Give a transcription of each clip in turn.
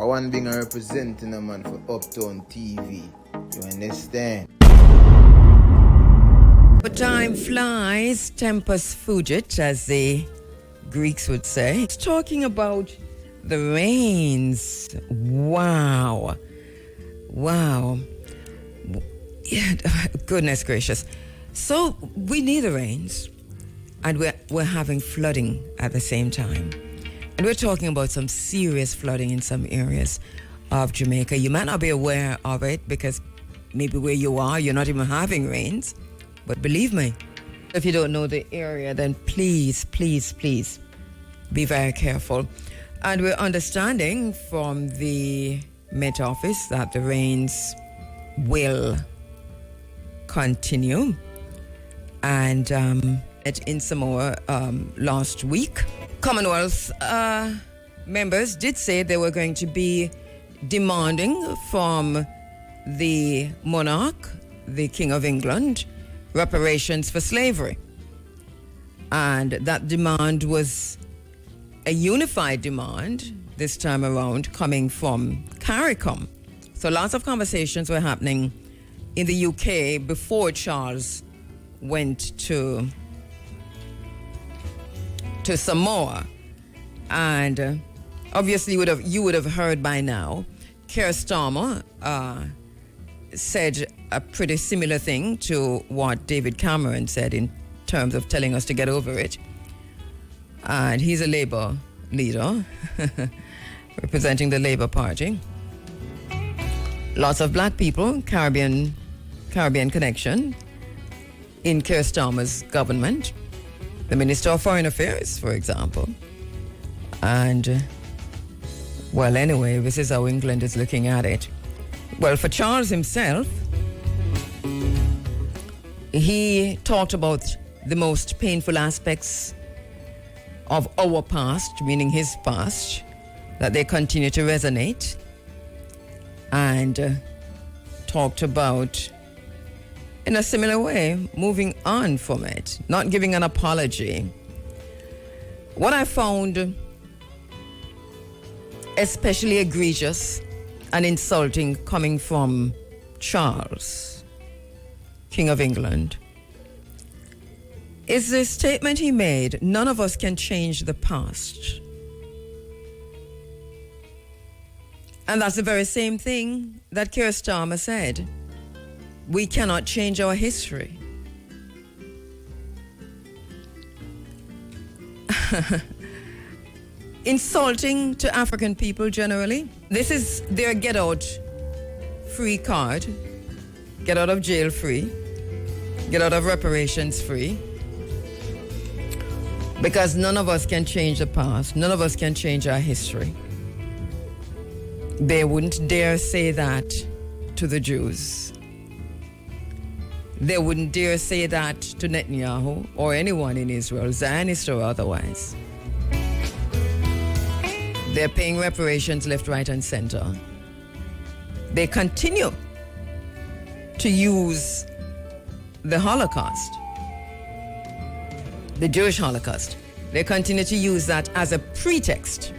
one being representing a man for Uptown TV. You understand? But time flies, tempus fugit, as the Greeks would say. It's talking about the rains. Wow. Yeah, goodness gracious. So we need the rains, and we're having flooding at the same time. And we're talking about some serious flooding in some areas of Jamaica. You might not be aware of it because maybe where you are, you're not even having rains. But believe me, if you don't know the area, then please be very careful. And we're understanding from the Met Office that the rains will continue. And in Samoa last week, Commonwealth members did say they were going to be demanding from the monarch, the King of England, reparations for slavery. And that demand was a unified demand this time around coming from CARICOM. So lots of conversations were happening in the UK before Charles went to Samoa. And obviously you would have heard by now, Keir Starmer said a pretty similar thing to what David Cameron said in terms of telling us to get over it. And he's a Labour leader representing the Labour Party. Lots of black people, Caribbean connection in Keir Starmer's government. The Minister of Foreign Affairs, for example. And, well, anyway, this is how England is looking at it. Well, for Charles himself, he talked about the most painful aspects of our past, meaning his past, that they continue to resonate, and talked about, in a similar way, moving on from it, not giving an apology. What I found especially egregious and insulting coming from Charles, King of England, is the statement he made, none of us can change the past. And that's the very same thing that Keir Starmer said. We cannot change our history. Insulting to African people generally. This is their get out free card. Get out of jail free. Get out of reparations free. Because none of us can change the past. None of us can change our history. They wouldn't dare say that to the Jews. They wouldn't dare say that to Netanyahu or anyone in Israel, Zionist or otherwise. They're paying reparations left, right, and center. They continue to use the Holocaust, the Jewish Holocaust. They continue to use that as a pretext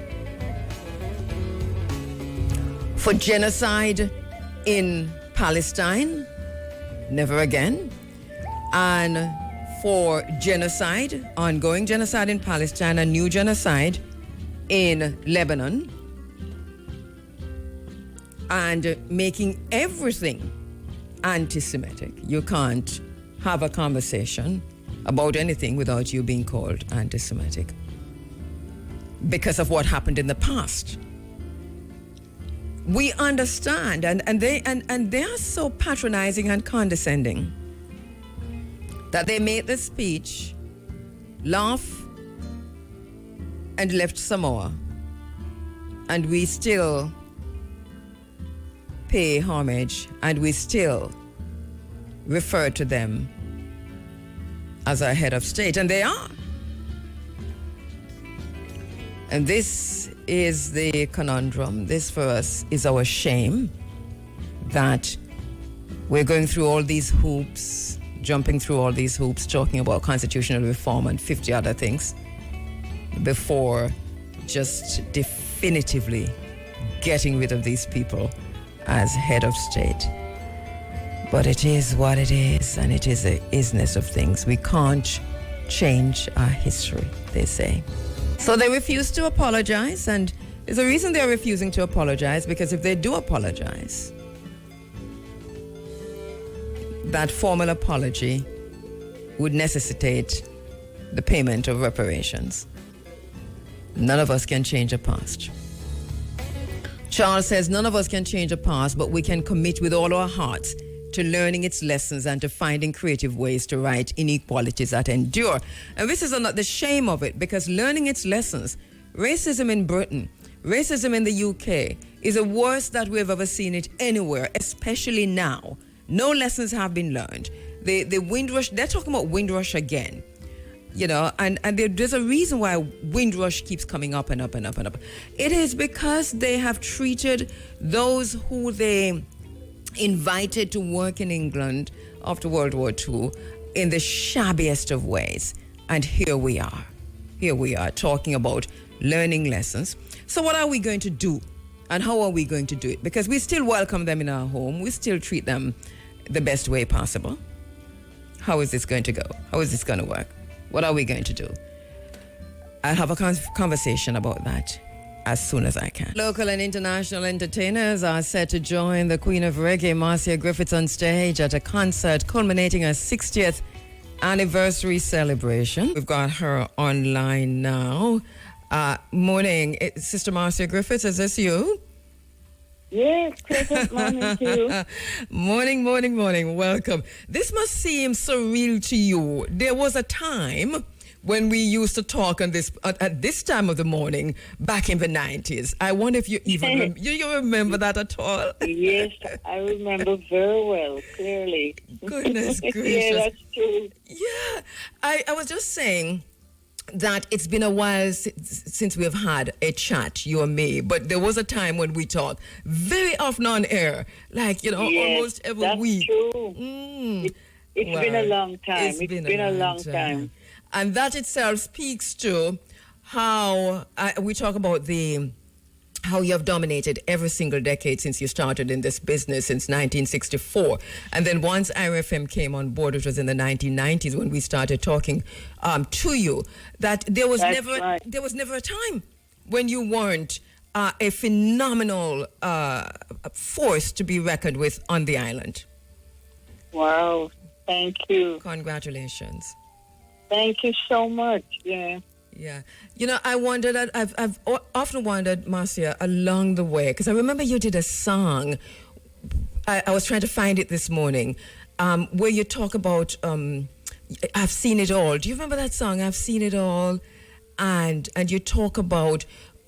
for genocide in Palestine, never again, and for genocide, ongoing genocide in Palestine, a new genocide in Lebanon, and making everything anti-Semitic. You can't have a conversation about anything without you being called anti-Semitic because of what happened in the past. We understand, and they are so patronizing and condescending that they made the speech, laugh, and left Samoa, and we still pay homage, and we still refer to them as our head of state, and they are. And this is the conundrum. This for us is our shame that we're going through all these hoops, jumping through all these hoops, talking about constitutional reform and 50 other things before just definitively getting rid of these people as head of state. But it is what it is, and it is the isness of things. We can't change our history, they say. So they refuse to apologize, and there's a reason they're refusing to apologize, because if they do apologize, that formal apology would necessitate the payment of reparations. None of us can change the past. Charles says, none of us can change the past, but we can commit with all our hearts to learning its lessons and to finding creative ways to right inequalities that endure. And this is not the shame of it, because learning its lessons, racism in Britain, racism in the UK, is the worst that we've ever seen it anywhere, especially now. No lessons have been learned. The Windrush, they're talking about Windrush again. You know, and there's a reason why Windrush keeps coming up and up and up and up. It is because they have treated those who they invited to work in England after World War II in the shabbiest of ways. And here we are talking about learning lessons. So what are we going to do? And how are we going to do it? Because we still welcome them in our home. We still treat them the best way possible. How is this going to go? How is this going to work? What are we going to do? I'll have a conversation about that as soon as I can. Local and international entertainers are set to join the Queen of Reggae, Marcia Griffiths, on stage at a concert culminating her 60th anniversary celebration. We've got her online now. Morning, Sister Marcia Griffiths, is this you? Yes, pleasant morning to you. Morning. Welcome. This must seem surreal to you. There was a time when we used to talk on this at this time of the morning back in the 90s. I wonder if you even you remember that at all? Yes, I remember very well, clearly. Goodness gracious. Yeah, that's true. Yeah, I was just saying that it's been a while since we have had a chat, you and me, but there was a time when we talked very often on air, like, you know, yes, almost every that's week. True. It's been a long time. It's been a long time. And that itself speaks to how we talk about how you have dominated every single decade since you started in this business since 1964. And then once IRFM came on board, which was in the 1990s when we started talking to you, that there was never a time when you weren't a phenomenal force to be reckoned with on the island. Wow. Thank you. Congratulations. Thank you so much. Yeah. Yeah. You know, I wondered, I've often wondered, Marcia, along the way, because I remember you did a song, I was trying to find it this morning, where you talk about, I've seen it all. Do you remember that song, I've seen it all? And you talk about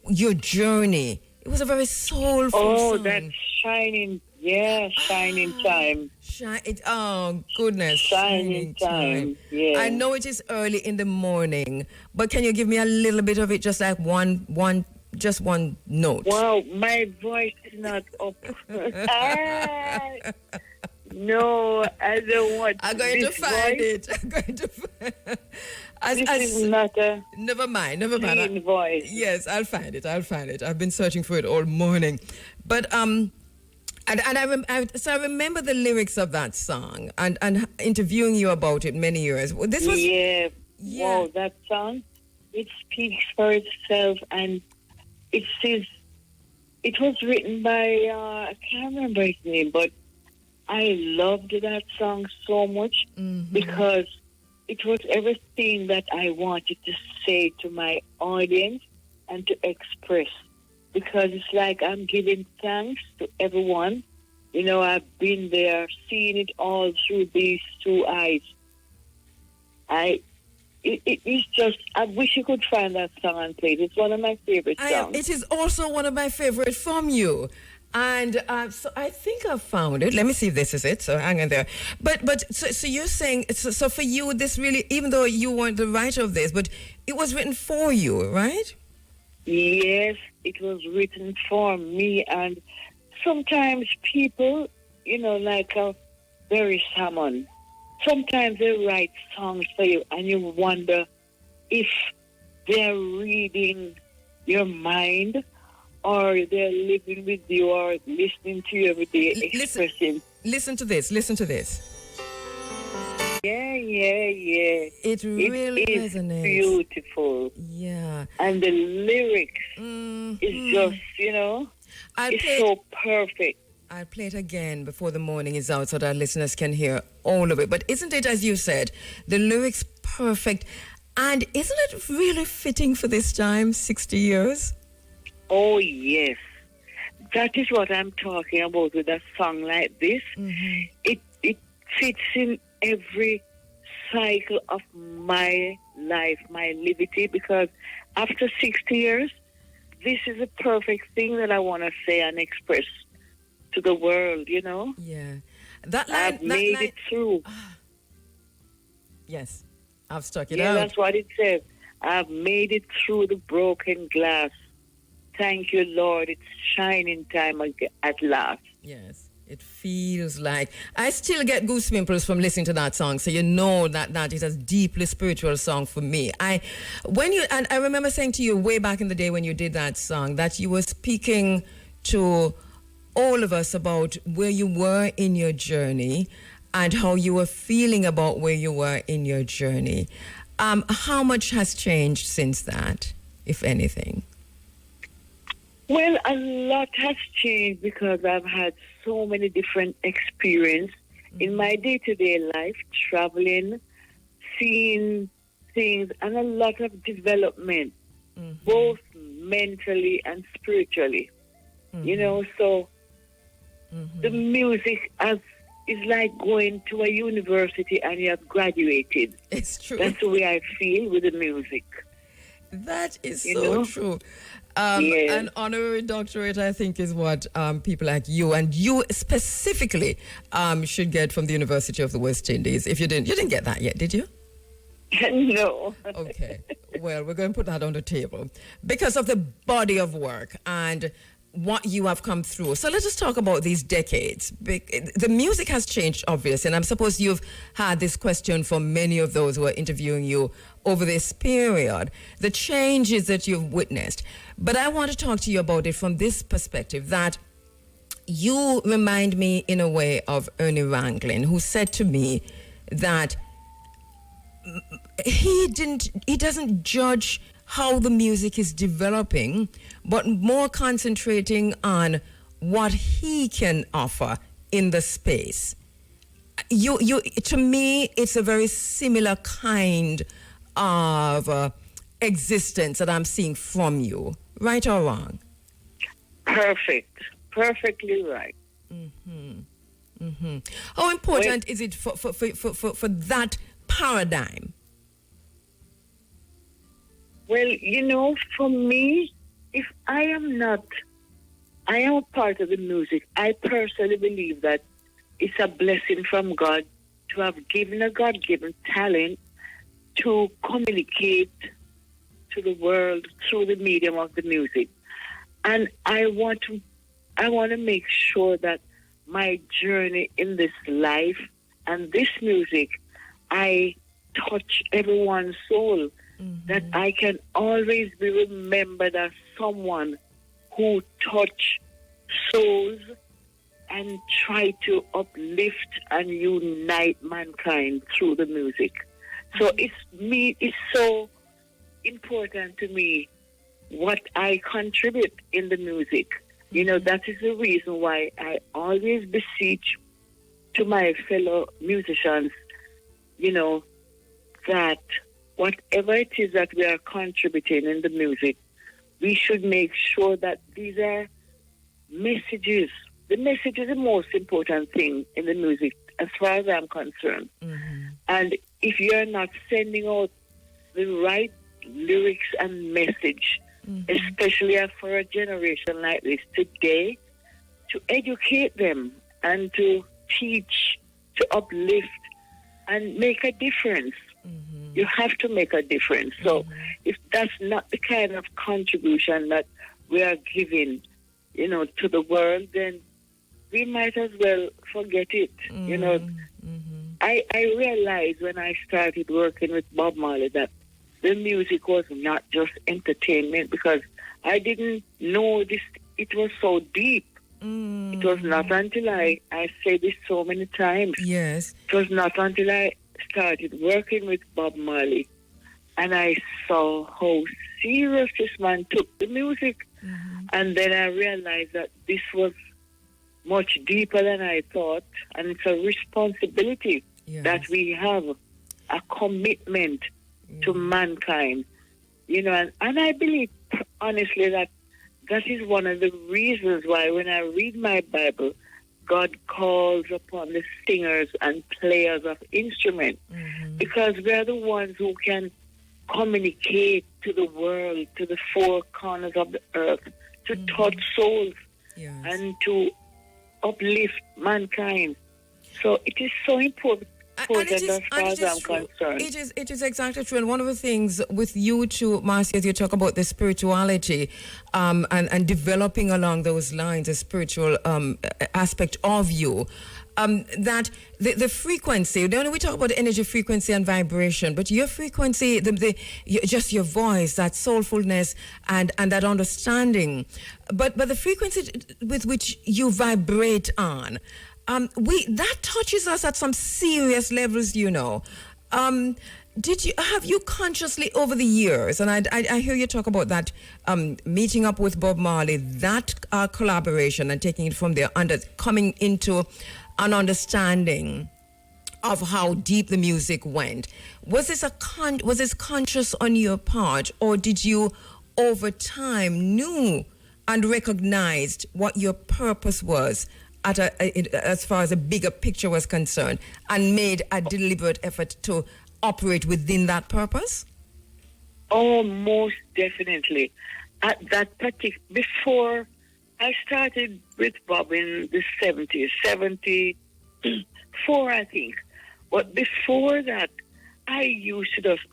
your journey. It was a very soulful song. Oh, that's Shining. Yeah, Shining Time. Oh, goodness. Shining Time. Yeah. I know it is early in the morning, but can you give me a little bit of it, just like one note? Wow, my voice is not up. No, I don't want I'm going to find it. I'm going to find it. This is not a... Never mind. Voice. Yes, I'll find it. I've been searching for it all morning. But, so I remember the lyrics of that song and interviewing you about it many years. This was... Yeah. Wow, that song, it speaks for itself, and it says... It was written by, I can't remember his name, but I loved that song so much because it was everything that I wanted to say to my audience and to express. Because it's like I'm giving thanks to everyone. You know, I've been there, seeing it all through these two eyes. It's just, I wish you could find that song and play it. It's one of my favorite songs. It is also one of my favorite from you. And so I think I found it. Let me see if this is it. So hang on there. But so you're saying, so for you, this really, even though you weren't the writer of this, but it was written for you, right? Yes, it was written for me. And sometimes people, you know, like Barry Salmon, sometimes they write songs for you and you wonder if they're reading your mind or they're living with you or listening to you every day, expressing. Listen to this. Yeah. It really is resonates. Beautiful. Yeah. And the lyrics is just, it's so perfect. I'll play it again before the morning is out so that our listeners can hear all of it. But isn't it, as you said, the lyrics perfect? And isn't it really fitting for this time, 60 years? Oh, yes. That is what I'm talking about with a song like this. Mm-hmm. It fits in every cycle of my life, my liberty, because after 60 years, this is a perfect thing that I want to say and express to the world, Yeah. That line, I've made it through. Yes. I've stuck it out. out. Yeah, that's what it says. I've made it through the broken glass. Thank you, Lord. It's shining time at last. Yes. It feels like I still get goosebumps from listening to that song. So you know that is a deeply spiritual song for me. I remember saying to you way back in the day when you did that song that you were speaking to all of us about where you were in your journey and how you were feeling about where you were in your journey. How much has changed since that, if anything? Well, a lot has changed because I've had so many different experiences in my day-to-day life, traveling, seeing things, and a lot of development, both mentally and spiritually. So the music is like going to a university and you have graduated. It's true. That's the way I feel with the music. That is so true. Yes. An honorary doctorate, I think, is what people like you and you specifically should get from the University of the West Indies. If you didn't get that yet, did you? No. Okay. Well, we're going to put that on the table because of the body of work and what you have come through. So let's just talk about these decades. The music has changed, obviously, and I'm supposed you've had this question from many of those who are interviewing you over this period, the changes that you've witnessed. But I want to talk to you about it from this perspective, that you remind me in a way of Ernie Ranglin, who said to me that he doesn't judge how the music is developing, but more concentrating on what he can offer in the space. To me, it's a very similar kind of existence that I'm seeing from you, right or wrong? Perfectly right. How important is it for that paradigm? Well, for me, if I am a part of the music, I personally believe that it's a blessing from God to have given a God-given talent to communicate to the world through the medium of the music. And I want to make sure that my journey in this life and this music, I touch everyone's soul. That I can always be remembered as someone who touch souls and try to uplift and unite mankind through the music. So it's so important to me what I contribute in the music. That is the reason why I always beseech to my fellow musicians, that whatever it is that we are contributing in the music, we should make sure that these are messages. The message is the most important thing in the music, as far as I'm concerned. And if you're not sending out the right lyrics and message, especially for a generation like this today, to educate them and to teach, to uplift, and make a difference. You have to make a difference. So if that's not the kind of contribution that we are giving, to the world, then we might as well forget it. I realized when I started working with Bob Marley that the music was not just entertainment, because I didn't know this. It was so deep. It was not until I said this so many times. Yes. It was not until I started working with Bob Marley and I saw how serious this man took the music. And then I realized that this was much deeper than I thought, and it's a responsibility that we have, a commitment to mankind. You know, and I believe honestly that is one of the reasons why when I read my Bible, God calls upon the singers and players of instruments, because we're the ones who can communicate to the world, to the four corners of the earth, to touch souls and to uplift mankind. So it is so important as far as I'm concerned. It is exactly true. And one of the things with you too, Marcia, as you talk about the spirituality and developing along those lines, a spiritual aspect of you, that the frequency, we talk about energy, frequency and vibration, but your frequency, just your voice, that soulfulness and that understanding, but the frequency with which you vibrate on, that touches us at some serious levels, you know. Have you consciously over the years, and I hear you talk about that meeting up with Bob Marley, that collaboration and taking it from there, coming into an understanding of how deep the music went. Was this conscious on your part, or did you over time knew and recognized what your purpose was as far as a bigger picture was concerned, and made a deliberate effort to operate within that purpose? Oh, most definitely. At that particular, before I started with Bob in the 70s, 74, I think. But before that, I used to just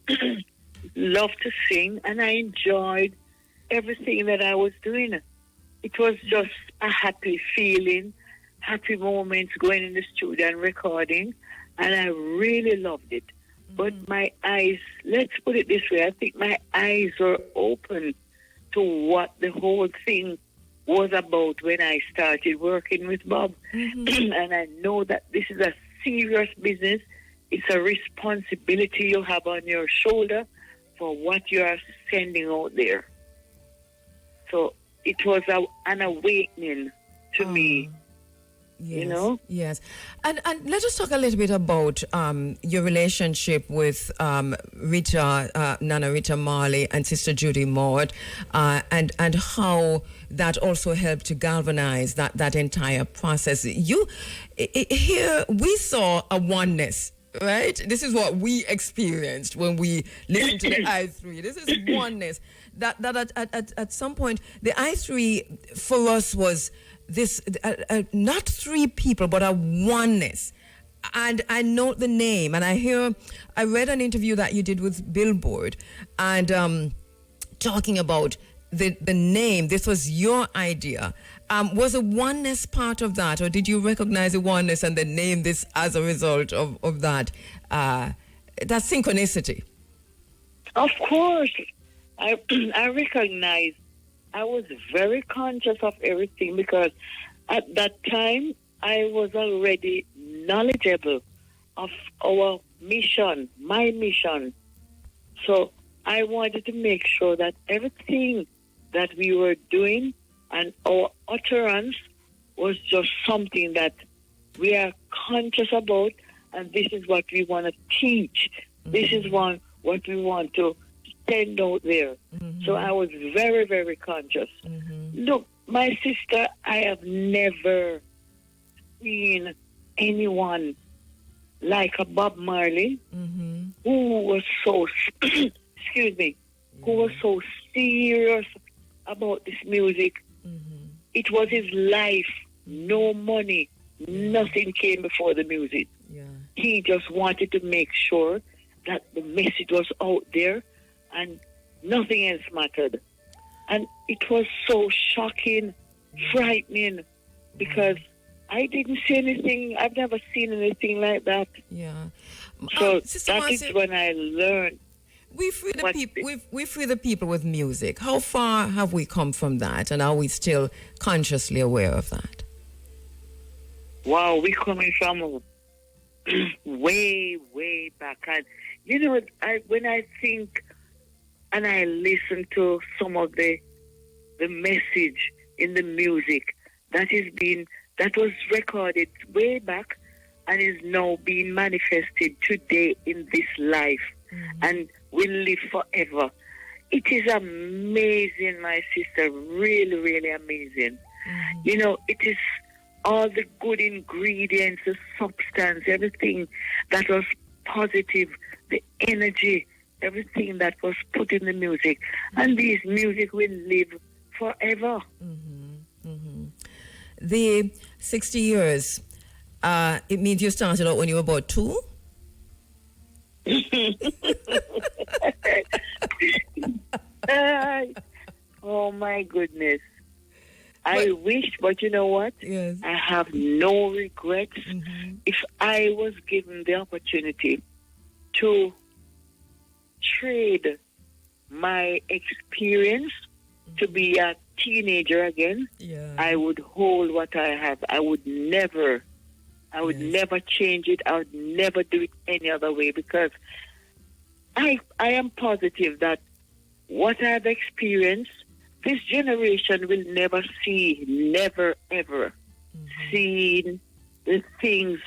love to sing, and I enjoyed everything that I was doing. It was just a happy feeling, happy moments going in the studio and recording, and I really loved it. But my eyes, let's put it this way, I think my eyes were open to what the whole thing was about when I started working with Bob. And I know that this is a serious business. It's a responsibility you have on your shoulder for what you are sending out there. So it was an awakening to me. Yes, you know? Yes. And let us talk a little bit about your relationship with Nana Rita Marley and Sister Judy Maud, and how that also helped to galvanize that entire process. Here we saw a oneness, right? This is what we experienced when we listened to the I3. This is oneness. That at some point, the I3 for us was this, not three people, but a oneness. And I know the name, and I read an interview that you did with Billboard, and talking about the name. This was your idea. Was a oneness part of that, or did you recognize the oneness and then name this as a result of that synchronicity? Of course. I recognize. I was very conscious of everything, because at that time I was already knowledgeable of our mission, my mission. So I wanted to make sure that everything that we were doing and our utterance was just something that we are conscious about, and this is what we want to teach. This is what we want to send out there. So I was very, very conscious. Look, my sister, I have never seen anyone like a Bob Marley, who was so, excuse me, who was so serious about this music. It was his life, no money, nothing came before the music. He just wanted to make sure that the message was out there and nothing else mattered. And it was so shocking, frightening, because I didn't see anything. I've never seen anything like that. Yeah. So Sister that Marcia, is when I learned. We free the What- people. We free the people with music. How far have we come from that, and are we still consciously aware of that? Wow, we're coming from way, way back. And, you know, when I think and I listen to some of the message in the music that was recorded way back and is now being manifested today in this life and will live forever. It is amazing, my sister, really, really amazing. You know, it is all the good ingredients, the substance, everything that was positive, the energy, everything that was put in the music. And this music will live forever. The 60 years, it means you started out when you were about 2? Oh, my goodness. I wish, but you know what? Yes. I have no regrets. If I was given the opportunity to trade my experience to be a teenager again, I would hold what I have. I would never change it. I would never do it any other way, because I am positive that what I've experienced, this generation will never see, never ever seen the things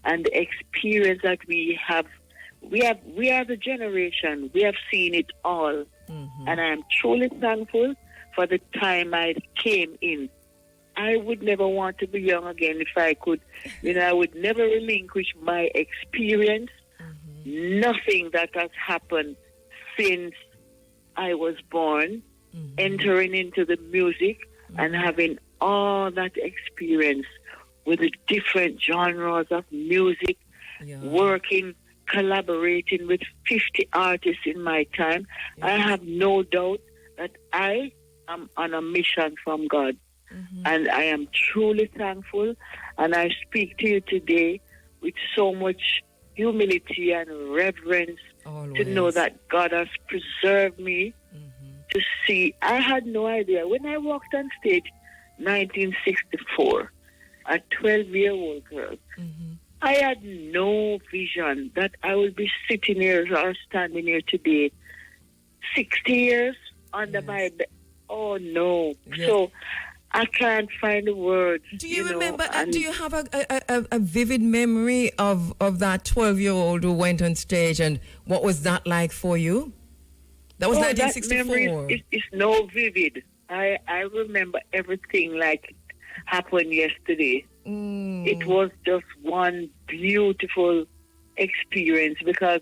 and the experience that we have. We are the generation. We have seen it all. And I am truly thankful for the time I came in. I would never want to be young again if I could. You know, I would never relinquish my experience. Nothing that has happened since I was born, entering into the music and having all that experience with the different genres of music, working, collaborating with 50 artists in my time. I have no doubt that I am on a mission from God. And I am truly thankful. And I speak to you today with so much humility and reverence to know that God has preserved me to see. I had no idea. When I walked on stage 1964, a 12-year-old girl, I had no vision that I would be sitting here or standing here today, 60 years under my bed. Oh, no. So I can't find the words. Do you remember, do you have a vivid memory of that 12-year-old who went on stage, and what was that like for you? That was 1964. That memory is no vivid. I remember everything like it happened yesterday. It was just one beautiful experience, because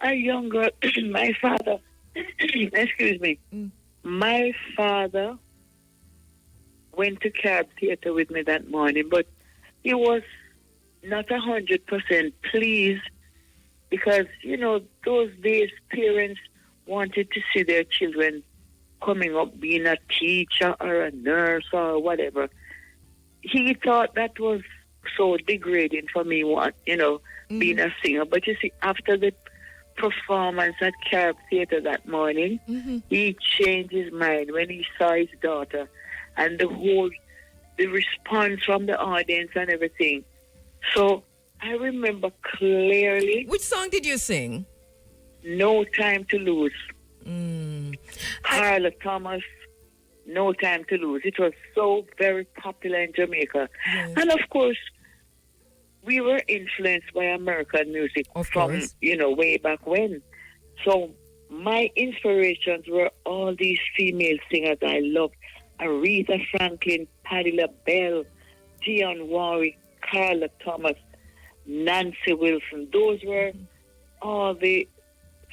a young girl, my father, excuse me, my father went to Carib Theater with me that morning, but he was not 100% pleased, because, you know, those days parents wanted to see their children coming up being a teacher or a nurse or whatever. He thought that was so degrading for me, being a singer. But you see, after the performance at Carib Theater that morning, he changed his mind when he saw his daughter and the response from the audience and everything. So I remember clearly. Which song did you sing? No Time to Lose. Carla Thomas, No Time to Lose. It was so very popular in Jamaica. And of course, we were influenced by American music from, way back when. So my inspirations were all these female singers I loved. Aretha Franklin, Patti LaBelle, Dionne Warwick, Carla Thomas, Nancy Wilson. Those were all the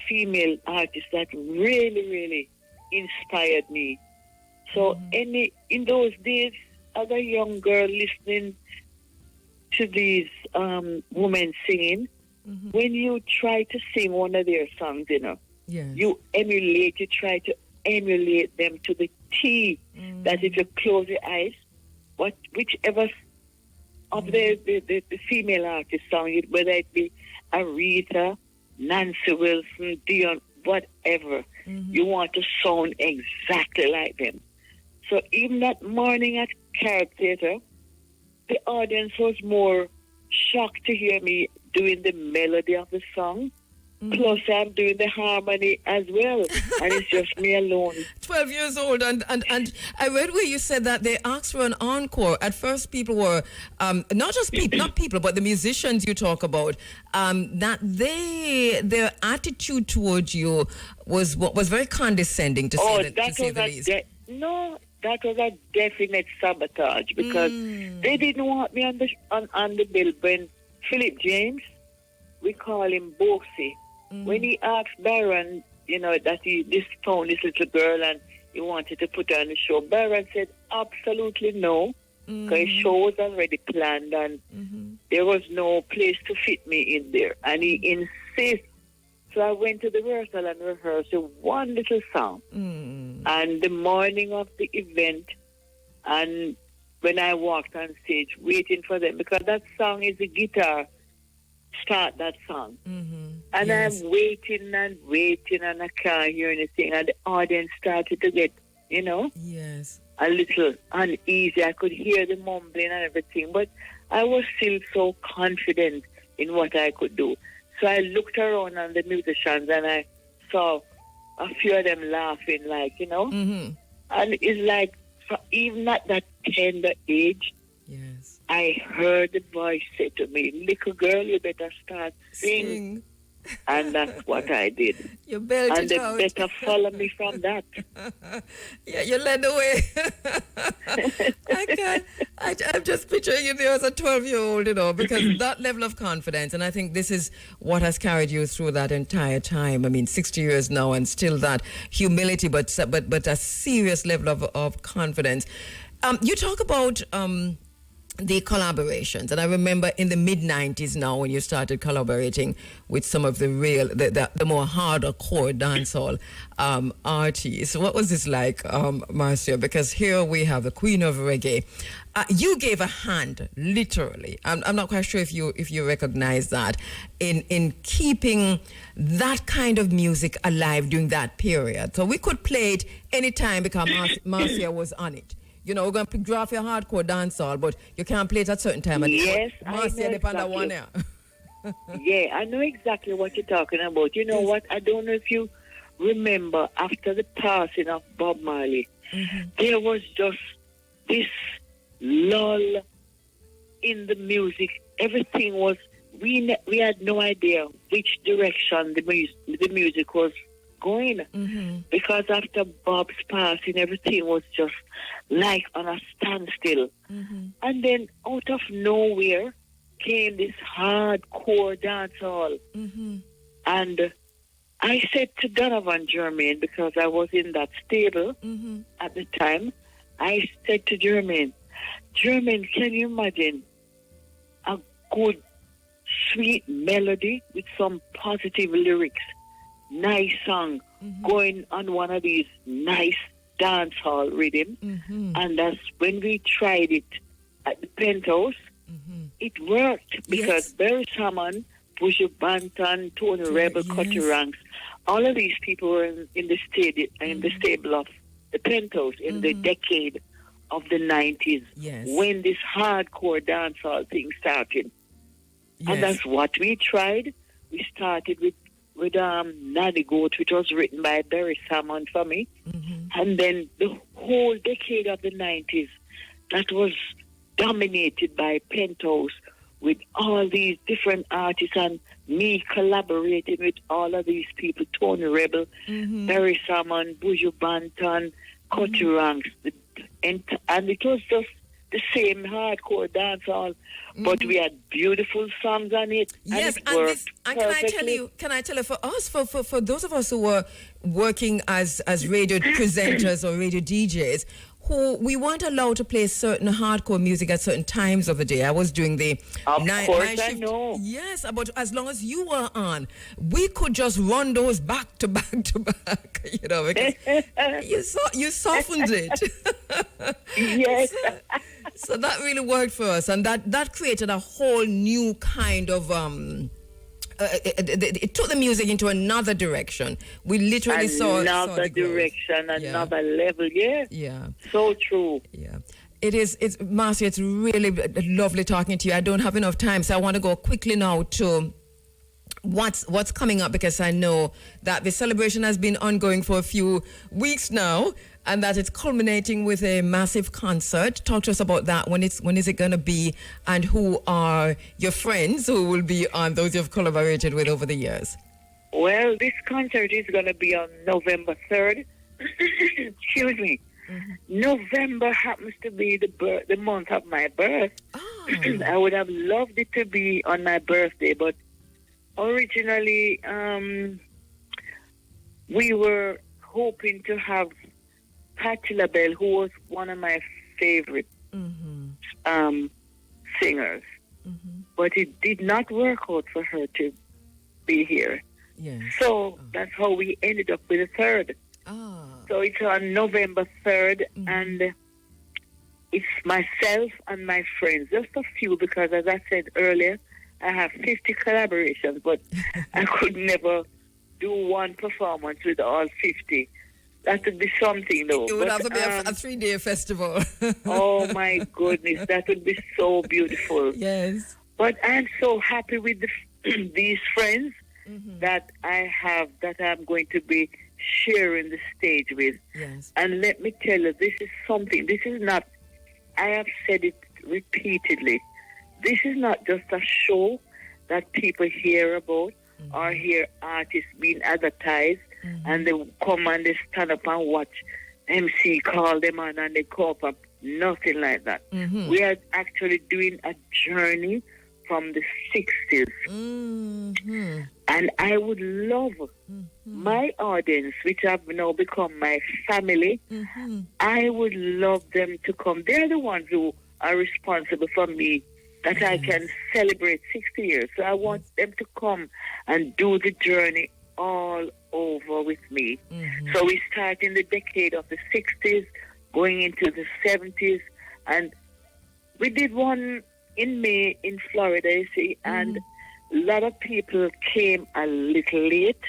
female artists that really, really inspired me. So in those days, as a young girl listening to these women singing, when you try to sing one of their songs, you try to emulate them to the T, that if you close your eyes, whichever of the female artist song, whether it be Aretha, Nancy Wilson, whatever. You want to sound exactly like them. So even that morning at Carrot Theatre, the audience was more shocked to hear me doing the melody of the song. Plus, I'm doing the harmony as well, and it's just me alone. 12 years old, and I read where you said that they asked for an encore. At first, people were not people, but the musicians you talk about. That their attitude towards you was very condescending, to say the least. That was a definite sabotage, because they didn't want me on the bill. When Philip James, we call him Boxy. When he asked Baron, that he found this little girl and he wanted to put her on the show, Baron said absolutely no, because his show was already planned and there was no place to fit me in there. And he insists. So I went to the rehearsal and rehearsed one little song. And the morning of the event, and when I walked on stage waiting for them, because that song is the guitar, start that song. And I'm waiting and I can't hear anything. And the audience started to get, a little uneasy. I could hear the mumbling and everything, but I was still so confident in what I could do. So I looked around on the musicians and I saw a few of them laughing, and it's like, even at that tender age, I heard the voice say to me, "Little girl, you better start sing." And that's what I did. You belted and they out. better follow me from that. Yeah, you led the way. I can't. I'm just picturing you there as a 12-year-old, because that level of confidence, and I think this is what has carried you through that entire time. I mean, 60 years now, and still that humility, but a serious level of confidence. You talk about the collaborations, and I remember in the mid-90s now when you started collaborating with some of the more hardcore dancehall artists. What was this like, Marcia? Because here we have the Queen of Reggae. You gave a hand, literally. I'm not quite sure if you recognize that in keeping that kind of music alive during that period. So we could play it anytime because Marcia was on it. We're going to draw off your hardcore dancehall, but you can't play it at a certain time. Yes, I know exactly. Yeah, I know exactly what you're talking about. You know what? I don't know if you remember, after the passing of Bob Marley, there was just this lull in the music. Everything was, we had no idea which direction the music was going, because after Bob's passing, everything was just like on a standstill. And then out of nowhere came this hardcore dancehall. And I said to Donovan Germain, because I was in that stable at the time, I said to Germain, can you imagine a good, sweet melody with some positive lyrics? Nice song going on one of these nice dancehall rhythms. And that's when we tried it at the Penthouse. It worked because Barry Salmon, Buju Banton, Tony Rebel, Cutty Ranks, all of these people were in the stable of the Penthouse in the decade of the 90s when this hardcore dancehall thing started. And that's what we tried. We started with Nanny Goat, which was written by Barry Salmon for me. And then the whole decade of the 90s, that was dominated by Penthouse with all these different artists and me collaborating with all of these people, Tony Rebel, Barry Salmon, Buju Banton, Cutty Ranks. And it was just the same hardcore dancehall, but we had beautiful songs on it. Yes, and can I tell you, for us, for those of us who were working as radio presenters or radio DJs, who we weren't allowed to play certain hardcore music at certain times of the day. I was doing the night shift. I know. Yes, but as long as you were on, we could just run those back to back to back, because you softened it. Yes. So that really worked for us, and that created a whole new kind of it took the music into another direction. We literally saw another direction, another level. Yeah. So true. Yeah. It's Marcia, it's really lovely talking to you. I don't have enough time, so I want to go quickly now to what's coming up, because I know that the celebration has been ongoing for a few weeks now, and that it's culminating with a massive concert. Talk to us about that. When is it going to be, and who are your friends who will be on, those you've collaborated with over the years? Well, this concert is going to be on November 3rd. Excuse me. Mm-hmm. November happens to be the month of my birth. Oh. I would have loved it to be on my birthday, but originally we were hoping to have Patti LaBelle, who was one of my favorite singers, but it did not work out for her to be here. Yes. So that's how we ended up with the 3rd. Oh. So it's on November 3rd, and it's myself and my friends, just a few, because as I said earlier, I have 50 collaborations, but I could never do one performance with all 50. That would be something, though. It would have to be a 3-day festival. Oh, my goodness. That would be so beautiful. Yes. But I'm so happy with these friends that I have, that I'm going to be sharing the stage with. Yes. And let me tell you, this is something, this is not, I have said it repeatedly, this is not just a show that people hear about or hear artists being advertised and they come and they stand up and watch MC call them on and they cope up. Nothing like that. We are actually doing a journey from the 60s. And I would love my audience, which have now become my family, I would love them to come. They're the ones who are responsible for me, that I can celebrate 60 years. So I want them to come and do the journey all over with me. So we start in the decade of the 60s, going into the 70s, and we did one in May in Florida, you see, and a lot of people came a little late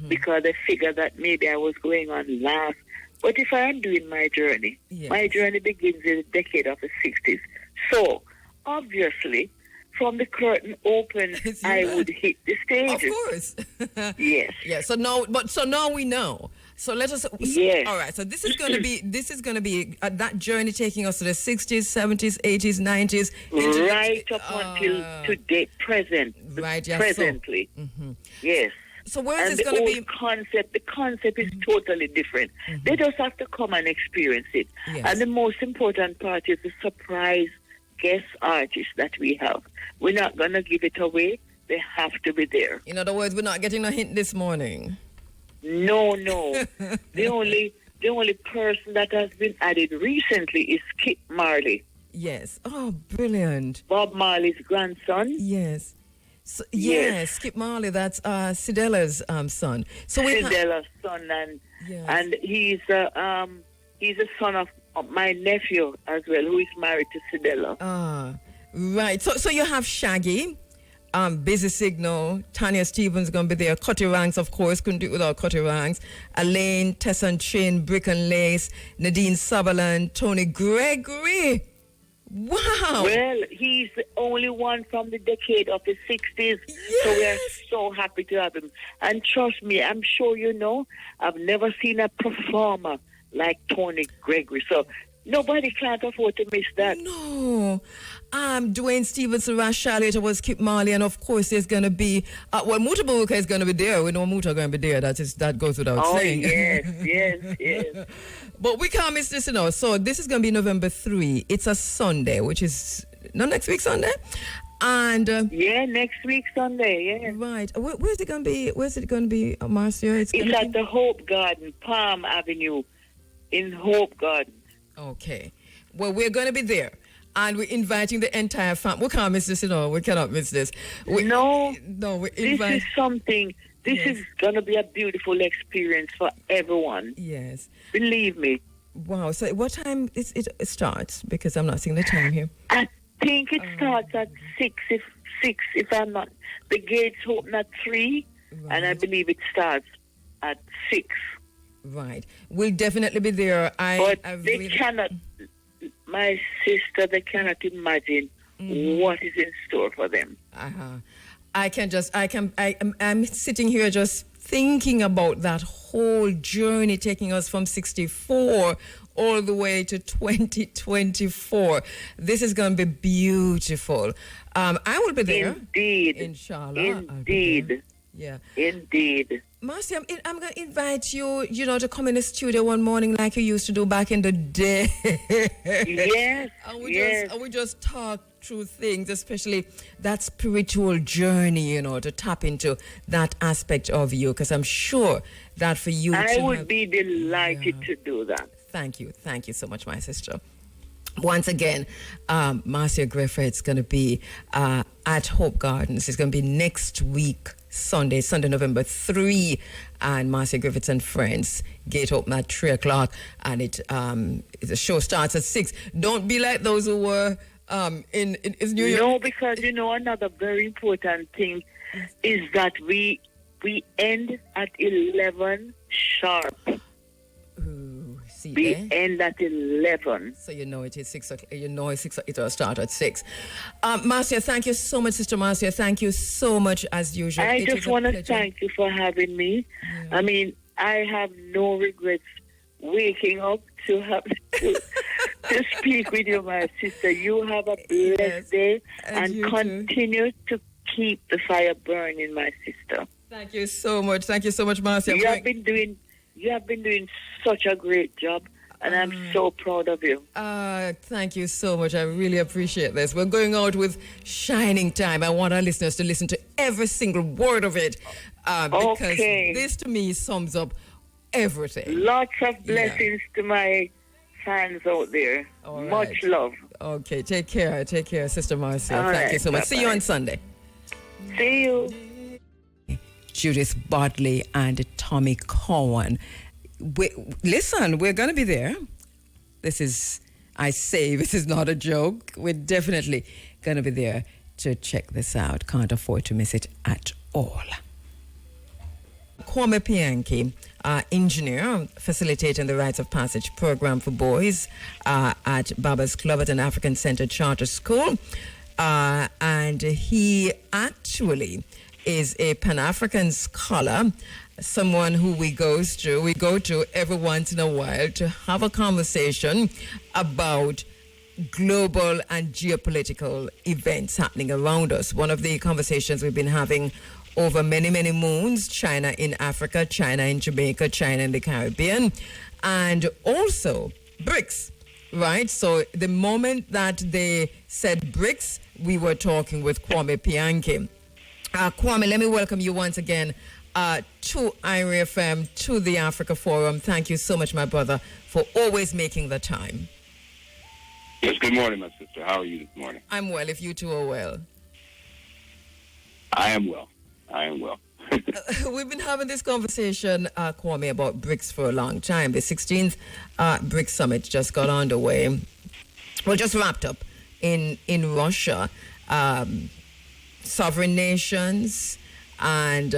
because they figured that maybe I was going on last. But if I am doing my journey, my journey begins in the decade of the 60s. So, obviously, from the curtain open, I would hit the stage. Of course. Yes. Yeah. So now we know. So let us. Yes. All right. So this is going to be that journey taking us to the 60s, 70s, 80s, 90s, right up until today, present. Right. Yeah. Presently. Yes. So where is this going to be? The concept is totally different. They just have to come and experience it. Yes. And the most important part is the surprise guest artists that we have. We're not going to give it away. They have to be there. In other words, we're not getting a hint this morning. No. The only person that has been added recently is Skip Marley. Yes. Oh, brilliant. Bob Marley's grandson. Yes. So, yes, Skip Marley, that's Sidella's son. So Sidella's son, and he's a son of my nephew as well, who is married to Sidella. Right. So you have Shaggy, Busy Signal, Tanya Stevens going to be there, Cutty Ranks, of course, couldn't do it without Cutty Ranks, Elaine, Tesson Chin, Brick and Lace, Nadine Sutherland, Tony Gregory. Wow. Well, he's the only one from the decade of the 60s, so we are so happy to have him. And trust me, I'm sure you know, I've never seen a performer like Tony Gregory, so nobody can't afford to miss that. No. Dwayne Stevenson, Rash Charlotte was Kip Marley, and of course there's going to be, Mutabuka is going to be there. We know Muta going to be there. That goes without saying. Yes. But we can't miss this, So this is going to be November 3. It's a Sunday, which is, next week Sunday? And next week Sunday, yeah. Right. Where's it going to be, Marcia? It's at the Hope Garden, Palm Avenue, in Hope Garden. Okay. Well, we're going to be there. And we're inviting the entire family. We can't miss this, We cannot miss this. No, we're this is something. This is going to be a beautiful experience for everyone. Yes. Believe me. Wow. So what time it starts? Because I'm not seeing the time here. At think it starts at 6, if I'm not. The gates open at 3, and I believe it starts at 6. Right. We'll definitely be there. But they cannot, my sister, they cannot imagine what is in store for them. I'm sitting here just thinking about that whole journey taking us from 64 all the way to 2024. This is going to be beautiful. I will be there. Indeed. Inshallah. Indeed. Yeah. Indeed. Marcia, I'm going to invite you, to come in the studio one morning like you used to do back in the day. Yes. And we just talk through things, especially that spiritual journey, to tap into that aspect of you, because I'm sure that for you... I would be delighted to do that. Thank you. Thank you so much, my sister. Once again, Marcia Griffiths is going to be at Hope Gardens. It's going to be next week, Sunday, November 3, and Marcia Griffiths and Friends. Gate open at 3 o'clock, and the show starts at 6. Don't be like those who were in New York. No, because another very important thing is that we end at 11 sharp. We end at 11. So it is 6 o'clock. It will start at 6. Marcia, thank you so much, Sister Marcia. Thank you so much, as usual. I just want to thank you for having me. Yeah. I mean, I have no regrets waking up to speak with you, my sister. You have a blessed day and continue to keep the fire burning, my sister. Thank you so much. Thank you so much, Marcia. You have been doing such a great job, and I'm so proud of you. Thank you so much. I really appreciate this. We're going out with Shining Time. I want our listeners to listen to every single word of it, because this, to me, sums up everything. Lots of blessings to my fans out there. Much love. Okay, take care. Take care, Sister Marcia. Thank you so much. Bye-bye. See you on Sunday. See you. Judith Bodley and Tommy Cowan. Listen, we're going to be there. This is not a joke. We're definitely going to be there to check this out. Can't afford to miss it at all. Kwame Pianki, engineer, facilitating the Rites of Passage program for boys at Baba's Club at an African-centered charter school. And he actually is a Pan-African scholar, someone who we go to every once in a while to have a conversation about global and geopolitical events happening around us. One of the conversations we've been having over many, many moons: China in Africa, China in Jamaica, China in the Caribbean, and also BRICS, right? So the moment that they said BRICS, we were talking with Kwame Pianki. Kwame, let me welcome you once again to IRA FM, to the Africa Forum. Thank you so much, my brother, for always making the time. Yes, good morning, my sister. How are you this morning? I'm well, if you two are well. I am well. We've been having this conversation, Kwame, about BRICS for a long time. The 16th BRICS summit just got underway. Well, just wrapped up in Russia. Sovereign nations, and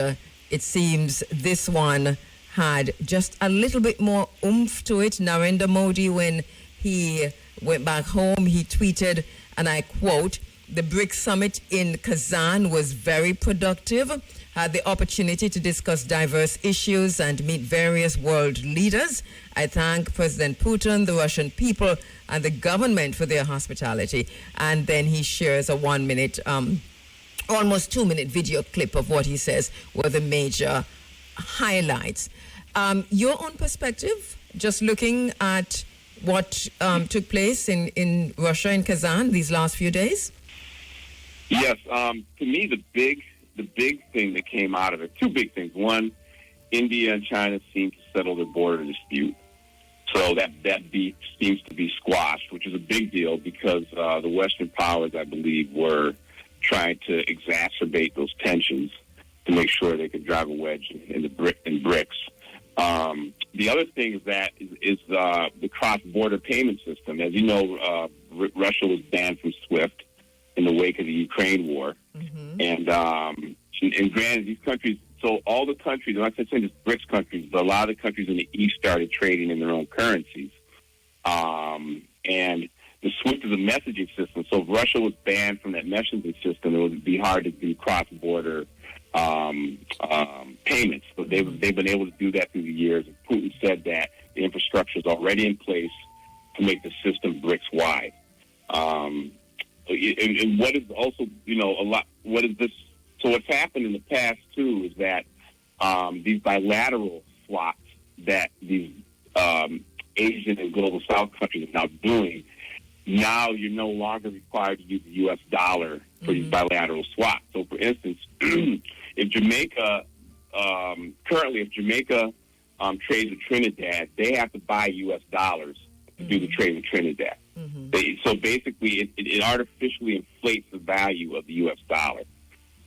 it seems this one had just a little bit more oomph to it. Narendra Modi, when he went back home, he tweeted, and I quote, "The BRICS summit in Kazan was very productive, had the opportunity to discuss diverse issues and meet various world leaders. I thank President Putin, the Russian people, and the government for their hospitality." And then he shares a 1 minute almost 2 minute video clip of what he says were the major highlights. Your own perspective, just looking at what took place in Russia, in Kazan, these last few days? Yes, to me, the big thing that came out of it, two big things. One, India and China seem to settle their border dispute. So that beef seems to be squashed, which is a big deal because the Western powers, I believe, were trying to exacerbate those tensions to make sure they could drive a wedge in BRICS. The other thing is the cross-border payment system. As you know, Russia was banned from SWIFT, in the wake of the Ukraine war. And granted, these countries, so all the countries, I'm not saying just BRICS countries, but a lot of the countries in the East started trading in their own currencies. And the SWIFT is a messaging system. So if Russia was banned from that messaging system, it would be hard to do cross-border payments. But they've been able to do that through the years. And Putin said that the infrastructure is already in place to make the system BRICS-wide. And what is also, what is this? So what's happened in the past, too, is that these bilateral swaps that these Asian and Global South countries are now doing, now you're no longer required to use the U.S. dollar for these bilateral swaps. So, for instance, if Jamaica, trades with Trinidad, they have to buy U.S. dollars to do the trade with Trinidad. So basically, it artificially inflates the value of the U.S. dollar.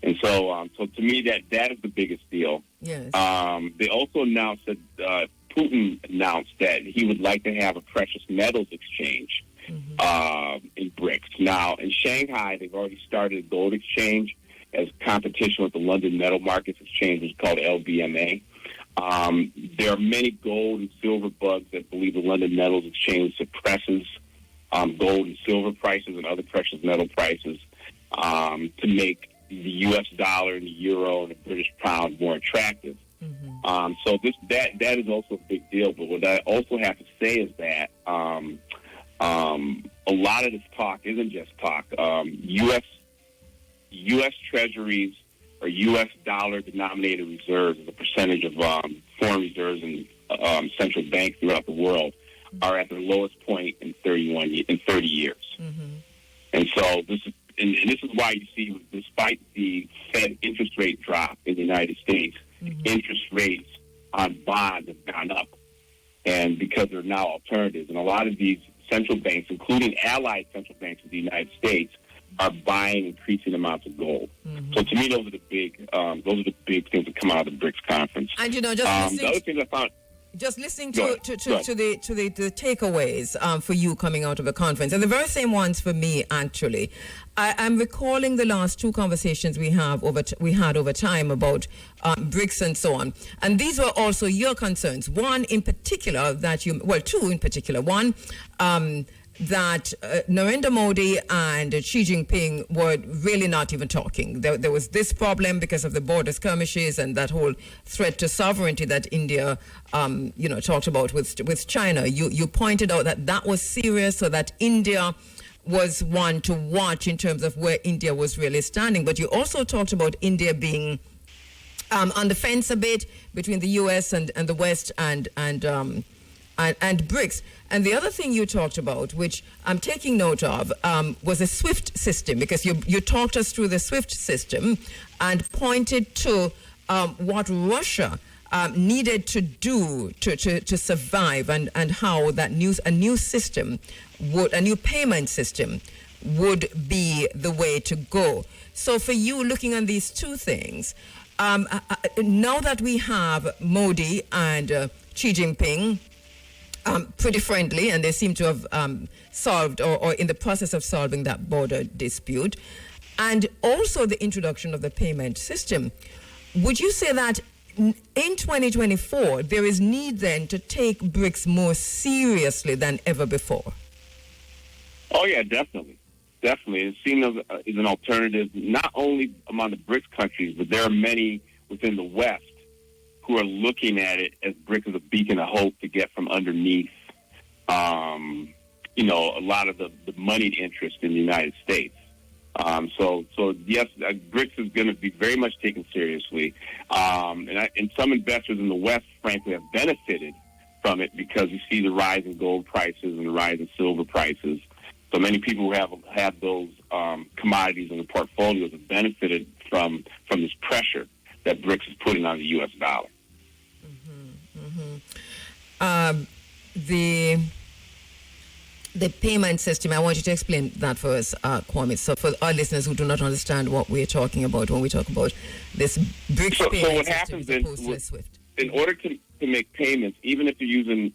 And so to me, that is the biggest deal. Yes. They also announced that Putin announced that he would like to have a precious metals exchange in BRICS. Now, in Shanghai, they've already started a gold exchange as competition with the London Metal Markets Exchange, which is called LBMA. There are many gold and silver bugs that believe the London Metals Exchange suppresses gold and silver prices and other precious metal prices to make the U.S. dollar and the euro and the British pound more attractive. So that is also a big deal. But what I also have to say is that a lot of this talk isn't just talk. U.S. treasuries or U.S. dollar-denominated reserves as a percentage of foreign reserves and central banks throughout the world are at their lowest point in 30 years. And so this is why you see, despite the Fed interest rate drop in the United States, interest rates on bonds have gone up, and because there are now alternatives. And a lot of these central banks, including allied central banks of the United States, are buying increasing amounts of gold. So to me, those are the big things that come out of the BRICS conference. And just the other things I found. Just listening to the takeaways for you coming out of the conference, and the very same ones for me, actually. I'm recalling the last two conversations we had over time about BRICS and so on. And these were also your concerns. One in particular two in particular. One, that Narendra Modi and Xi Jinping were really not even talking. There was this problem because of the border skirmishes and that whole threat to sovereignty that India, talked about with China. You pointed out that was serious, so that India was one to watch in terms of where India was really standing. But you also talked about India being on the fence a bit between the U.S. and the West and BRICS. And the other thing you talked about, which I'm taking note of, was the SWIFT system, because you talked us through the SWIFT system and pointed to what Russia needed to do to survive, and how that a new payment system would be the way to go. So for you, looking at these two things, now that we have Modi and Xi Jinping pretty friendly, and they seem to have solved or in the process of solving that border dispute, and also the introduction of the payment system, would you say that in 2024 there is need then to take BRICS more seriously than ever before? Oh yeah, definitely. It's seen as an alternative not only among the BRICS countries, but there are many within the West who are looking at it as BRICS as a beacon of hope to get from underneath, a lot of the moneyed interest in the United States. So yes, BRICS is going to be very much taken seriously, and some investors in the West, frankly, have benefited from it because you see the rise in gold prices and the rise in silver prices. So many people who have those commodities in their portfolios have benefited from this pressure that BRICS is putting on the U.S. dollar. The payment system, I want you to explain that for us, Kwame. So for our listeners who do not understand what we're talking about when we talk about this BRICS payment so what system happens as opposed to SWIFT. In order to make payments, even if you're using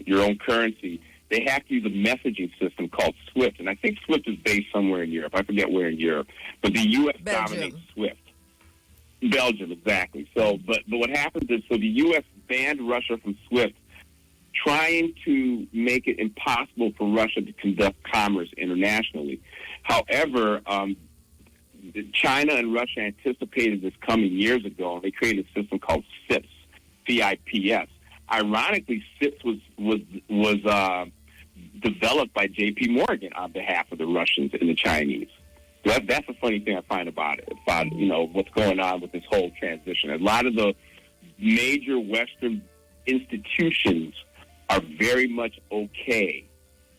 your own currency, they have to use a messaging system called SWIFT. And I think SWIFT is based somewhere in Europe. I forget where in Europe. But the U.S. dominates SWIFT. Belgium, exactly. So, but what happens is, so the U.S. banned Russia from SWIFT, trying to make it impossible for Russia to conduct commerce internationally. However, China and Russia anticipated this coming years ago, and they created a system called CIPS, C-I-P-S. Ironically, CIPS was developed by J.P. Morgan on behalf of the Russians and the Chinese. That's a funny thing I find about it, what's going on with this whole transition. A lot of the major Western institutions are very much okay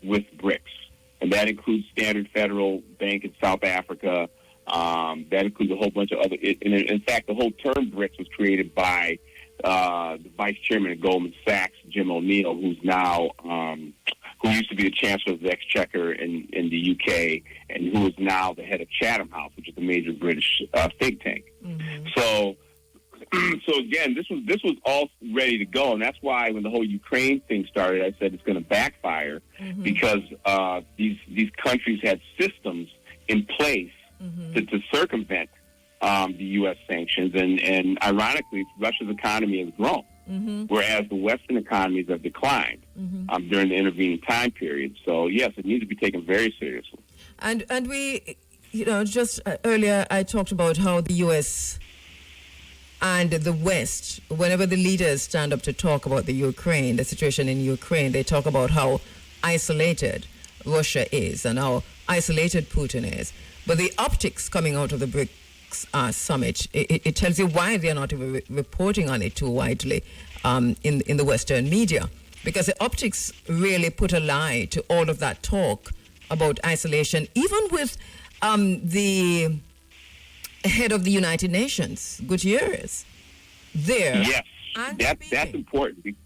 with BRICS, and that includes Standard Federal Bank in South Africa. That includes a whole bunch of other. In fact, the whole term BRICS was created by the vice chairman of Goldman Sachs, Jim O'Neill, who's now who used to be the Chancellor of the Exchequer in the UK, and who is now the head of Chatham House, which is a major British think tank. Mm-hmm. So again, this was all ready to go, and that's why when the whole Ukraine thing started, I said it's going to backfire because these countries had systems in place to circumvent the U.S. sanctions, and ironically, Russia's economy has grown, whereas the Western economies have declined during the intervening time period. So yes, it needs to be taken very seriously. And we, just earlier I talked about how the U.S. and the West, whenever the leaders stand up to talk about the situation in Ukraine, they talk about how isolated Russia is and how isolated Putin is. But the optics coming out of the BRICS summit, it tells you why they're not even reporting on it too widely in the Western media. Because the optics really put a lie to all of that talk about isolation, even with the head of the United Nations, Gutierrez, there. Yes, that's important.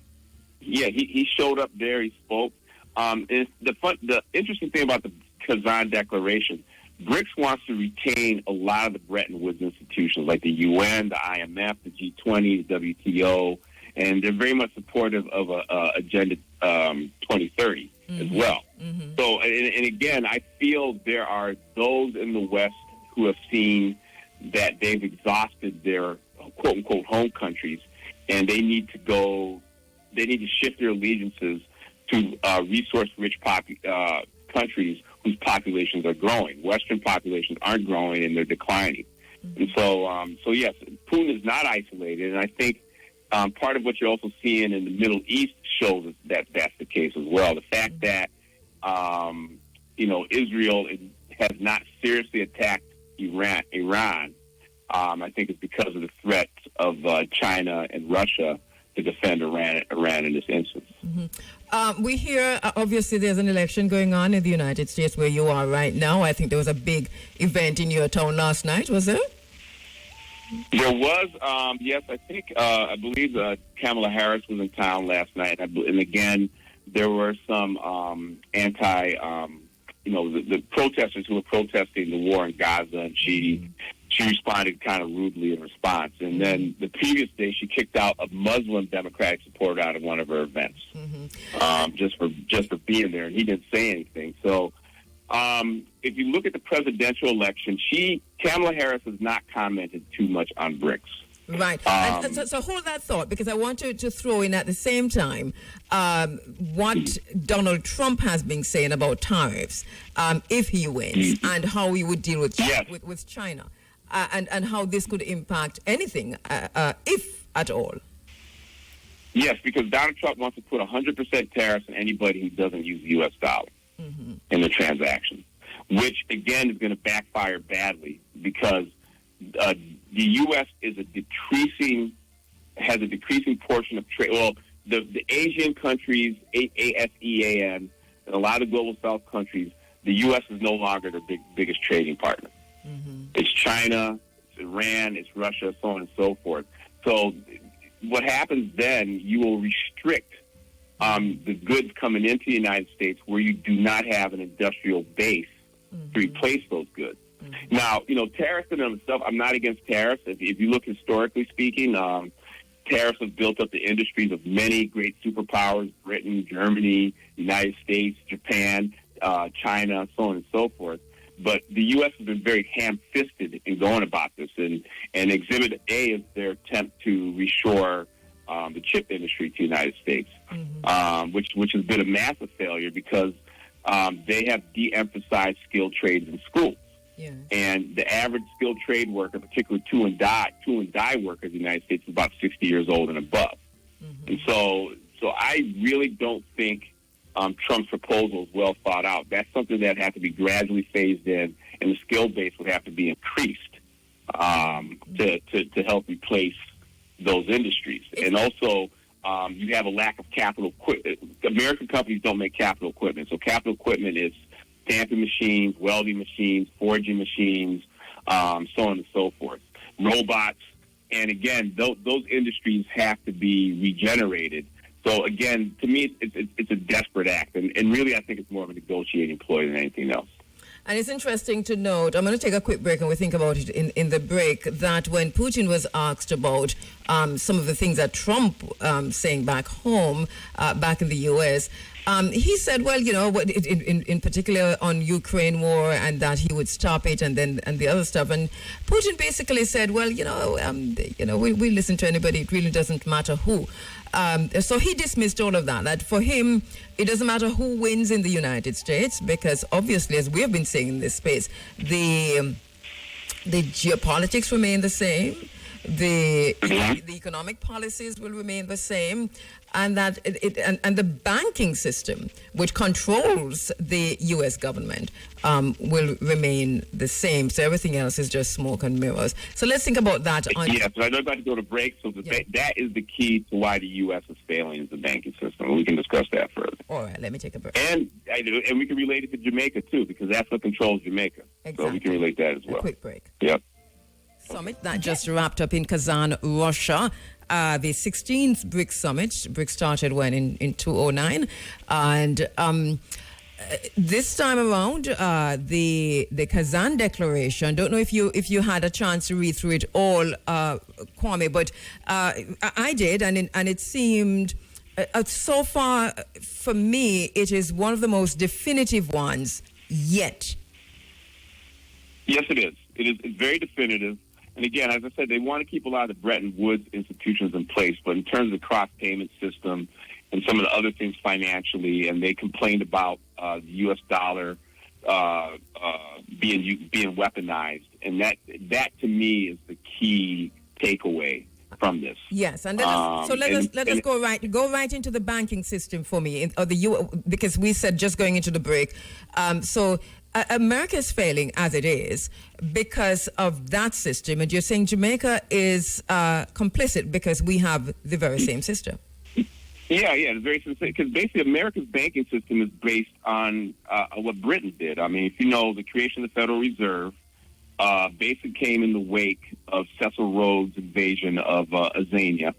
Yeah, he showed up there. He spoke. The interesting thing about the Kazan Declaration, BRICS wants to retain a lot of the Bretton Woods institutions like the UN, the IMF, the G20, the WTO, and they're very much supportive of Agenda 2030 as well. So, and again, I feel there are those in the West who have seen that they've exhausted their quote-unquote home countries, and they need to shift their allegiances to resource-rich countries whose populations are growing. Western populations aren't growing, and they're declining. And so yes, Putin is not isolated, and I think part of what you're also seeing in the Middle East shows that that's the case as well. The fact that, Israel has not seriously attacked Iran, I think is because of the threat of China and Russia to defend Iran in this instance. We hear, obviously, there's an election going on in the United States where you are right now. I think there was a big event in your town last night, was there? There was, yes. I believe Kamala Harris was in town last night. And again, there were some the protesters who were protesting the war in Gaza, and she responded kind of rudely in response. And then the previous day, she kicked out a Muslim Democratic supporter out of one of her events, just for being there, and he didn't say anything. So, if you look at the presidential election, Kamala Harris has not commented too much on BRICS. Right. So hold that thought, because I want to throw in at the same time what Donald Trump has been saying about tariffs if he wins, and how we would deal with China, and how this could impact anything, if at all. Yes, because Donald Trump wants to put 100% tariffs on anybody who doesn't use the U.S. dollar in the transaction, which, again, is going to backfire badly because the U.S. has a decreasing portion of trade. Well, the Asian countries, ASEAN, and a lot of global South countries, the U.S. is no longer their biggest trading partner. It's China, it's Iran, it's Russia, so on and so forth. So what happens then, you will restrict the goods coming into the United States where you do not have an industrial base to replace those goods. Now, tariffs in themselves, I'm not against tariffs. If you look historically speaking, Tariffs have built up the industries of many great superpowers: Britain, Germany, United States, Japan, China, so on and so forth. But the U.S. has been very ham-fisted in going about this, and Exhibit A is their attempt to reshore the chip industry to the United States, which has been a massive failure because they have de-emphasized skilled trades in schools. Yeah. And the average skilled trade worker, particularly tool and die workers in the United States, is about 60 years old and above. And so I really don't think Trump's proposal is well thought out. That's something that had to be gradually phased in, and the skill base would have to be increased to help replace those industries. And also, you have a lack of capital equipment. American companies don't make capital equipment. So capital equipment is stamping machines, welding machines, forging machines, so on and so forth, robots. And again, those industries have to be regenerated. So again, to me, it's a desperate act. And really, I think it's more of a negotiating ploy than anything else. And it's interesting to note, I'm going to take a quick break and we'll think about it in the break, that when Putin was asked about some of the things that Trump saying back home, back in the U.S., he said, well, you know, in particular on Ukraine war, and that he would stop it, and the other stuff. And Putin basically said, well, we listen to anybody. It really doesn't matter who. So he dismissed all of that. That for him, it doesn't matter who wins in the United States, because obviously, as we have been saying in this space, the geopolitics remain the same. The economic policies will remain the same, and that and the banking system, which controls the U.S. government, will remain the same. So everything else is just smoke and mirrors. So let's think about that. Yes, I know about to go to break. So that is the key to why the U.S. is failing as the banking system. We can discuss that further. All right, let me take a break. And we can relate it to Jamaica too, because that's what controls Jamaica. Exactly. So we can relate that as well. A quick break. Yep. Summit that just wrapped up in Kazan, Russia. The 16th BRICS summit. BRICS started in 2009, and this time around, the Kazan Declaration. Don't know if you had a chance to read through it all, Kwame, but I did, and it seemed. So far, for me, it is one of the most definitive ones yet. Yes, it is. It's very definitive. And again, as I said, they want to keep a lot of the Bretton Woods institutions in place, but in terms of the cross-payment system and some of the other things financially, and they complained about the U.S. dollar being weaponized, and that to me is the key takeaway from this. Yes, and let us go right into the banking system for me, because we said just going into the break. So America is failing as it is because of that system, and you're saying Jamaica is complicit because we have the very same system. Yeah, it's very specific, because basically America's banking system is based on what Britain did. I mean, if you know, the creation of the Federal Reserve basically came in the wake of Cecil Rhodes' invasion of Azania,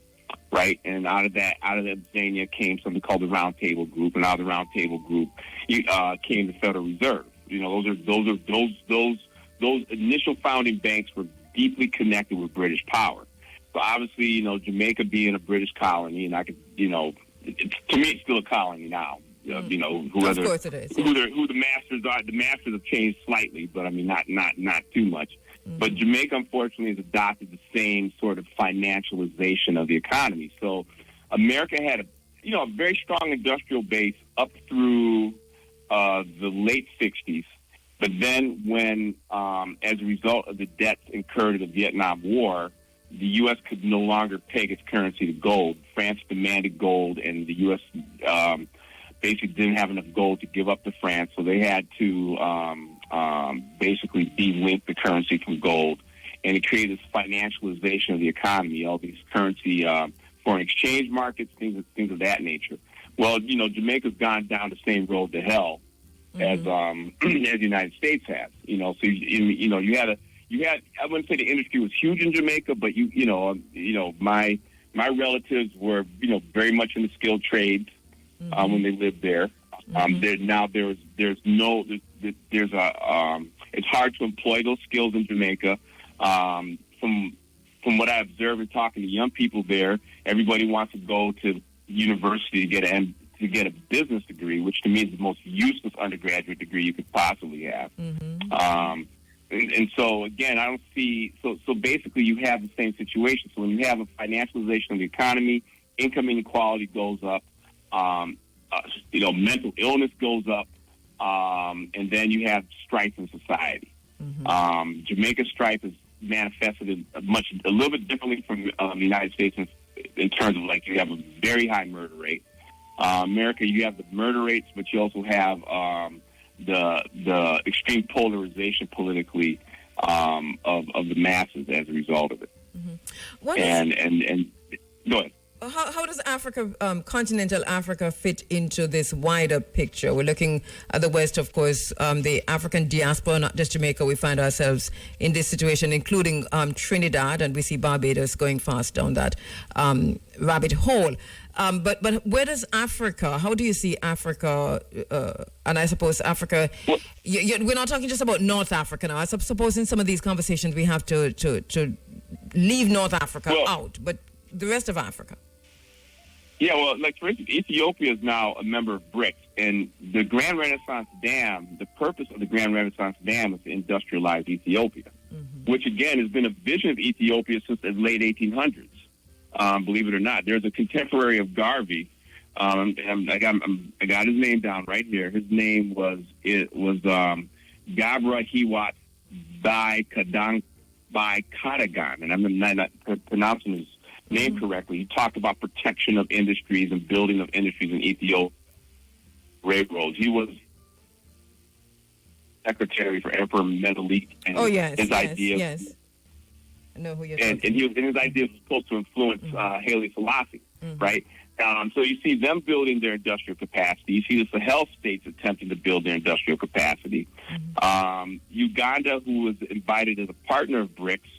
right? And out of Azania came something called the Round Table Group, and out of the Round Table Group came the Federal Reserve. You know, those initial founding banks were deeply connected with British power. So obviously, you know, Jamaica being a British colony, and to me, it's still a colony now. You know, who the masters are. The masters have changed slightly, but I mean, not too much. But Jamaica, unfortunately, has adopted the same sort of financialization of the economy. So America had a very strong industrial base up through the late 60s. But then when, as a result of the debts incurred in the Vietnam War, the U.S. could no longer peg its currency to gold. France demanded gold, and the U.S. Basically didn't have enough gold to give up to France, so they had to basically de-link the currency from gold, and it created this financialization of the economy, all these currency foreign exchange markets, things of that nature. Well, you know, Jamaica's gone down the same road to hell as the United States has. You know, so you had I wouldn't say the industry was huge in Jamaica, but my relatives were very much in the skilled trades when they lived there. It's hard to employ those skills in Jamaica. From from what I observe and talking to young people there, everybody wants to go to university to get a business degree, which to me is the most useless undergraduate degree you could possibly have. And so, again, I don't see... So basically, you have the same situation. So when you have a financialization of the economy, income inequality goes up, mental illness goes up, and then you have strife in society. Jamaica's strife is manifested a little bit differently from the United States in terms of, like, you have a very high murder rate. America, you have the murder rates, but you also have the extreme polarization politically of the masses as a result of it. And go ahead. How does Africa, continental Africa, fit into this wider picture? We're looking at the West, of course, the African diaspora, not just Jamaica. We find ourselves in this situation, including Trinidad, and we see Barbados going fast down that rabbit hole. But where does Africa, how do you see Africa, and I suppose Africa, we're not talking just about North Africa now. I suppose in some of these conversations we have to leave North Africa out, but the rest of Africa. Yeah, well, like, for instance, Ethiopia is now a member of BRICS, and the Grand Renaissance Dam, the purpose of the Grand Renaissance Dam is to industrialize Ethiopia, which, again, has been a vision of Ethiopia since the late 1800s, believe it or not. There's a contemporary of Garvey. I got his name down right here. His name was Gabra Hiwat by Kadagan, and I'm not pronouncing his name correctly. He talked about protection of industries and building of industries in Ethiopia, railroads. He was secretary for Emperor Menelik, and his ideas. Yes. I know who you're talking about. And his ideas were supposed to influence Haile Selassie, right? So you see them building their industrial capacity. You see the Sahel states attempting to build their industrial capacity. Uganda, who was invited as a partner of BRICS,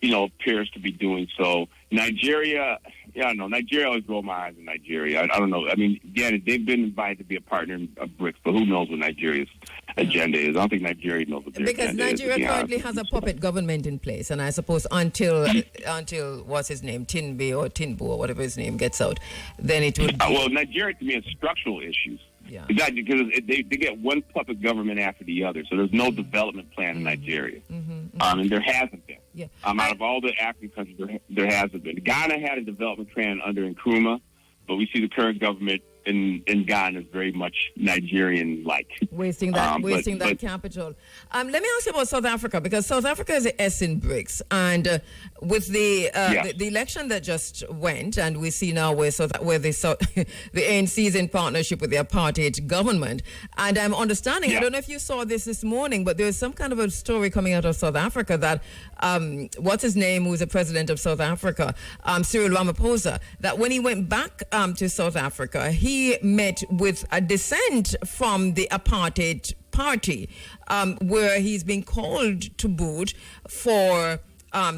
appears to be doing so. Nigeria, Nigeria always roll my eyes in Nigeria. I don't know. I mean, again, they've been invited to be a partner of BRICS, but who knows what Nigeria's agenda is? I don't think Nigeria knows what their agenda is. Because Nigeria currently has a puppet government in place, and I suppose until what's his name, Tinbu or whatever his name gets out, then it would be... Well, Nigeria to me has structural issues. Yeah. Exactly, because they get one puppet government after the other, so there's no development plan in Nigeria, and there hasn't been. Yeah. Out of all the African countries, there hasn't been. Ghana had a development plan under Nkrumah, but we see the current government in Ghana is very much Nigerian-like. Wasting that capital. Let me ask you about South Africa, because South Africa is the S in BRICS, and with the election that just went, and we see now where the ANC is in partnership with the apartheid government, and I'm understanding, I don't know if you saw this morning, but there's some kind of a story coming out of South Africa that, what's his name, who's the president of South Africa, Cyril Ramaphosa, that when he went back to South Africa, he met with a dissent from the apartheid party, where he's been called to boot for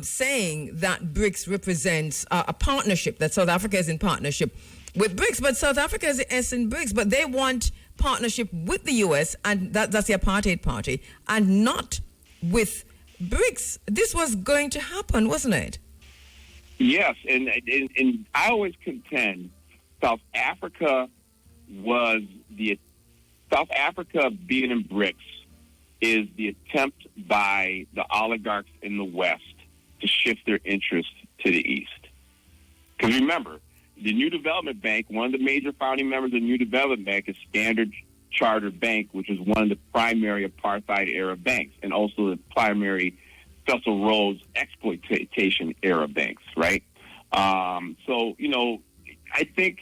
saying that BRICS represents a partnership, that South Africa is in partnership with BRICS, but South Africa is the S in BRICS, but they want partnership with the U.S., and that's the apartheid party, and not with BRICS. This was going to happen, wasn't it? Yes, and I always contend South Africa being in BRICS is the attempt by the oligarchs in the West to shift their interest to the East. Because remember, the New Development Bank, one of the major founding members of the New Development Bank is Standard Chartered Bank, which is one of the primary apartheid-era banks, and also the primary Cecil Rhodes exploitation-era banks, right? I think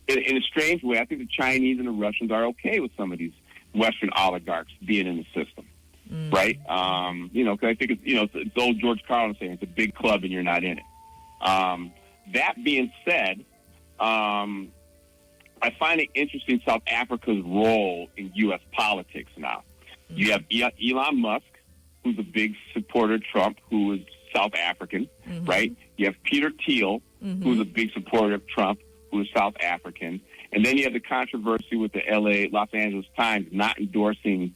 in a strange way, I think the Chinese and the Russians are okay with some of these Western oligarchs being in the system, right? Because I think it's old George Carlin saying it's a big club and you're not in it. That being said, I find it interesting South Africa's role in U.S. politics now. You have Elon Musk, who's a big supporter of Trump, who is South African, right? You have Peter Thiel, who's a big supporter of Trump, who is South African. And then you have the controversy with the Los Angeles Times not refusing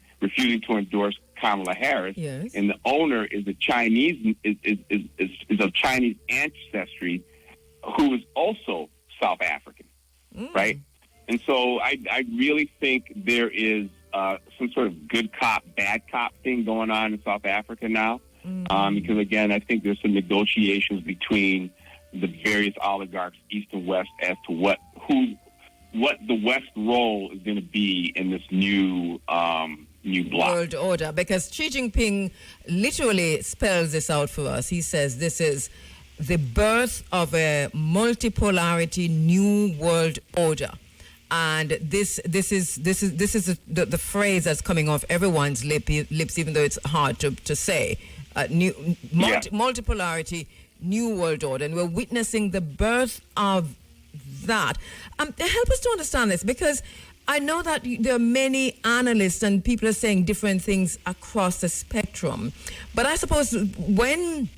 to endorse Kamala Harris, Yes. and the owner is a Chinese is of Chinese ancestry, who is also South African, right? And so I really think there is some sort of good cop, bad cop thing going on in South Africa now, because again, I think there's some negotiations between the various oligarchs, East and West, as to what the West role is going to be in this new bloc. World order, because Xi Jinping literally spells this out for us. He says this is the birth of a multipolarity new world order. And this is the phrase that's coming off everyone's lips, even though it's hard to say. Multipolarity, new world order, and we're witnessing the birth of that. Help us to understand this, because I know that there are many analysts and people are saying different things across the spectrum. But I suppose when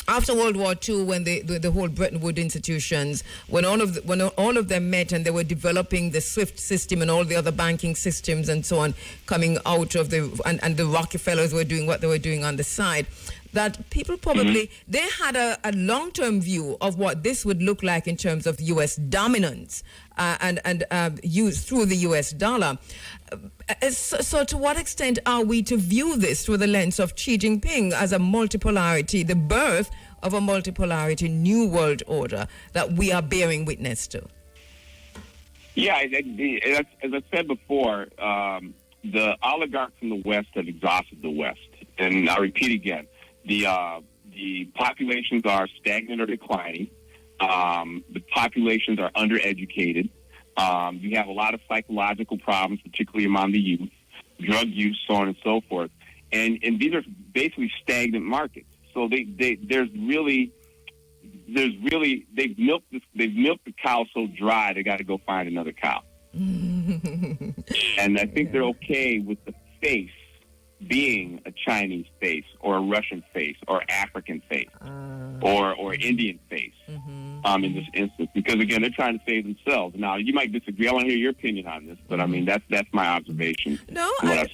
after World War II, when the whole Bretton Woods institutions, when all of them met and they were developing the SWIFT system and all the other banking systems and so on, coming out of and the Rockefellers were doing what they were doing on the side, that people probably, they had a long-term view of what this would look like in terms of U.S. dominance and use through the U.S. dollar. So to what extent are we to view this through the lens of Xi Jinping as a multipolarity, the birth of a multipolarity new world order that we are bearing witness to? Yeah, as I said before, the oligarchs in the West have exhausted the West. And I'll repeat again, the populations are stagnant or declining. The populations are undereducated. You have a lot of psychological problems, particularly among the youth, drug use, so on and so forth. And these are basically stagnant markets. So they've milked the cow so dry they got to go find another cow. And I think they're okay with the face being a Chinese face or a Russian face or African face or Indian face in this instance, because again, they're trying to save themselves. Now, you might disagree. I want to hear your opinion on this, but I mean that's my observation. I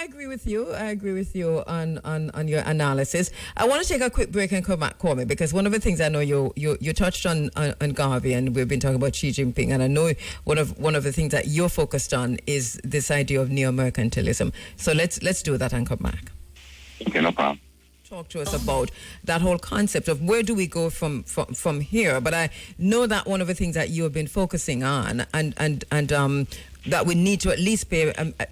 agree with you. I agree with you on your analysis. I want to take a quick break and come back, Kwame, because one of the things I know you touched on Garvey, and we've been talking about Xi Jinping, and I know one of the things that you're focused on is this idea of neo-mercantilism. So let's do that and come back. Okay, no problem. Talk to us about that whole concept of where do we go from here. But I know that one of the things that you have been focusing on and that we need to at least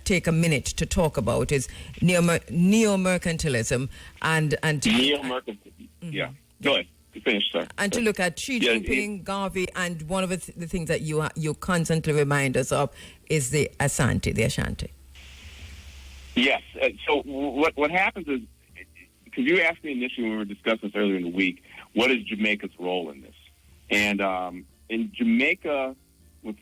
take a minute to talk about is neo-mercantilism and neo-mercantilism. Yeah, go ahead. Finish, sir. And to look at Xi Jinping, Garvey, and one of the things that you constantly remind us of is the Ashanti. Yes. So what happens is, because you asked me initially when we were discussing this earlier in the week, what is Jamaica's role in this? And in Jamaica, with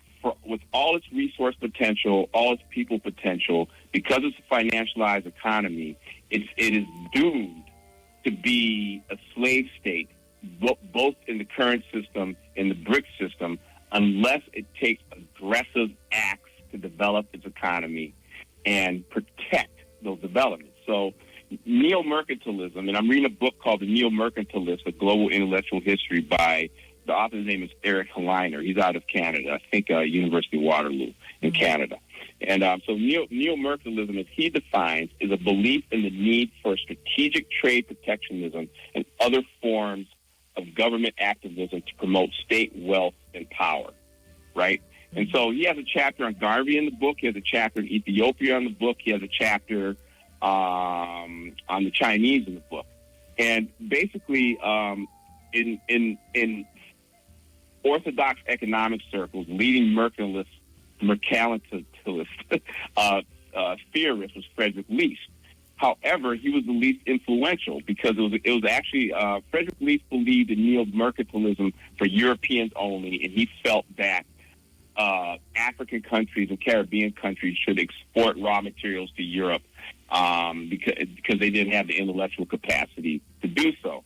all its resource potential, all its people potential, because it's a financialized economy, it is doomed to be a slave state, both in the current system and the BRICS system, unless it takes aggressive acts to develop its economy and protect those developments. So neo-mercantilism, and I'm reading a book called The Neo-Mercantilist, A Global Intellectual History by, the author's name is Eric Heliner. He's out of Canada, I think University of Waterloo in Canada. And so neo-mercantilism, as he defines, is a belief in the need for strategic trade protectionism and other forms of government activism to promote state wealth and power, right? And so he has a chapter on Garvey in the book. He has a chapter on Ethiopia in the book. He has a chapter on the Chinese in the book. And basically, in orthodox economic circles, leading mercantilist theorist was Frederick Least. However, he was the least influential because it was actually Frederick Least believed in neo-mercantilism for Europeans only, and he felt that African countries and Caribbean countries should export raw materials to Europe because they didn't have the intellectual capacity to do so.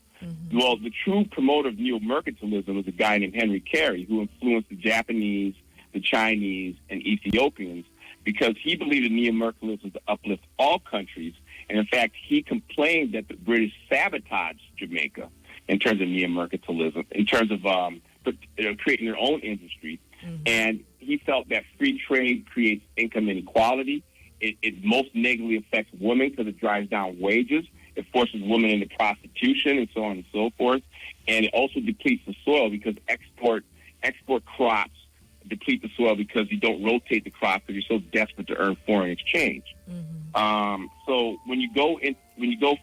Well, the true promoter of neo-mercantilism was a guy named Henry Carey, who influenced the Japanese, the Chinese, and Ethiopians because he believed in neo-mercantilism to uplift all countries. And in fact, he complained that the British sabotaged Jamaica in terms of neo-mercantilism, in terms of creating their own industry. And he felt that free trade creates income inequality. It most negatively affects women because it drives down wages. It forces women into prostitution and so on and so forth. And it also depletes the soil because export crops deplete the soil because you don't rotate the crop because you're so desperate to earn foreign exchange. So when you go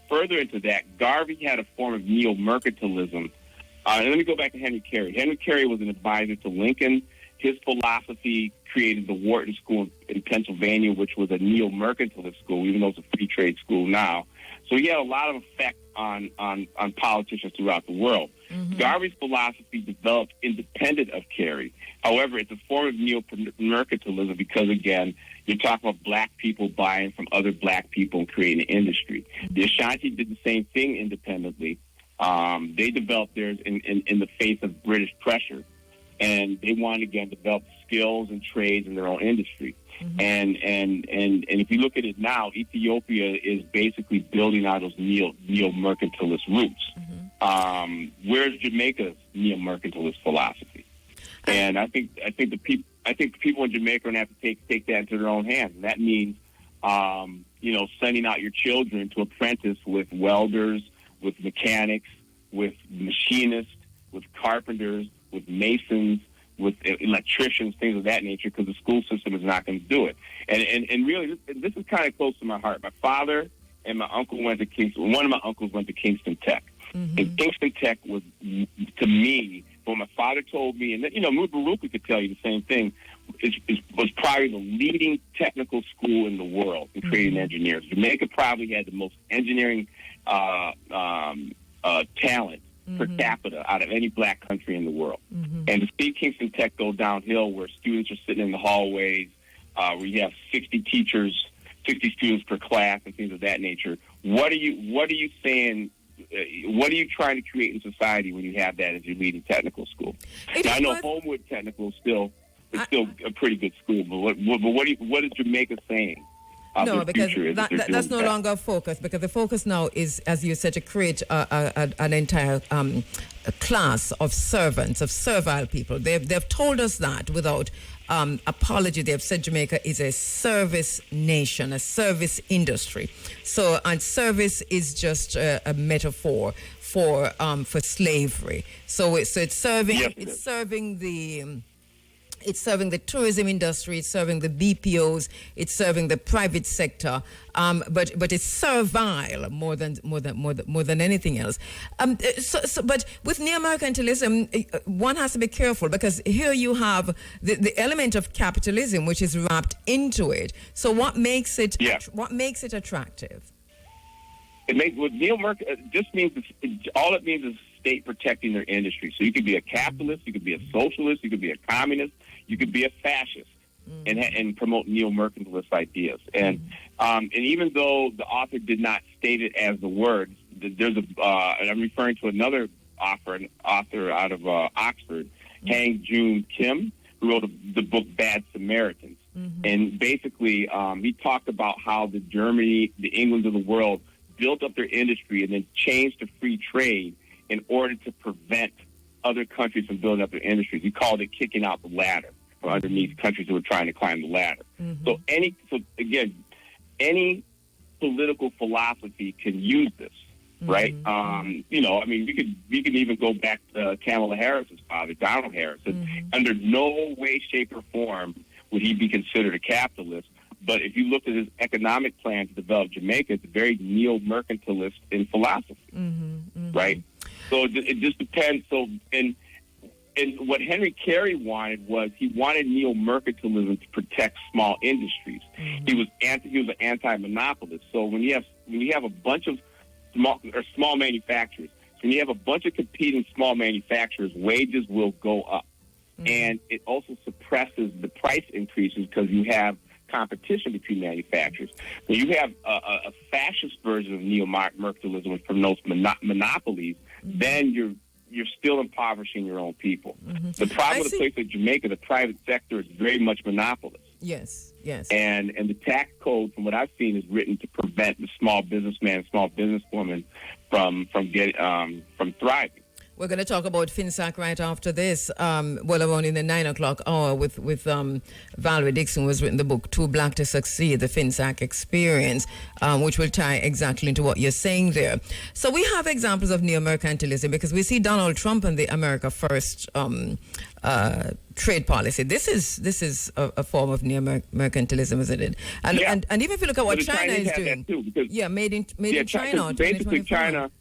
further into that, Garvey had a form of neo-mercantilism. And let me go back to Henry Carey. Henry Carey was an advisor to Lincoln. His philosophy created the Wharton School in Pennsylvania, which was a neo-mercantilist school, even though it's a free trade school now. So he had a lot of effect on politicians throughout the world. Garvey's philosophy developed independent of Carey. However, it's a form of neo-mercantilism because, again, you're talking about black people buying from other black people and creating an industry. The Ashanti did the same thing independently. They developed theirs in the face of British pressure. And they want to, again, develop skills and trades in their own industry. And if you look at it now, Ethiopia is basically building out those neo-mercantilist roots. Where's Jamaica's neo-mercantilist philosophy? And I think the people in Jamaica are going to have to take that into their own hands. And that means, sending out your children to apprentice with welders, with mechanics, with machinists, with carpenters, with masons, with electricians, things of that nature, because the school system is not going to do it. And really, this is kind of close to my heart. My father and my uncle went to Kingston. One of my uncles went to Kingston Tech. And Kingston Tech was, to me, what my father told me, and Mubaruku could tell you the same thing, was probably the leading technical school in the world in creating engineers. Jamaica probably had the most engineering talent per capita out of any black country in the world. And to see Kingston Tech go downhill where students are sitting in the hallways, where you have 60 teachers, 60 students per class and things of that nature, what are you saying? What are you trying to create in society when you have that as your leading technical school? Now, I know Homewood Technical is still a pretty good school, but what is Jamaica saying? No, because that's no longer a focus, because the focus now is, as you said, to create an entire class of servants, of servile people. They've told us that without apology. They've said Jamaica is a service nation, a service industry. So, and service is just a metaphor for slavery. So it's serving. Yes, it's serving the. It's serving the tourism industry. It's serving the BPOs. It's serving the private sector. But it's servile more than anything else. But with neo-mercantilism, one has to be careful, because here you have the element of capitalism, which is wrapped into it. So what makes it attractive? Just means all it means is state protecting their industry. So you could be a capitalist, you could be a socialist, you could be a communist, you could be a fascist, and promote neo-mercantilist ideas. And even though the author did not state it as the words, there's and I'm referring to another author out of Oxford, Hang Jun Kim, who wrote the book Bad Samaritans. And basically, he talked about how the Englands of the world built up their industry and then changed to free trade in order to prevent other countries from building up their industries. He called it kicking out the ladder from underneath countries who were trying to climb the ladder. So any political philosophy can use this, right? We could even go back to Kamala Harris's father, Donald Harris. Under no way, shape, or form would he be considered a capitalist. But if you look at his economic plan to develop Jamaica, it's very neo-mercantilist in philosophy, right? So it just depends. So, and what Henry Carey wanted was he wanted neo-mercantilism to protect small industries. He was an anti-monopolist. So when you have a bunch of small manufacturers, when you have a bunch of competing small manufacturers, wages will go up, and it also suppresses the price increases because you have competition between manufacturers. When you have a fascist version of neo-mercantilism which promotes monopolies, then you're still impoverishing your own people. The problem with a place like Jamaica, the private sector is very much monopolist. Yes. And the tax code, from what I've seen, is written to prevent the small businessman, small businesswoman from thriving. We're going to talk about FINSAC right after this. Around in the 9 o'clock hour with Valerie Dixon, who has written the book Too Black to Succeed, the FINSAC Experience, which will tie exactly into what you're saying there. So we have examples of neo-mercantilism because we see Donald Trump and the America First trade policy. This is a form of neo-mercantilism, isn't it? And even if you look at what China is doing. Too, because, made in China. Basically, China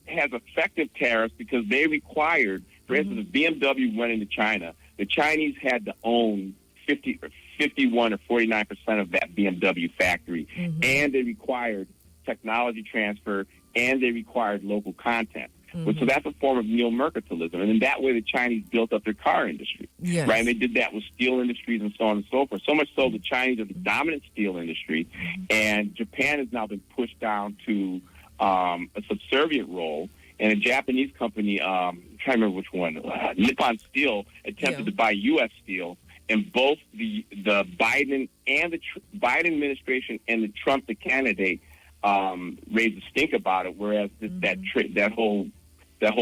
has effective tariffs because they required, for instance, if BMW went into China, the Chinese had to own 51 or 49% of that BMW factory, and they required technology transfer, and they required local content. So that's a form of neo-mercantilism, and in that way, the Chinese built up their car industry, right? And they did that with steel industries and so on and so forth. So much so, the Chinese are the dominant steel industry, and Japan has now been pushed down to a subservient role, and a Japanese company, I'm trying to remember which one, Nippon Steel, attempted to buy U.S. steel, and both the Biden and the Biden administration and the Trump, the candidate, raised a stink about it, whereas that whole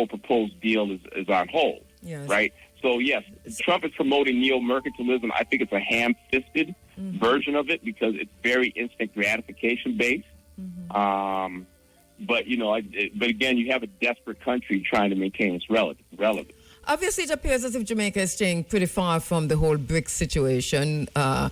proposed deal is on hold, right? So, yes, Trump is promoting neo-mercantilism. I think it's a ham-fisted version of it because it's very instant gratification based. But again, you have a desperate country trying to maintain its relevance. Obviously, it appears as if Jamaica is staying pretty far from the whole BRICS situation. I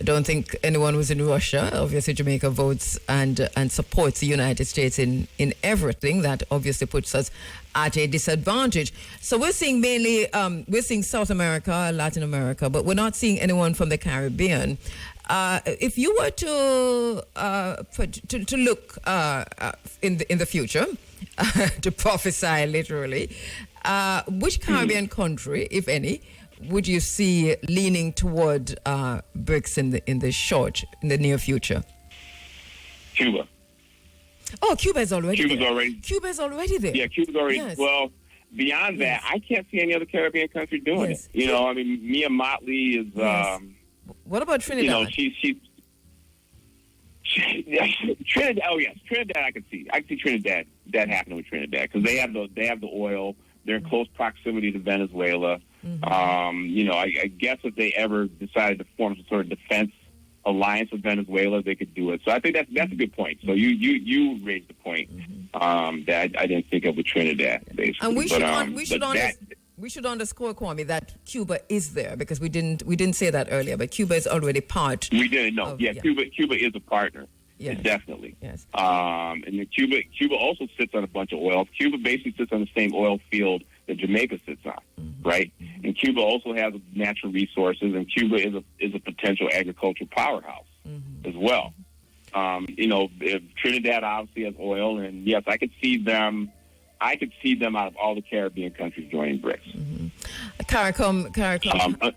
don't think anyone who's in Russia. Obviously, Jamaica votes and supports the United States in everything. That obviously puts us at a disadvantage. So we're seeing mainly South America, Latin America, but we're not seeing anyone from the Caribbean. If you were to look in the future, to prophesy literally, which Caribbean country, if any, would you see leaning toward BRICS in the near future? Cuba. Oh, Cuba's already there. Cuba's already there. Yeah, Cuba's already. Yes. Well, beyond that, I can't see any other Caribbean country doing it. I mean, Mia Motley is. What about Trinidad? Trinidad. Oh yes, Trinidad. I can see Trinidad. That happening with Trinidad because they have the oil. They're in close proximity to Venezuela. I guess if they ever decided to form some sort of defense alliance with Venezuela, they could do it. So I think that's a good point. So you raised the point that I didn't think of with Trinidad, basically. And we should underscore, Kwame, that Cuba is there because we didn't say that earlier, but Cuba is already part. We didn't know. Cuba is a partner. Yes. Definitely. Yes. And then Cuba also sits on a bunch of oil. Cuba basically sits on the same oil field that Jamaica sits on, right? And Cuba also has natural resources, and Cuba is a potential agricultural powerhouse as well. If Trinidad obviously has oil, and yes, I could see them out of all the Caribbean countries joining BRICS. CARICOM.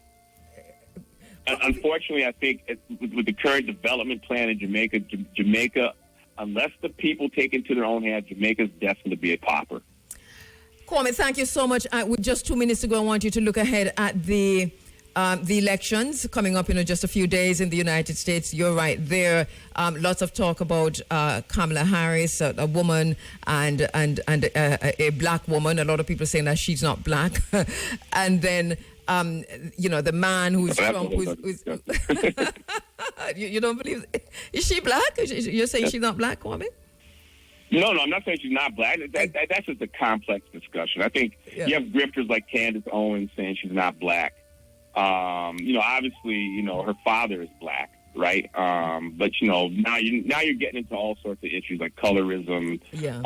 Unfortunately, I think with the current development plan in Jamaica, unless the people take it into their own hands, Jamaica is destined to be a pauper. Kwame, thank you so much. With just 2 minutes to go, I want you to look ahead at the elections coming up in just a few days in the United States. You're right there. Lots of talk about Kamala Harris, a woman and a black woman. A lot of people saying that she's not black. And then, the man who's Trump. You don't believe? Is she black? You're saying she's not black, Kwame? No, I'm not saying she's not black. That's just a complex discussion. I think you have grifters like Candace Owens saying she's not black. Obviously, her father is black, right? But now you're getting into all sorts of issues like colorism. Yeah.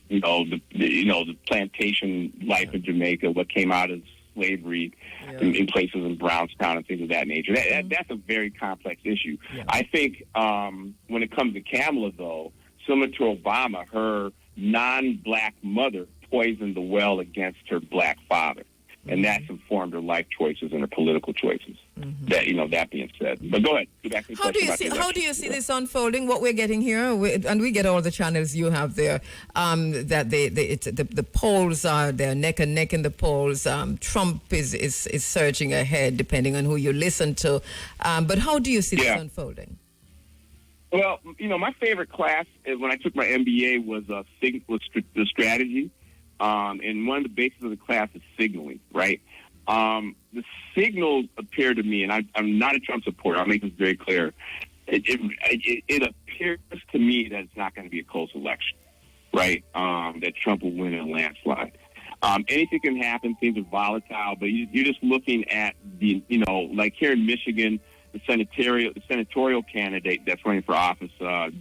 The plantation life in Jamaica, what came out of slavery in places in Brownstown and things of that nature. That's a very complex issue. Yeah. I think when it comes to Kamala, though, similar to Obama, her non-black mother poisoned the well against her black father. and that's informed their life choices and their political choices. That being said, but go ahead. Go back to the How do you see this unfolding? What we're getting here, and we get all the channels you have there. That the polls are they're neck and neck in the polls. Trump is surging ahead, depending on who you listen to. But how do you see this unfolding? Well, my favorite class when I took my MBA was the strategy. And one of the bases of the class is signaling, right? The signals appear to me, and I'm not a Trump supporter, I'll make this very clear. It appears to me that it's not going to be a close election, right? That Trump will win in a landslide. Anything can happen, things are volatile, but you're just looking at like here in Michigan, the senatorial candidate that's running for office,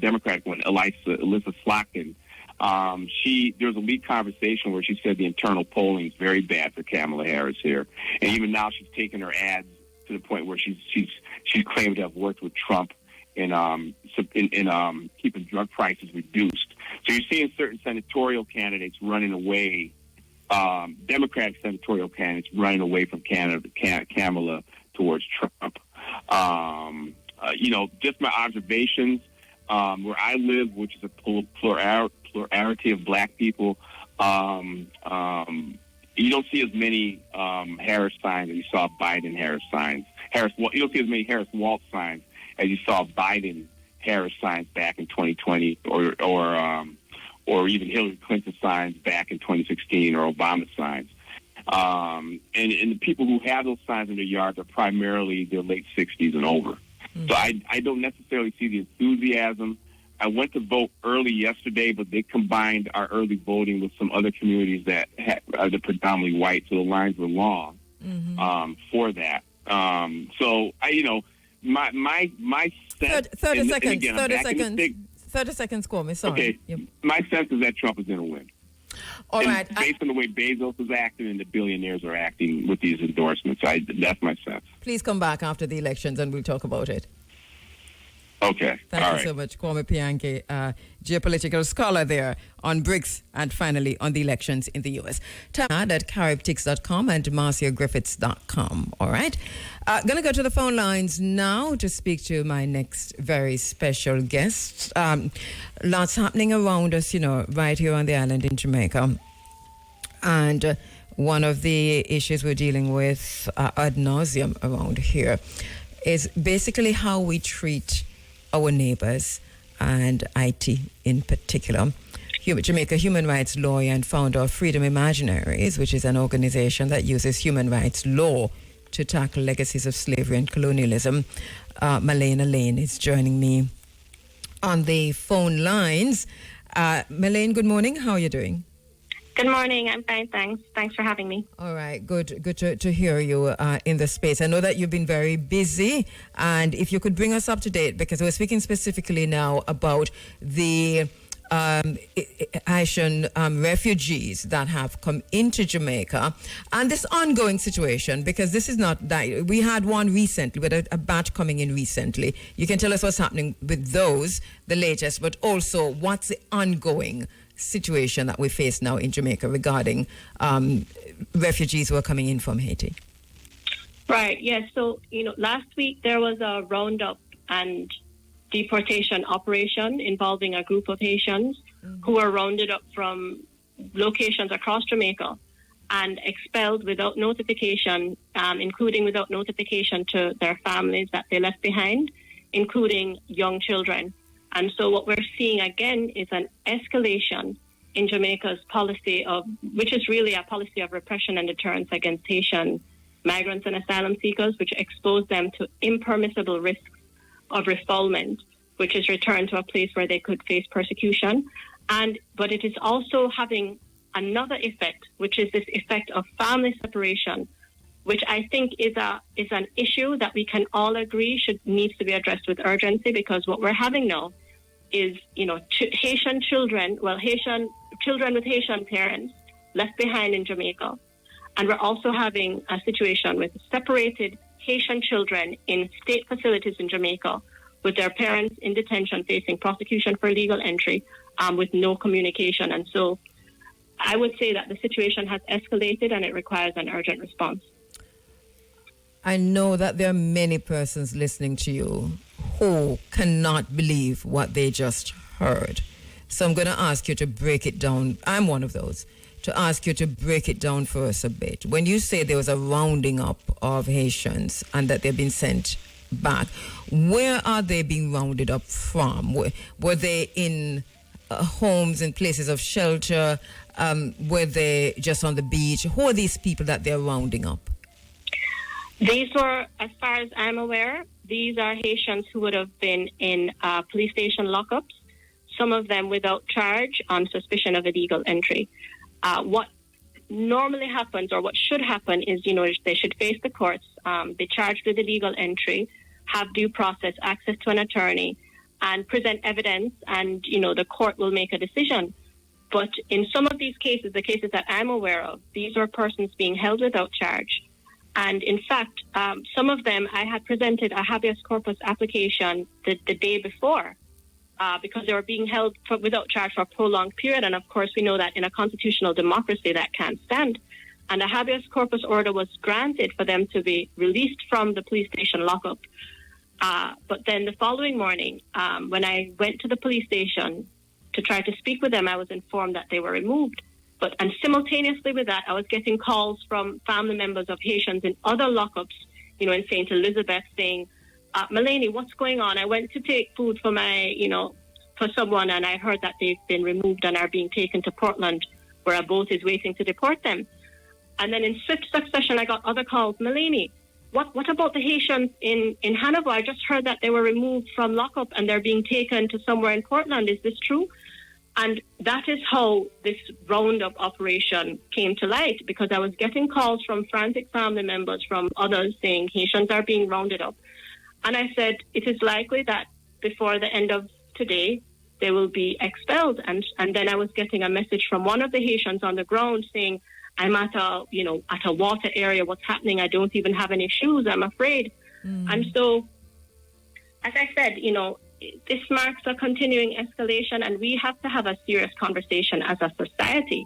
Democratic one, Alyssa Slotkin. There was a lead conversation where she said the internal polling is very bad for Kamala Harris here, and even now she's taken her ads to the point where she's claimed to have worked with Trump in keeping drug prices reduced. So you're seeing certain senatorial candidates running away, Democratic senatorial candidates running away from Kamala towards Trump. Just my observations. Where I live, which is a plurality of black people, you don't see as many Harris signs as you saw Biden-Harris signs. You don't see as many Harris-Walz signs as you saw Biden-Harris signs back in 2020, or even Hillary Clinton signs back in 2016, or Obama signs. And the people who have those signs in their yards are primarily their late 60s and over. So I don't necessarily see the enthusiasm. I went to vote early yesterday, but they combined our early voting with some other communities that are predominantly white, so the lines were long for that. So my sense. 30 seconds. Again, 30 seconds, call me. Sorry. Okay. Yep. My sense is that Trump is going to win. All right. Based on the way Bezos is acting and the billionaires are acting with these endorsements, that's my sense. Please come back after the elections and we'll talk about it. Okay. Thank you so much, Kwame Pianke, geopolitical scholar there on BRICS and finally on the elections in the U.S. Tad at KHERU-FOR-OCT-27-2024 and MarciaGriffiths.com. All right. Going to go to the phone lines now to speak to my next very special guest. Lots happening around us, right here on the island in Jamaica. And one of the issues we're dealing with ad nauseum around here is basically how we treat our neighbors and Haiti in particular. Jamaica human rights lawyer and founder of Freedom Imaginaries, which is an organization that uses human rights law to tackle legacies of slavery and colonialism. Malena Lane is joining me on the phone lines. Malene, good morning. How are you doing? Good morning. I'm fine, thanks. Thanks for having me. All right, good to hear you in the space. I know that you've been very busy, and if you could bring us up to date, because we're speaking specifically now about the Haitian refugees that have come into Jamaica and this ongoing situation, because this is not that we had one recently with a batch coming in recently. You can tell us what's happening with those, the latest, but also what's the ongoing situation that we face now in Jamaica regarding refugees who are coming in from Haiti. Right, yes. So, last week there was a roundup and deportation operation involving a group of Haitians who were rounded up from locations across Jamaica and expelled without notification, including without notification to their families that they left behind, including young children. And so what we're seeing again is an escalation in Jamaica's policy which is really a policy of repression and deterrence against Haitian migrants and asylum seekers, which expose them to impermissible risks of refoulement, which is returned to a place where they could face persecution. But it is also having another effect, which is this effect of family separation, which I think is an issue that we can all agree needs to be addressed with urgency, because what we're having now is, Haitian children with Haitian parents left behind in Jamaica. And we're also having a situation with separated Haitian children in state facilities in Jamaica with their parents in detention facing prosecution for illegal entry with no communication. And so I would say that the situation has escalated and it requires an urgent response. I know that there are many persons listening to you who cannot believe what they just heard. So I'm going to ask you to break it down. I'm one of those. To ask you to break it down for us a bit. When you say there was a rounding up of Haitians and that they've been sent back, where are they being rounded up from? Were they in homes and places of shelter? Were they just on the beach? Who are these people that they're rounding up? These were, as far as I'm aware, these are Haitians who would have been in police station lockups, some of them without charge on suspicion of illegal entry. What normally happens, or what should happen, is, they should face the courts, be charged with illegal entry, have due process, access to an attorney, and present evidence, and, the court will make a decision. But in some of these cases, the cases that I'm aware of, these are persons being held without charge. And in fact, some of them, I had presented a habeas corpus application the day before because they were being held without charge for a prolonged period. And of course, we know that in a constitutional democracy that can't stand. And a habeas corpus order was granted for them to be released from the police station lockup. But then the following morning, when I went to the police station to try to speak with them, I was informed that they were removed. And simultaneously with that, I was getting calls from family members of Haitians in other lockups, in St. Elizabeth, saying, Melanie, what's going on? I went to take food for for someone, and I heard that they've been removed and are being taken to Portland, where a boat is waiting to deport them. And then in swift succession, I got other calls. Melanie, what about the Haitians in Hanover? I just heard that they were removed from lockup and they're being taken to somewhere in Portland. Is this true? And that is how this roundup operation came to light, because I was getting calls from frantic family members, from others, saying Haitians are being rounded up. And I said, it is likely that before the end of today, they will be expelled. And then I was getting a message from one of the Haitians on the ground saying, I'm at a water area. What's happening? I don't even have any shoes. I'm afraid. And so, as I said, this marks a continuing escalation, and we have to have a serious conversation as a society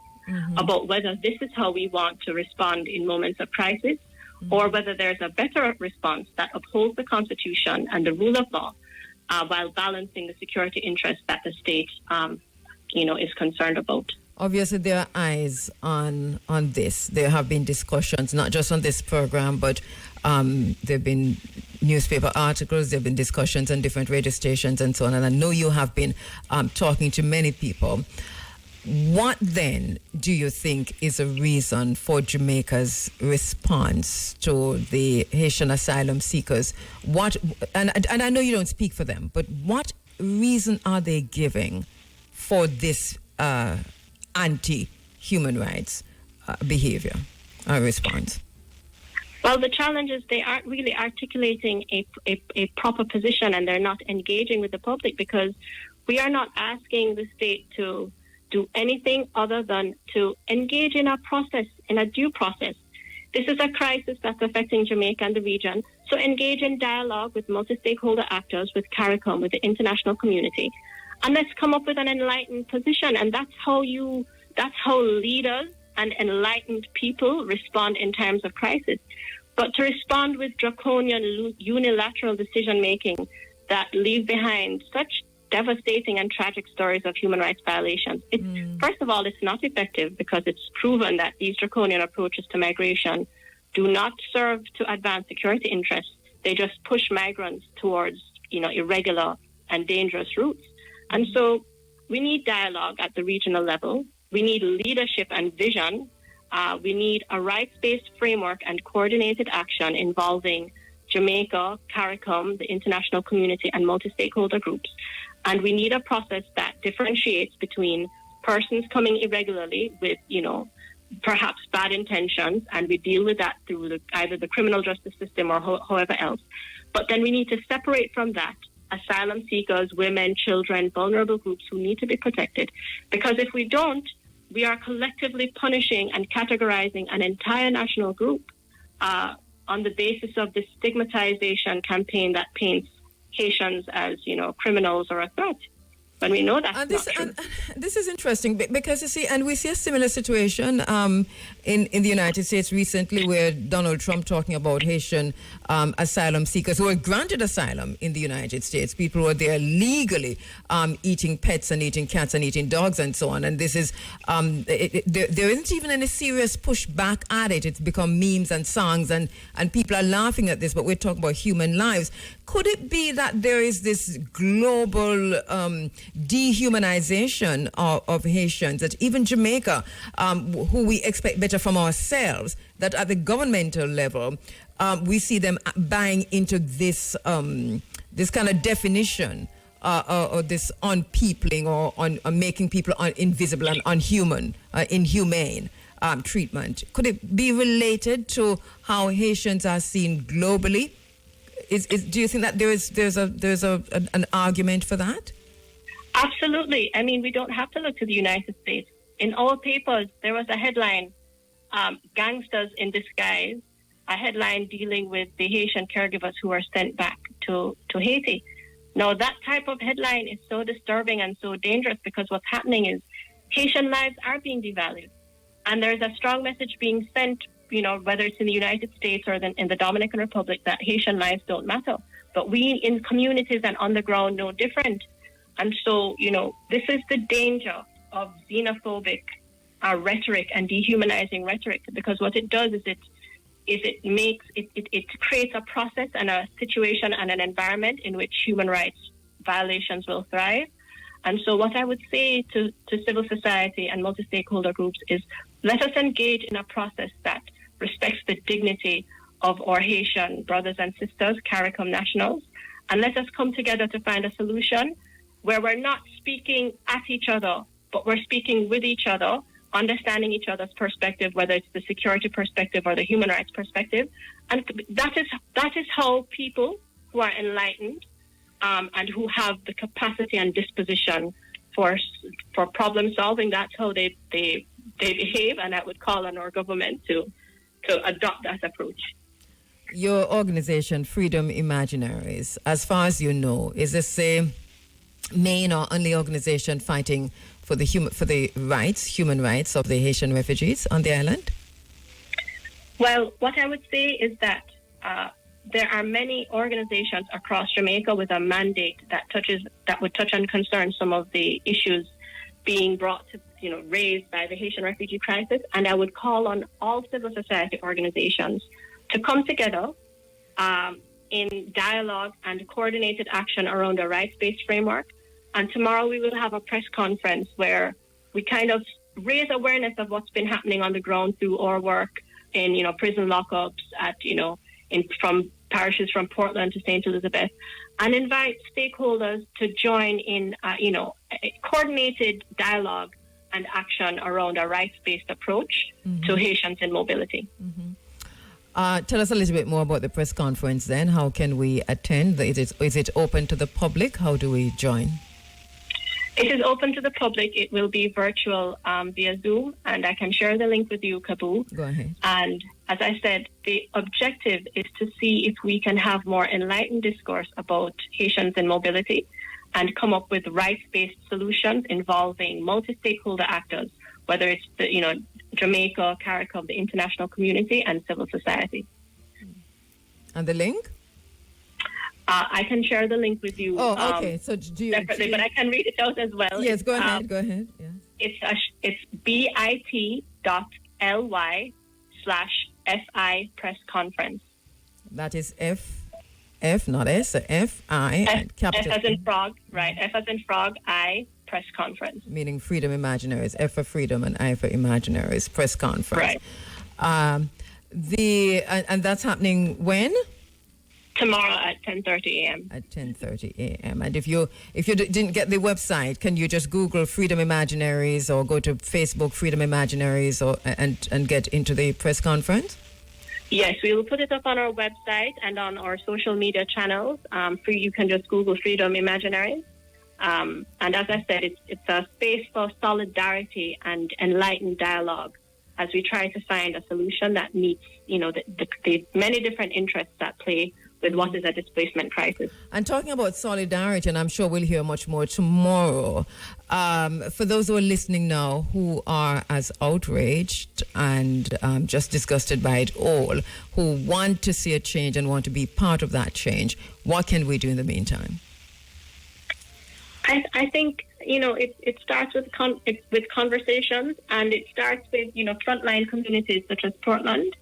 about whether this is how we want to respond in moments of crisis, or whether there's a better response that upholds the Constitution and the rule of law while balancing the security interests that the state, is concerned about. Obviously, there are eyes on this. There have been discussions, not just on this program, but there have been newspaper articles, there have been discussions on different radio stations and so on. And I know you have been talking to many people. What then do you think is a reason for Jamaica's response to the Haitian asylum seekers? And I know you don't speak for them, but what reason are they giving for this anti-human rights behavior response? Well, the challenge is they aren't really articulating a proper position, and they're not engaging with the public, because we are not asking the state to do anything other than to engage in a process, in a due process. This is a crisis that's affecting Jamaica and the region, so engage in dialogue with multi-stakeholder actors, with CARICOM, with the international community, and let's come up with an enlightened position. And that's how leaders and enlightened people respond in times of crisis. But to respond with draconian unilateral decision-making that leave behind such devastating and tragic stories of human rights violations, first of all, it's not effective, because it's proven that these draconian approaches to migration do not serve to advance security interests. They just push migrants towards, irregular and dangerous routes. And so we need dialogue at the regional level. We need leadership and vision. We need a rights-based framework and coordinated action involving Jamaica, CARICOM, the international community, and multi-stakeholder groups. And we need a process that differentiates between persons coming irregularly with, perhaps bad intentions, and we deal with that through either the criminal justice system or however else. But then we need to separate from that asylum seekers, women, children, vulnerable groups who need to be protected. Because if we don't, we are collectively punishing and categorizing an entire national group on the basis of the stigmatization campaign that paints Haitians as, criminals or a threat. when we know that's And not true. this is interesting because you see, and we see a similar situation in the United States recently, where Donald Trump talking about Haitian asylum seekers who were granted asylum in the United States. People who are there legally eating pets and eating cats and eating dogs and so on. And this is there isn't even any serious pushback at it. It's become memes and songs, and people are laughing at this. But we're talking about human lives. Could it be that there is this global dehumanization of Haitians, that even Jamaica, who we expect better from ourselves, that at the governmental level, we see them buying into this this kind of definition or this unpeopling or on making people invisible and unhuman, inhumane treatment? Could it be related to how Haitians are seen globally? Do you think that there's an argument for that? Absolutely. I mean, we don't have to look to the United States. In all papers, there was a headline, Gangsters in Disguise, a headline dealing with the Haitian caregivers who were sent back to Haiti. Now, that type of headline is so disturbing and so dangerous, because what's happening is Haitian lives are being devalued. And there's a strong message being sent, whether it's in the United States or in the Dominican Republic, that Haitian lives don't matter. But we in communities and on the ground know different. And so, this is the danger of xenophobic rhetoric and dehumanizing rhetoric, because what it does is it creates a process and a situation and an environment in which human rights violations will thrive. And so what I would say to civil society and multi-stakeholder groups is, let us engage in a process that respects the dignity of our Haitian brothers and sisters, CARICOM nationals, and let us come together to find a solution where we're not speaking at each other, but we're speaking with each other, understanding each other's perspective, whether it's the security perspective or the human rights perspective. And that is how people who are enlightened and who have the capacity and disposition for problem solving, that's how they behave. And I would call on our government to adopt that approach. Your organization, Freedom Imaginaries, as far as you know, is this a main or only organization fighting for the human rights of the Haitian refugees on the island? Well, what I would say is that there are many organizations across Jamaica with a mandate that would touch and concern some of the issues being brought to, raised by the Haitian refugee crisis. And I would call on all civil society organizations to come together in dialogue and coordinated action around a rights-based framework. And tomorrow we will have a press conference where we kind of raise awareness of what's been happening on the ground through our work in, prison lockups from parishes from Portland to St. Elizabeth, and invite stakeholders to join in, a coordinated dialogue and action around a rights-based approach to Haitians in mobility. Tell us a little bit more about the press conference then. How can we attend? Is it open to the public? How do we join? It is open to the public. It will be virtual via Zoom, and I can share the link with you, Kabu. Go ahead. And as I said, the objective is to see if we can have more enlightened discourse about Haitians in mobility and come up with rights-based solutions involving multi-stakeholder actors, whether it's Jamaica, CARICOM, the international community, and civil society. And the link? I can share the link with you. Oh, okay. So do you separately, but I can read it out as well. Yes, go ahead. Go ahead. Yeah. It's bit.ly/FI press conference. That is F, not S, F-I. F as in frog, right? F as in frog, I press conference. Meaning Freedom Imaginaries, F for Freedom and I for Imaginaries press conference. Right. And that's happening when? Tomorrow at 10:30 a.m. At 10:30 a.m. And if you didn't get the website, can you just Google Freedom Imaginaries or go to Facebook Freedom Imaginaries and get into the press conference? Yes, we will put it up on our website and on our social media channels. You can just Google Freedom Imaginaries. And as I said, it's a space for solidarity and enlightened dialogue as we try to find a solution that meets, the many different interests at play with what is a displacement crisis. And talking about solidarity, and I'm sure we'll hear much more tomorrow, for those who are listening now who are as outraged and just disgusted by it all, who want to see a change and want to be part of that change, what can we do in the meantime? I think, it starts with conversations, and it starts with, frontline communities such as Portland.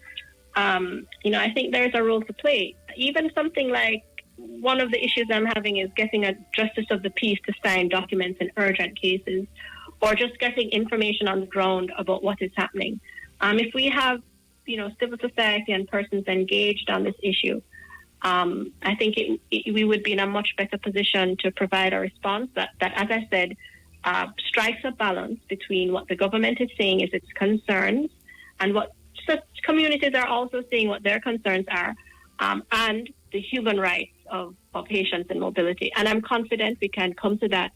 I think there's a role to play. Even something like, one of the issues I'm having is getting a justice of the peace to sign documents in urgent cases, or just getting information on the ground about what is happening. If we have, civil society and persons engaged on this issue, I think we would be in a much better position to provide a response that as I said, strikes a balance between what the government is saying is its concerns and what communities are also saying what their concerns are, and the human rights of Haitians in mobility. And I'm confident we can come to that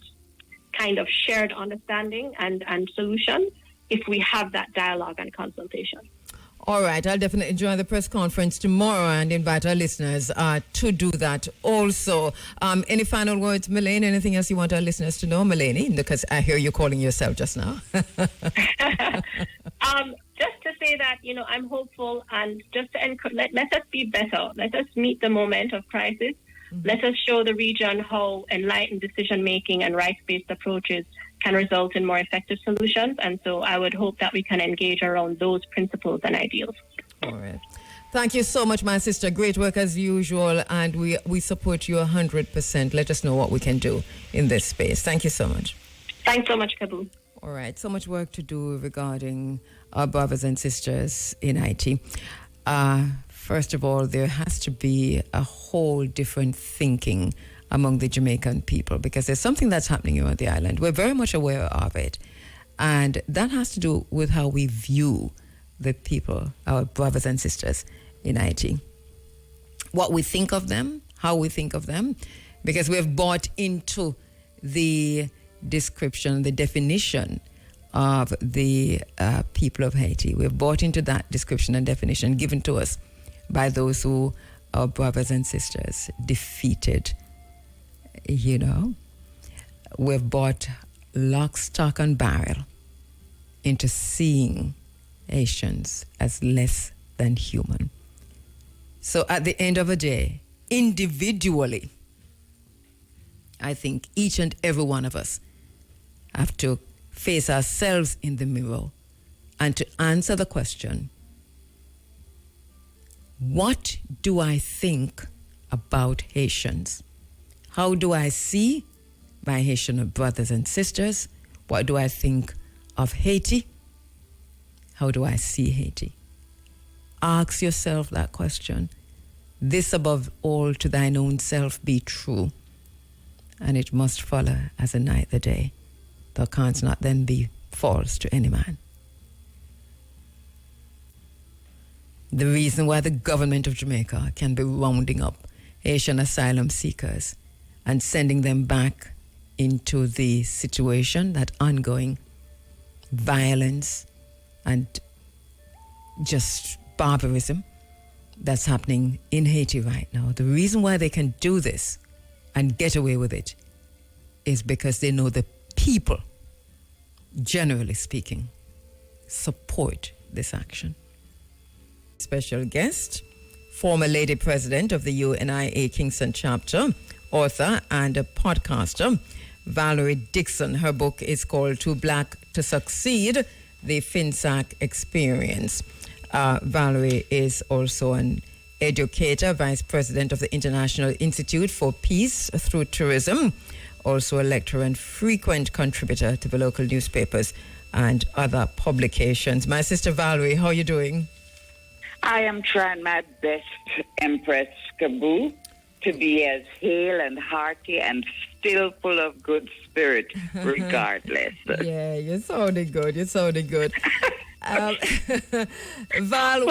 kind of shared understanding and solution if we have that dialogue and consultation. All right, I'll definitely join the press conference tomorrow and invite our listeners to do that also. Any final words, Melanie? Anything else you want our listeners to know, Melanie? Because I hear you calling yourself just now. Just to say that, I'm hopeful, and just to let us be better. Let us meet the moment of crisis. Mm-hmm. Let us show the region how enlightened decision-making and rights-based approaches can result in more effective solutions. And so I would hope that we can engage around those principles and ideals. All right. Thank you so much, my sister. Great work as usual, and we support you 100%. Let us know what we can do in this space. Thank you so much. Thanks so much, Kabu. All right. So much work to do regarding our brothers and sisters in Haiti. First of all, there has to be a whole different thinking among the Jamaican people, because there's something that's happening on the island. We're very much aware of it. And that has to do with how we view the people, our brothers and sisters in Haiti. What we think of them, how we think of them, because we have bought into the description, the definition of the people of Haiti. We've bought into that description and definition given to us by those who are brothers and sisters defeated. We've bought lock, stock, and barrel into seeing Haitians as less than human. So at the end of the day, individually, I think each and every one of us have to face ourselves in the mirror and to answer the question, what do I think about Haitians? How do I see my Haitian brothers and sisters? What do I think of Haiti? How do I see Haiti? Ask yourself that question. This above all to thine own self be true, and it must follow as a night the day. Thou canst not then be false to any man. The reason why the government of Jamaica can be rounding up Haitian asylum seekers and sending them back into the situation, that ongoing violence and just barbarism that's happening in Haiti right now. The reason why they can do this and get away with it is because they know the people, generally speaking, support this action. Special guest, former Lady President of the UNIA Kingston chapter, author and a podcaster, Valerie Dixon. Her book is called Too Black to Succeed, The FINSAC Experience. Valerie is also an educator, vice president of the International Institute for Peace through Tourism, also a lecturer and frequent contributor to the local newspapers and other publications. My sister Valerie, how are you doing? I am trying my best, Empress Kabu, to be as hale and hearty and still full of good spirit, regardless. Yeah, you're sounding good. Val,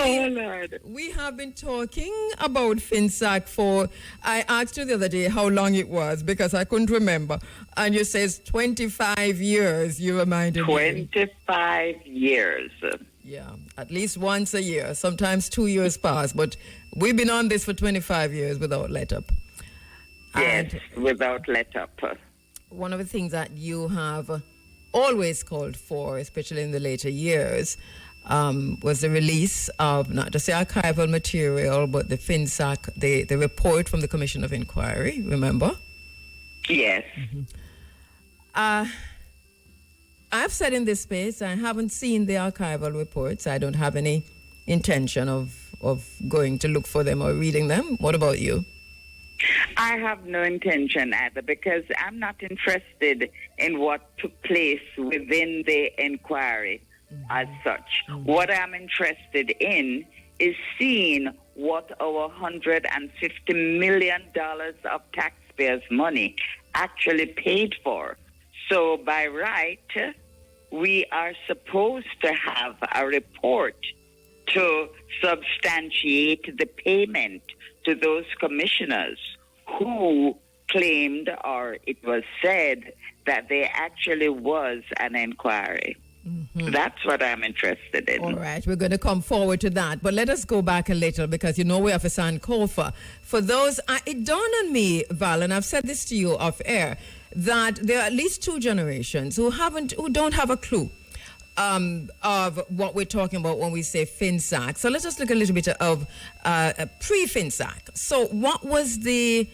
we have been talking about FINSAC I asked you the other day how long it was because I couldn't remember. And you says 25 years, you reminded 25 years. Yeah, at least once a year. Sometimes 2 years pass, but We've been on this for 25 years without let up. Yes, without let up. One of the things that you have always called for, especially in the later years, was the release of not just the archival material, but the FINSAC, the report from the Commission of Inquiry, remember? Yes. I've said in this space, I haven't seen the archival reports. I don't have any intention of going to look for them or reading them. What about you? I have no intention either, because I'm not interested in what took place within the inquiry as such. What I'm interested in is seeing what our $150 million of taxpayers' money actually paid for. So by right, we are supposed to have a report to substantiate the payment to those commissioners who claimed, or it was said, that there actually was an inquiry. That's what I'm interested in. All right, we're going to come forward to that. But let us go back a little, because you know we have a Sankofa. For those, it dawned on me, Val, and I've said this to you off air, that there are at least two generations who don't have a clue of what we're talking about when we say FINSAC. So let's just look a little bit of pre-FINSAC. So what was the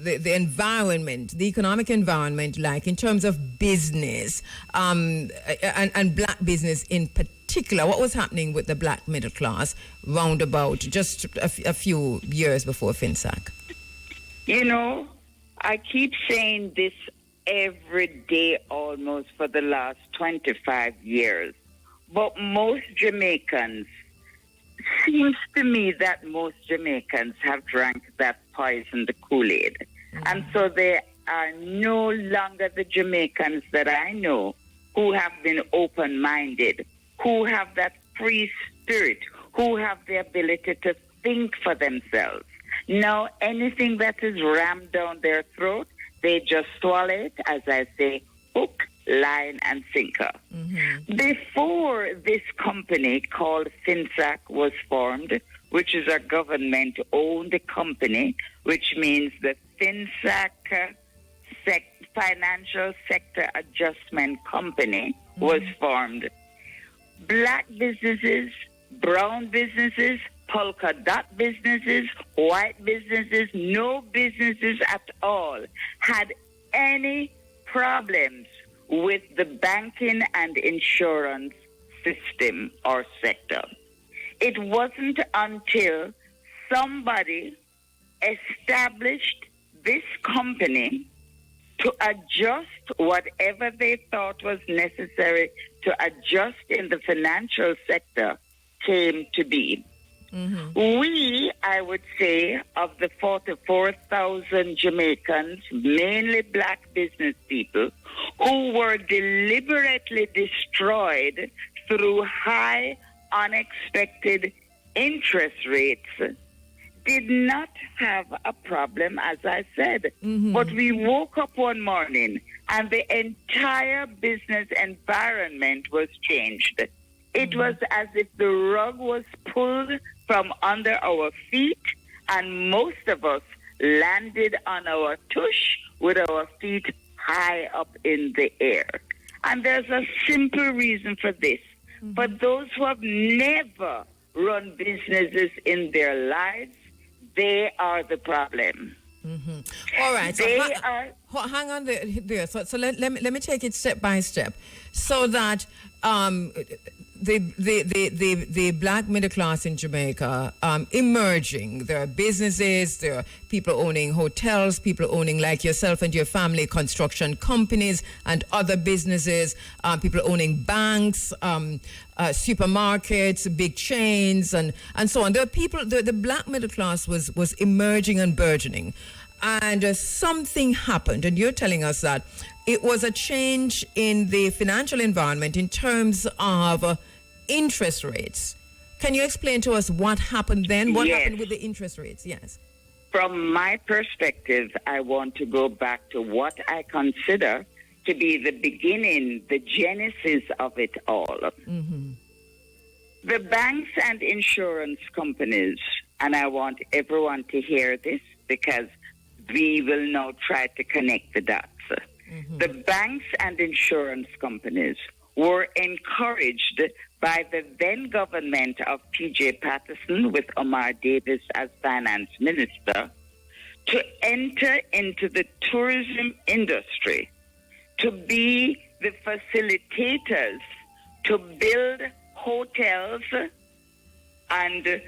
environment, the economic environment like in terms of business and black business in particular? What was happening with the black middle class round about just a few years before FINSAC? You know, I keep saying this every day almost for the last 25 years. But most Jamaicans, seems to me that most Jamaicans have drank that poisoned Kool-Aid. And so they are no longer the Jamaicans that I know who have been open-minded, who have that free spirit, who have the ability to think for themselves. Now, anything that is rammed down their throat, they just swallow it, as I say, hook, line, and sinker. Before this company called FINSAC was formed, which is a government-owned company, which means the FINSAC Financial Sector Adjustment Company was formed. Black businesses, brown businesses, polka dot businesses, white businesses, no businesses at all had any problems with the banking and insurance system or sector. It wasn't until somebody established this company to adjust whatever they thought was necessary to adjust in the financial sector came to be. We, I would say, of the 44,000 Jamaicans, mainly black business people, who were deliberately destroyed through high, unexpected interest rates, did not have a problem, as I said. But we woke up one morning and the entire business environment was changed. It was as if the rug was pulled from under our feet, and most of us landed on our tush with our feet high up in the air. And there's a simple reason for this. For those who have never run businesses in their lives, they are the problem. All right. They hang on there. So let me take it step by step, so that the black middle class in Jamaica emerging. There are businesses, there are people owning hotels, people owning, like yourself and your family, construction companies and other businesses, people owning banks, supermarkets, big chains, and so on. There are people, the black middle class was emerging and burgeoning. And something happened, and you're telling us that it was a change in the financial environment in terms of interest rates. Can you explain to us what happened then? What happened with the interest rates? Yes. From my perspective, I want to go back to what I consider to be the beginning, the genesis of it all. The banks and insurance companies, and I want everyone to hear this because we will now try to connect the dots. The banks and insurance companies were encouraged by the then government of P.J. Patterson with Omar Davis as finance minister to enter into the tourism industry, to be the facilitators, to build hotels and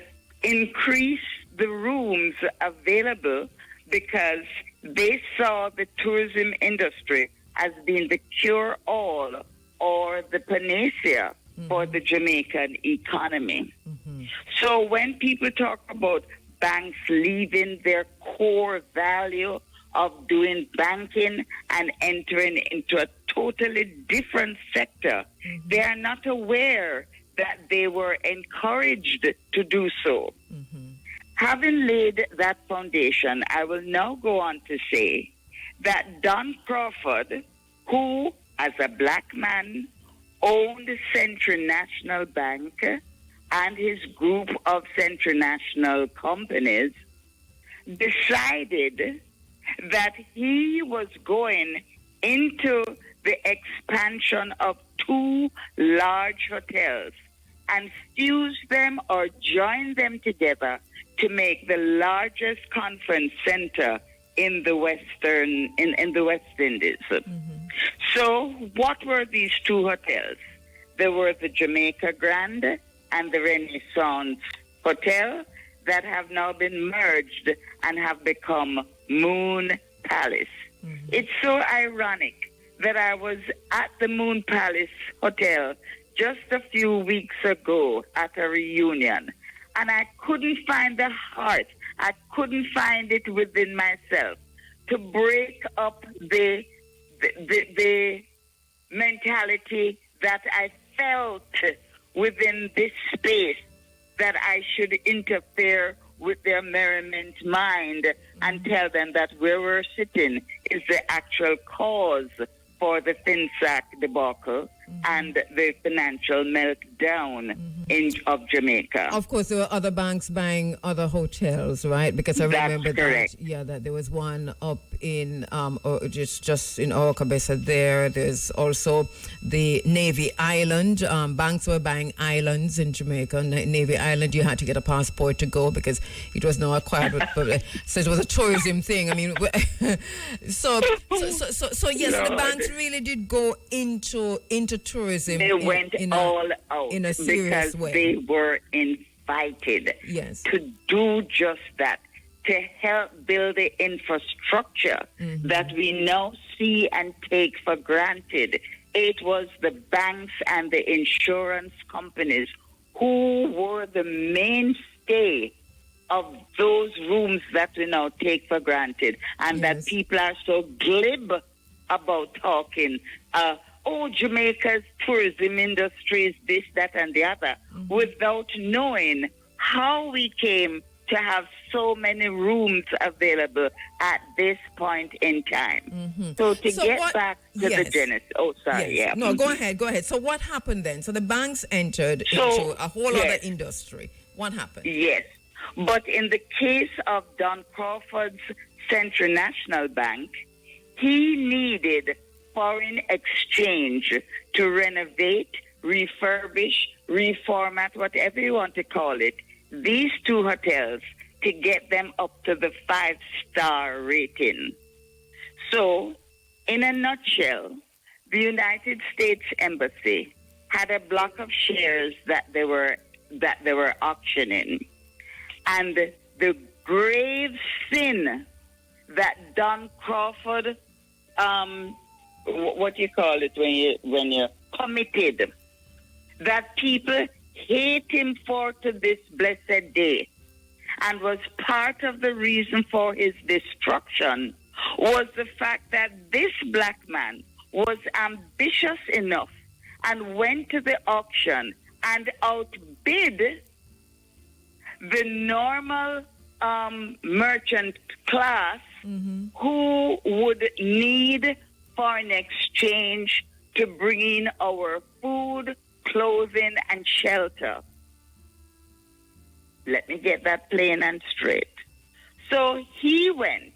increase the rooms available because they saw the tourism industry as being the cure-all or the panacea for the Jamaican economy. So when people talk about banks leaving their core value of doing banking and entering into a totally different sector, they are not aware that they were encouraged to do so. Having laid that foundation, I will now go on to say that Don Crawford, who, as a black man, owned Central National Bank and his group of Central National companies, decided that he was going into the expansion of 2 large hotels and fuse them or join them together to make the largest conference center in the in the West Indies. So what were these 2 hotels? There were the Jamaica Grand and the Renaissance Hotel that have now been merged and have become Moon Palace. It's so ironic that I was at the Moon Palace Hotel just a few weeks ago at a reunion, and I couldn't find the heart, I couldn't find it within myself to break up the mentality that I felt within this space that I should interfere with their merriment mind and tell them that where we're sitting is the actual cause for the FINSAC debacle and the financial meltdown of Jamaica. Of course, there were other banks buying other hotels, right? Because I remember correct. that there was one up in just in Orcabessa there. There's also the Navy Island. Banks were buying islands in Jamaica. Navy Island, you had to get a passport to go because it was now acquired. So it was a tourism thing. I mean, so yes, the banks really did go into tourism. They went all out in a serious because way. They were invited to do just that, to help build the infrastructure that we now see and take for granted. It was the banks and the insurance companies who were the mainstay of those rooms that we now take for granted, and that people are so glib about talking. Jamaica's tourism industry is this, that, and the other, without knowing how we came to have so many rooms available at this point in time. So get back to the genesis. Oh, sorry, No, go ahead. So what happened then? So the banks entered into a whole other industry. What happened? Yes. But in the case of Don Crawford's Central National Bank, he needed foreign exchange to renovate, refurbish, reformat, whatever you want to call it, these 2 hotels to get them up to the 5-star rating. So, in a nutshell, the United States Embassy had a block of shares that they were auctioning. And the grave sin that Don Crawford, what you call it when you committed, that people hate him for to this blessed day, and was part of the reason for his destruction, was the fact that this black man was ambitious enough and went to the auction and outbid the normal merchant class who would need foreign exchange to bring in our food, clothing, and shelter. Let me get that plain and straight. So he went,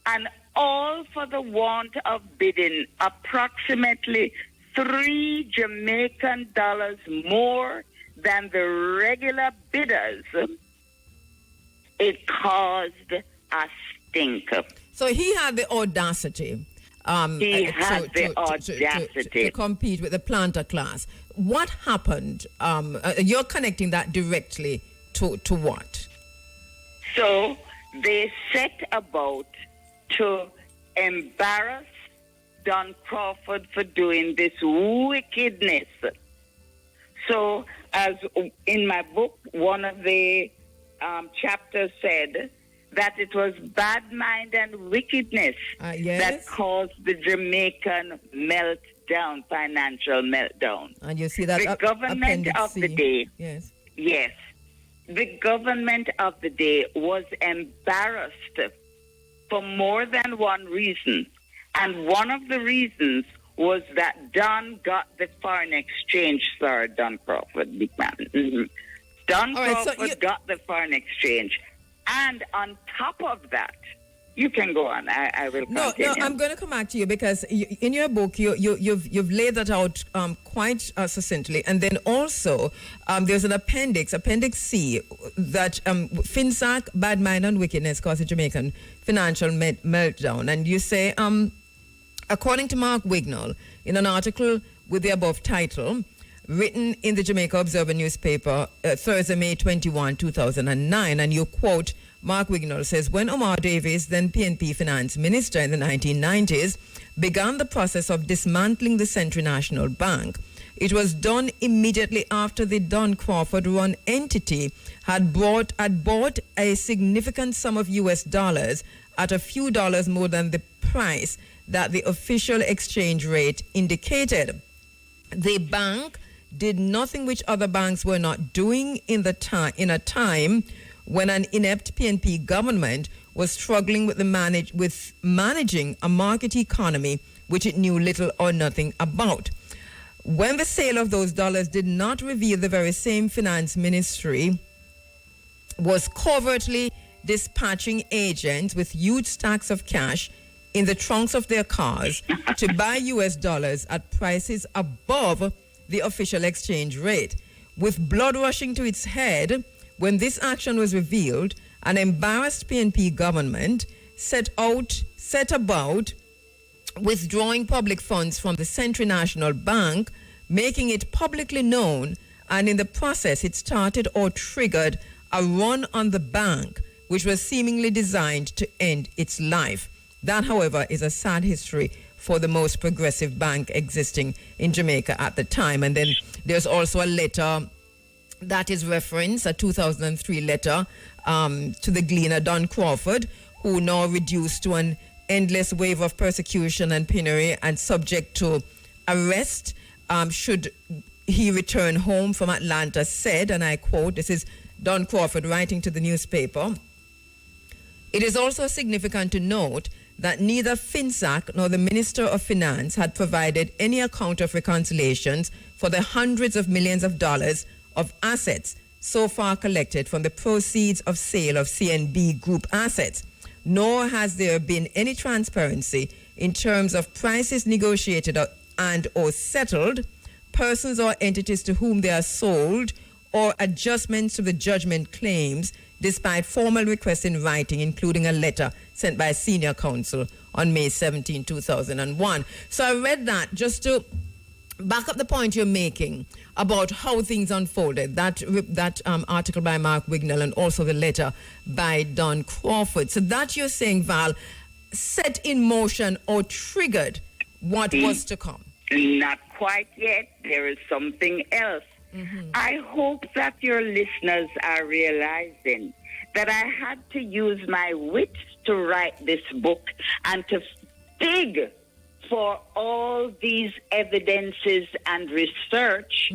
and all for the want of bidding approximately $3 Jamaican more than the regular bidders, it caused a stink. So he had the audacity. To compete with the planter class. What happened? You're connecting that directly to what? So they set about to embarrass Don Crawford for doing this wickedness. So, as in my book, one of the chapters said that it was bad mind and wickedness that caused the Jamaican meltdown, financial meltdown. And you see that the government of the day, yes, the government of the day was embarrassed for more than one reason. And one of the reasons was that Don got the foreign exchange, sir, Don Crawford, big man. Mm-hmm. Don Crawford got the foreign exchange. And on top of that, you can go on. I will continue. No, I'm going to come back to you because in your book, you've laid that out quite succinctly. And then also, there's an appendix C, that FINSAC, bad mind and wickedness caused the Jamaican financial meltdown. And you say, according to Mark Wignall, in an article with the above title, written in the Jamaica Observer newspaper, Thursday, May 21, 2009, and you quote, Mark Wignall says, when Omar Davies, then PNP finance minister in the 1990s, began the process of dismantling the Central National Bank, it was done immediately after the Don Crawford-run entity had bought a significant sum of US dollars at a few dollars more than the price that the official exchange rate indicated. The bank did nothing which other banks were not doing in a time when an inept PNP government was struggling with managing a market economy which it knew little or nothing about. When the sale of those dollars did not reveal the very same finance ministry was covertly dispatching agents with huge stacks of cash in the trunks of their cars to buy US dollars at prices above the official exchange rate. With blood rushing to its head, when this action was revealed, an embarrassed PNP government set about withdrawing public funds from the Central National Bank, making it publicly known, and in the process it started or triggered a run on the bank, which was seemingly designed to end its life. That, however, is a sad history for the most progressive bank existing in Jamaica at the time. And then there's also a letter that is referenced, a 2003 letter to the gleaner Don Crawford, who now reduced to an endless wave of persecution and penury and subject to arrest should he return home from Atlanta, said, and I quote, this is Don Crawford writing to the newspaper, "It is also significant to note that neither FINSAC nor the Minister of Finance had provided any account of reconciliations for the hundreds of millions of dollars of assets so far collected from the proceeds of sale of CNB Group assets, nor has there been any transparency in terms of prices negotiated and or settled, persons or entities to whom they are sold, or adjustments to the judgment claims, despite formal requests in writing, including a letter sent by senior counsel on May 17, 2001. So I read that just to back up the point you're making about how things unfolded, that article by Mark Wignall and also the letter by Don Crawford. So that you're saying, Val, set in motion or triggered what was to come. Not quite yet. There is something else. Mm-hmm. I hope that your listeners are realizing that I had to use my wits to write this book and to dig for all these evidences and research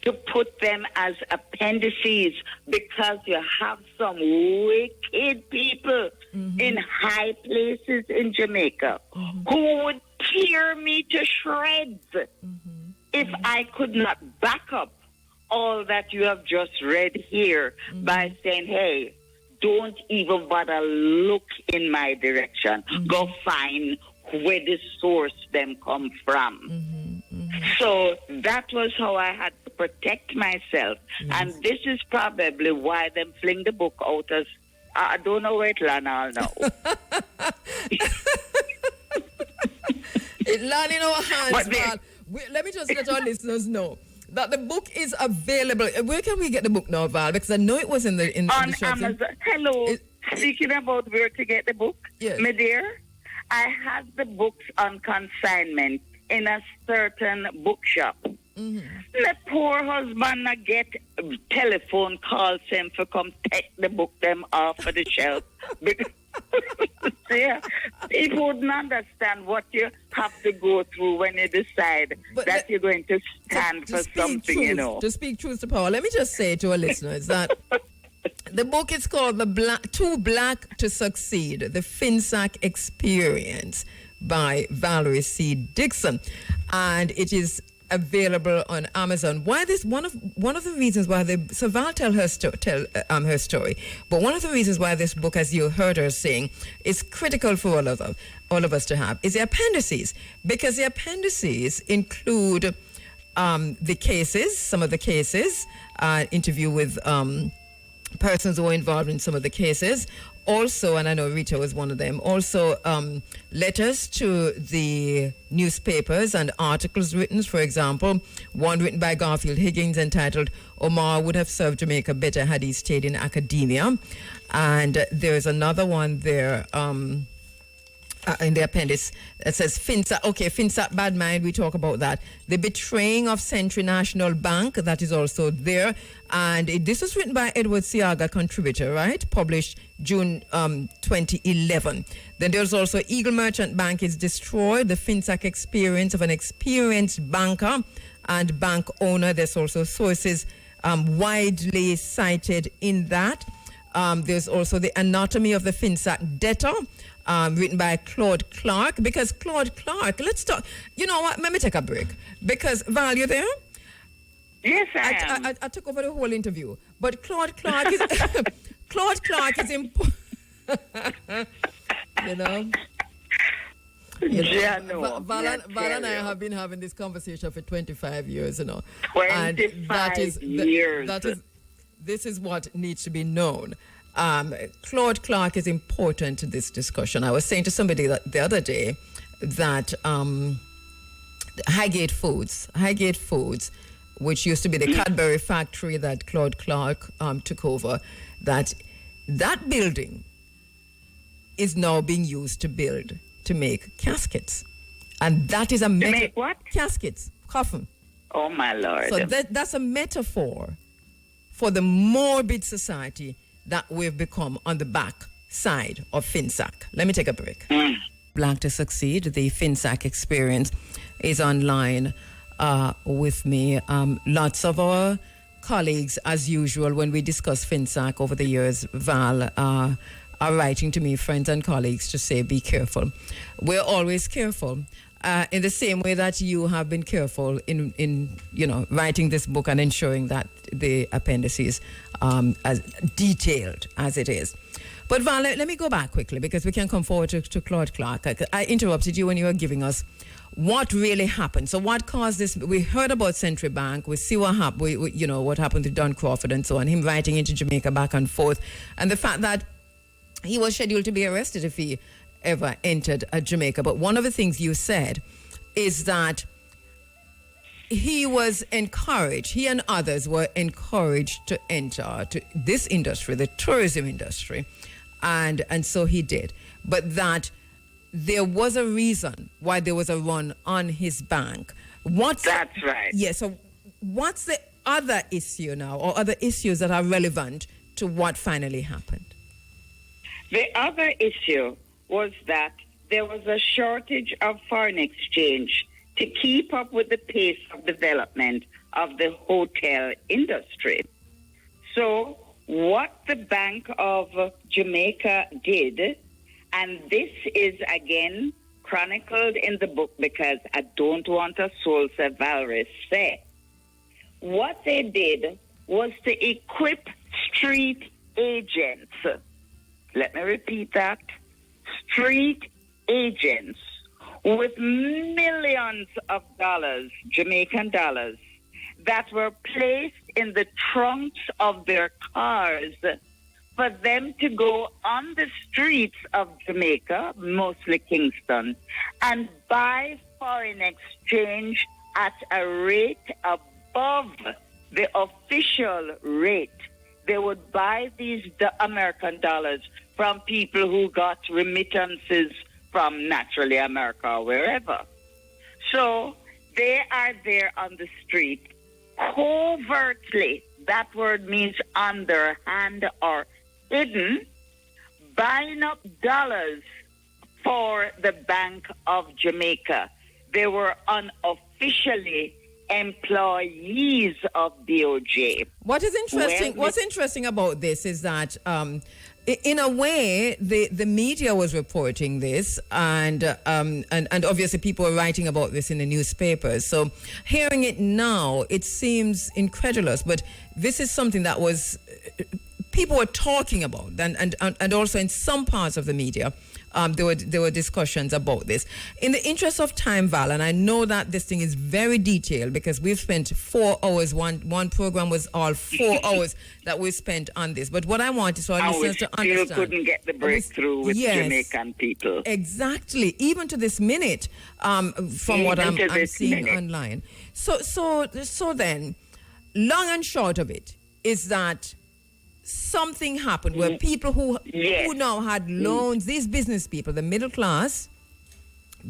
to put them as appendices, because you have some wicked people in high places in Jamaica who would tear me to shreds if I could not back up all that you have just read here by saying, hey, don't even bother look in my direction. Go find where the source them come from. So that was how I had to protect myself. And this is probably why them fling the book out as, I don't know where it land all now. It landed in our hands, Val. Let me just let our listeners know that the book is available. Where can we get the book now, Val? Because I know it was in the on the shops. Amazon. Hello. Speaking about where to get the book, yes. my dear, I have the books on consignment in a certain bookshop. The poor husband get telephone calls him for come take the book them off of the shelf. Yeah, it wouldn't understand what you have to go through when you decide that you're going to stand for something, truth, you know. To speak truth to power, let me just say to our listeners that the book is called Too Black to Succeed, the FINSAC Experience by Valerie C. Dixon. And it is available on Amazon. Why this? One of the reasons why so Val tell her story. But one of the reasons why this book, as you heard her saying, is critical for all of us to have is the appendices, because the appendices include the cases, some of the cases, interview with persons who are involved in some of the cases. Also, and I know Rita was one of them, also letters to the newspapers and articles written, for example, one written by Garfield Higgins entitled "Omar Would Have Served Jamaica Better Had He Stayed in Academia." And there's another one there in the appendix that says FINSAC. Okay, FINSAC Bad Mind, we talk about that. The Betraying of Century National Bank, that is also there. And this was written by Edward Siaga, contributor, right? Published June 2011. Then there's also Eagle Merchant Bank is Destroyed, the FINSAC Experience of an Experienced Banker and Bank Owner. There's also sources widely cited in that. There's also The Anatomy of the FINSAC Debtor, written by Claude Clark. Because Claude Clark, let's talk. You know what? Let me take a break. Because, Val, you there? Yes, I am. I took over the whole interview. But Claude Clark is Claude Clark is important. you know. Yeah, no. Val and I have been having this conversation for 25 years, you know. 25 years. This is what needs to be known. Claude Clark is important to this discussion. I was saying to somebody the other day that Highgate Foods, which used to be the Cadbury factory that Claude Clark took over, that building is now being used to make caskets. And that is make what? Caskets, coffin. Oh, my Lord. So that's a metaphor for the morbid society that we've become on the back side of FINSAC. Let me take a break. Black to Succeed, the FINSAC Experience, is online with me. Lots of our colleagues, as usual, when we discuss FINSAC over the years, Val, are writing to me, friends and colleagues, to say, be careful. We're always careful. In the same way that you have been careful in writing this book and ensuring that the appendices as detailed as it is. But Val, let me go back quickly because we can come forward to Claude Clark. I interrupted you when you were giving us what really happened. So what caused this? We heard about Century Bank. We see what happened. What happened to Don Crawford and so on. Him writing into Jamaica back and forth, and the fact that he was scheduled to be arrested if he ever entered Jamaica. But one of the things you said is that he was encouraged, he and others were encouraged to enter to this industry, the tourism industry, and so he did. But that there was a reason why there was a run on his bank. That's right. Yeah, so what's the other issue now, or other issues that are relevant to what finally happened? The other issue was that there was a shortage of foreign exchange to keep up with the pace of development of the hotel industry. So what the Bank of Jamaica did, and this is again chronicled in the book because I don't want a soul Valris say, what they did was to equip street agents. Let me repeat that. Street agents with millions of dollars, Jamaican dollars, that were placed in the trunks of their cars for them to go on the streets of Jamaica, mostly Kingston, and buy foreign exchange at a rate above the official rate. They would buy these American dollars from people who got remittances from naturally America or wherever. So they are there on the street covertly. That word means underhand or hidden, buying up dollars for the Bank of Jamaica. They were unofficially employees of DOJ. What is interesting? What's interesting about this is that, in a way, the media was reporting this, and obviously people were writing about this in the newspapers. So, hearing it now, it seems incredulous. But this is something that was people were talking about, and also in some parts of the media. There were discussions about this. In the interest of time, Val, and I know that this thing is very detailed because we've spent 4 hours. One program was all 4 hours that we spent on this. But what I want is for our listeners to understand. We still couldn't get the breakthrough with Jamaican people. Exactly, even to this minute, from what I'm seeing online. So then, long and short of it is that something happened where people who now had loans, these business people, the middle class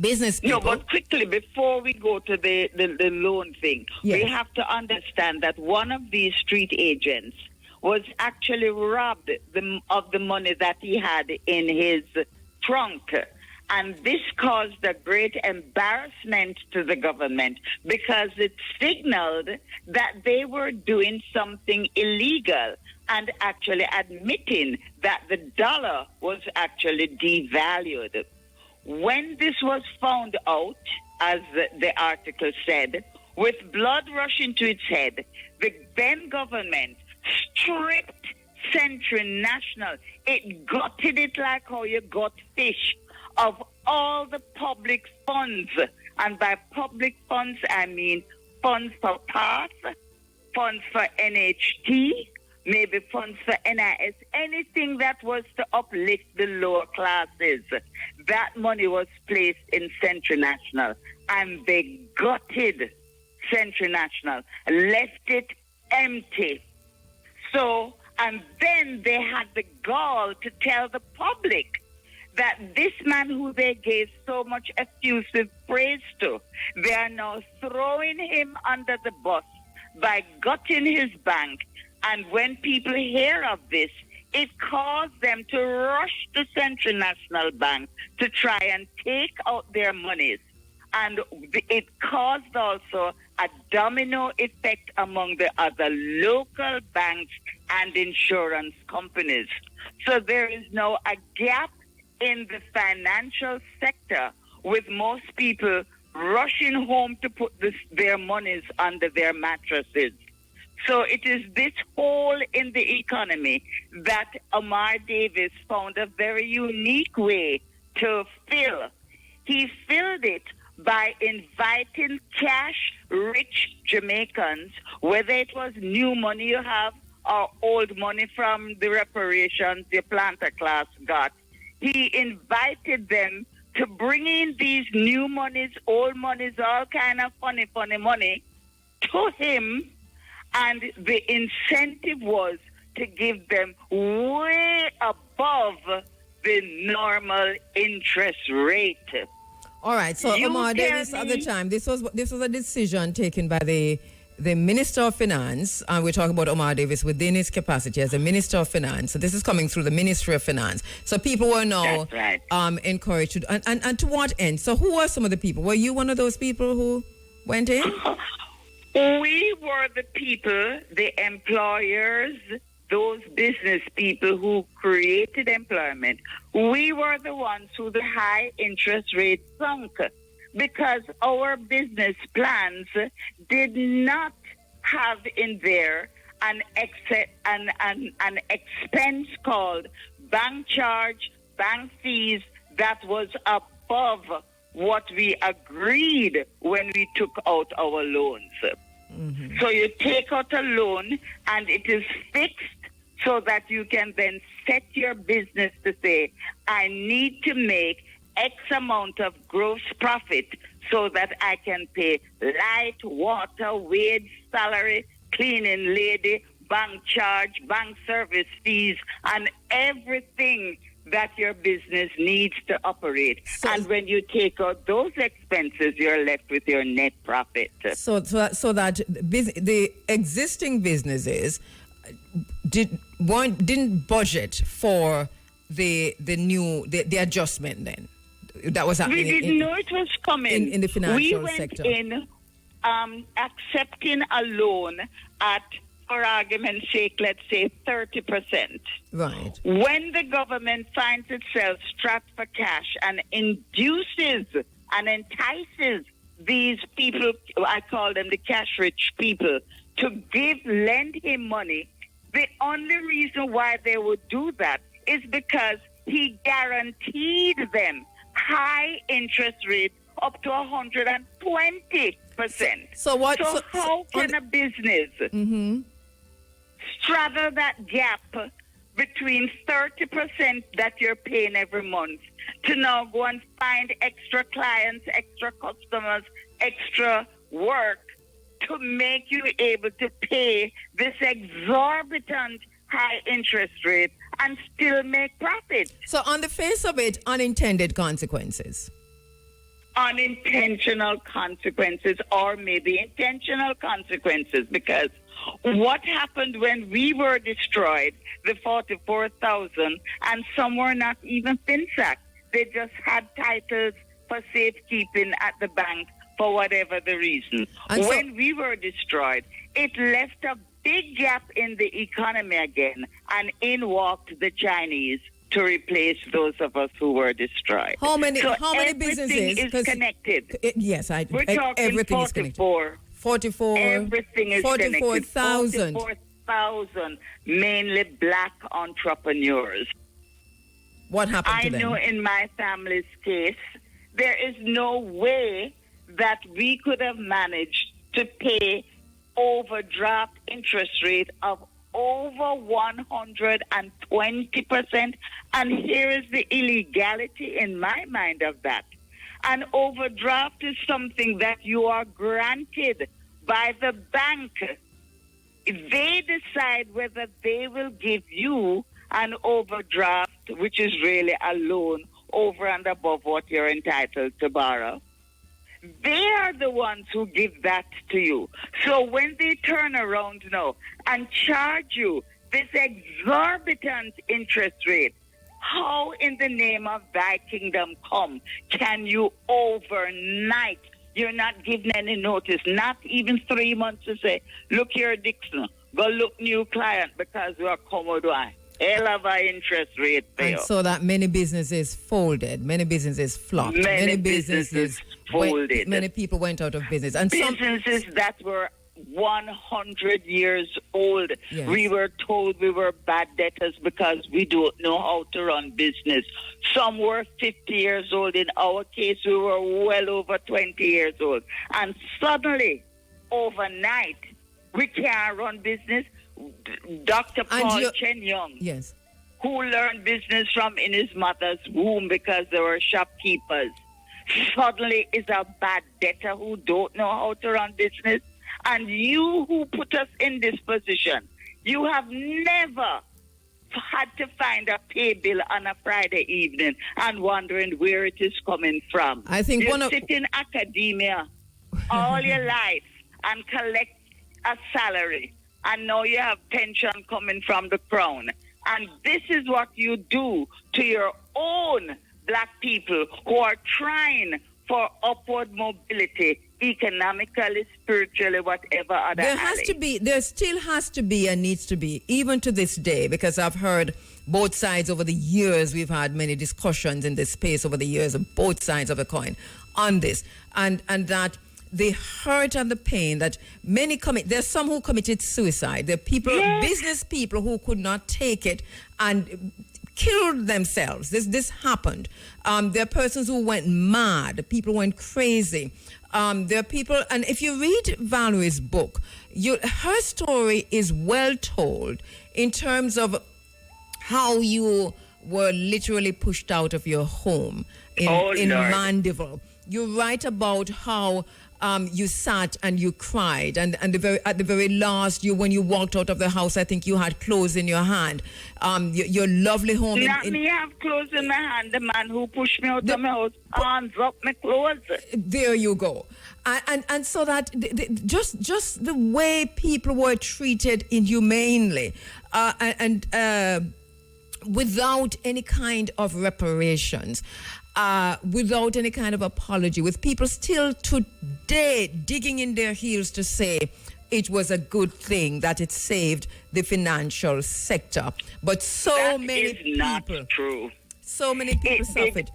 business people. No, but quickly, before we go to the loan thing, we have to understand that one of these street agents was actually robbed of the money that he had in his trunk. And this caused a great embarrassment to the government because it signaled that they were doing something illegal and actually admitting that the dollar was actually devalued. When this was found out, as the article said, with blood rushing to its head, the then government stripped Century National. It gutted it like how you gut fish of all the public funds. And by public funds, I mean funds for PATH, funds for NHT, maybe funds for NIS, anything that was to uplift the lower classes. That money was placed in Central National, and they gutted Central National, left it empty. So, and then they had the gall to tell the public that this man who they gave so much effusive praise to, they are now throwing him under the bus by gutting his bank. And when people hear of this, it caused them to rush to Central National Bank to try and take out their monies. And it caused also a domino effect among the other local banks and insurance companies. So there is now a gap in the financial sector with most people rushing home to put their monies under their mattresses. So it is this hole in the economy that Omar Davis found a very unique way to fill. He filled it by inviting cash-rich Jamaicans, whether it was new money you have or old money from the reparations the planter class got. He invited them to bring in these new monies, old monies, all kind of funny money to him. And the incentive was to give them way above the normal interest rate. All right. So Omar Davis at the time, this was a decision taken by the Minister of Finance, and we're talking about Omar Davis within his capacity as a Minister of Finance. So this is coming through the Ministry of Finance. So people were now encouraged to, and to what end? So who were some of the people? Were you one of those people who went in? We were the people, the employers, those business people who created employment. We were the ones who the high interest rate sunk because our business plans did not have in there an expense called bank charge, bank fees that was above what we agreed when we took out our loans. Mm-hmm. So you take out a loan and it is fixed so that you can then set your business to say, I need to make X amount of gross profit so that I can pay light, water, wage, salary, cleaning lady, bank charge, bank service fees, and everything that your business needs to operate. And when you take out those expenses, you're left with your net profit. So that the existing businesses didn't budget for the adjustment then. That was happening. We didn't know it was coming. In the financial sector. We went in accepting a loan at, for argument's sake, let's say 30%. Right. When the government finds itself strapped for cash and induces and entices these people, I call them the cash-rich people, to lend him money, the only reason why they would do that is because he guaranteed them high interest rates up to 120%. So how can a business straddle that gap between 30% that you're paying every month to now go and find extra clients, extra customers, extra work to make you able to pay this exorbitant high interest rate and still make profits? So on the face of it, unintended consequences. Unintentional consequences, or maybe intentional consequences, because what happened when we were destroyed, the 44,000, and some were not even FINSAC. They just had titles for safekeeping at the bank for whatever the reason. And when we were destroyed, it left a big gap in the economy again, and in walked the Chinese to replace those of us who were destroyed. How many everything businesses is connected? Yes, we're talking everything 44. is connected. 44. Everything is 44,000. 44,000 mainly black entrepreneurs. What happened to them? I know in my family's case, there is no way that we could have managed to pay overdraft interest rate of over 120%. And here is the illegality in my mind of that. An overdraft is something that you are granted by the bank. They decide whether they will give you an overdraft, which is really a loan over and above what you're entitled to borrow. They are the ones who give that to you. So when they turn around now and charge you this exorbitant interest rate, how in the name of thy kingdom come can you overnight, you're not given any notice, not even 3 months to say, look here, Dixon, go look new client because we are Commodore. Hell of an interest rate there. And so that many businesses folded, many businesses flopped, many businesses folded. Many people went out of business. And businesses that were 100 years old. Yes. We were told we were bad debtors because we don't know how to run business. Some were 50 years old. In our case, we were well over 20 years old. And suddenly, overnight, we can't run business. Dr. Paul Chen Young, yes, who learned business from in his mother's womb because they were shopkeepers, suddenly is a bad debtor who don't know how to run business. And you who put us in this position, you have never had to find a pay bill on a Friday evening and wondering where it is coming from. I think you sit in academia all your life and collect a salary. And now you have pension coming from the crown. And this is what you do to your own black people who are trying for upward mobility, economically, spiritually, whatever other there still has to be and needs to be, even to this day, because I've heard both sides over the years. We've had many discussions in this space over the years of both sides of the coin on this. And that the hurt and the pain that many commit. There's some who committed suicide. There are people, business people who could not take it and killed themselves. This happened. There are persons who went mad. People went crazy. There are people, and if you read Valerie's book, her story is well told in terms of how you were literally pushed out of your home in Mandeville. You write about how you sat and you cried, and at the very last, when you walked out of the house, I think you had clothes in your hand. Your lovely home. Not me have clothes in my hand. The man who pushed me out of my house, hands up my clothes. There you go. And so that just the way people were treated inhumanely, and without any kind of reparations. Without any kind of apology, with people still today digging in their heels to say it was a good thing that it saved the financial sector. But many people... That is not true. So many people suffered.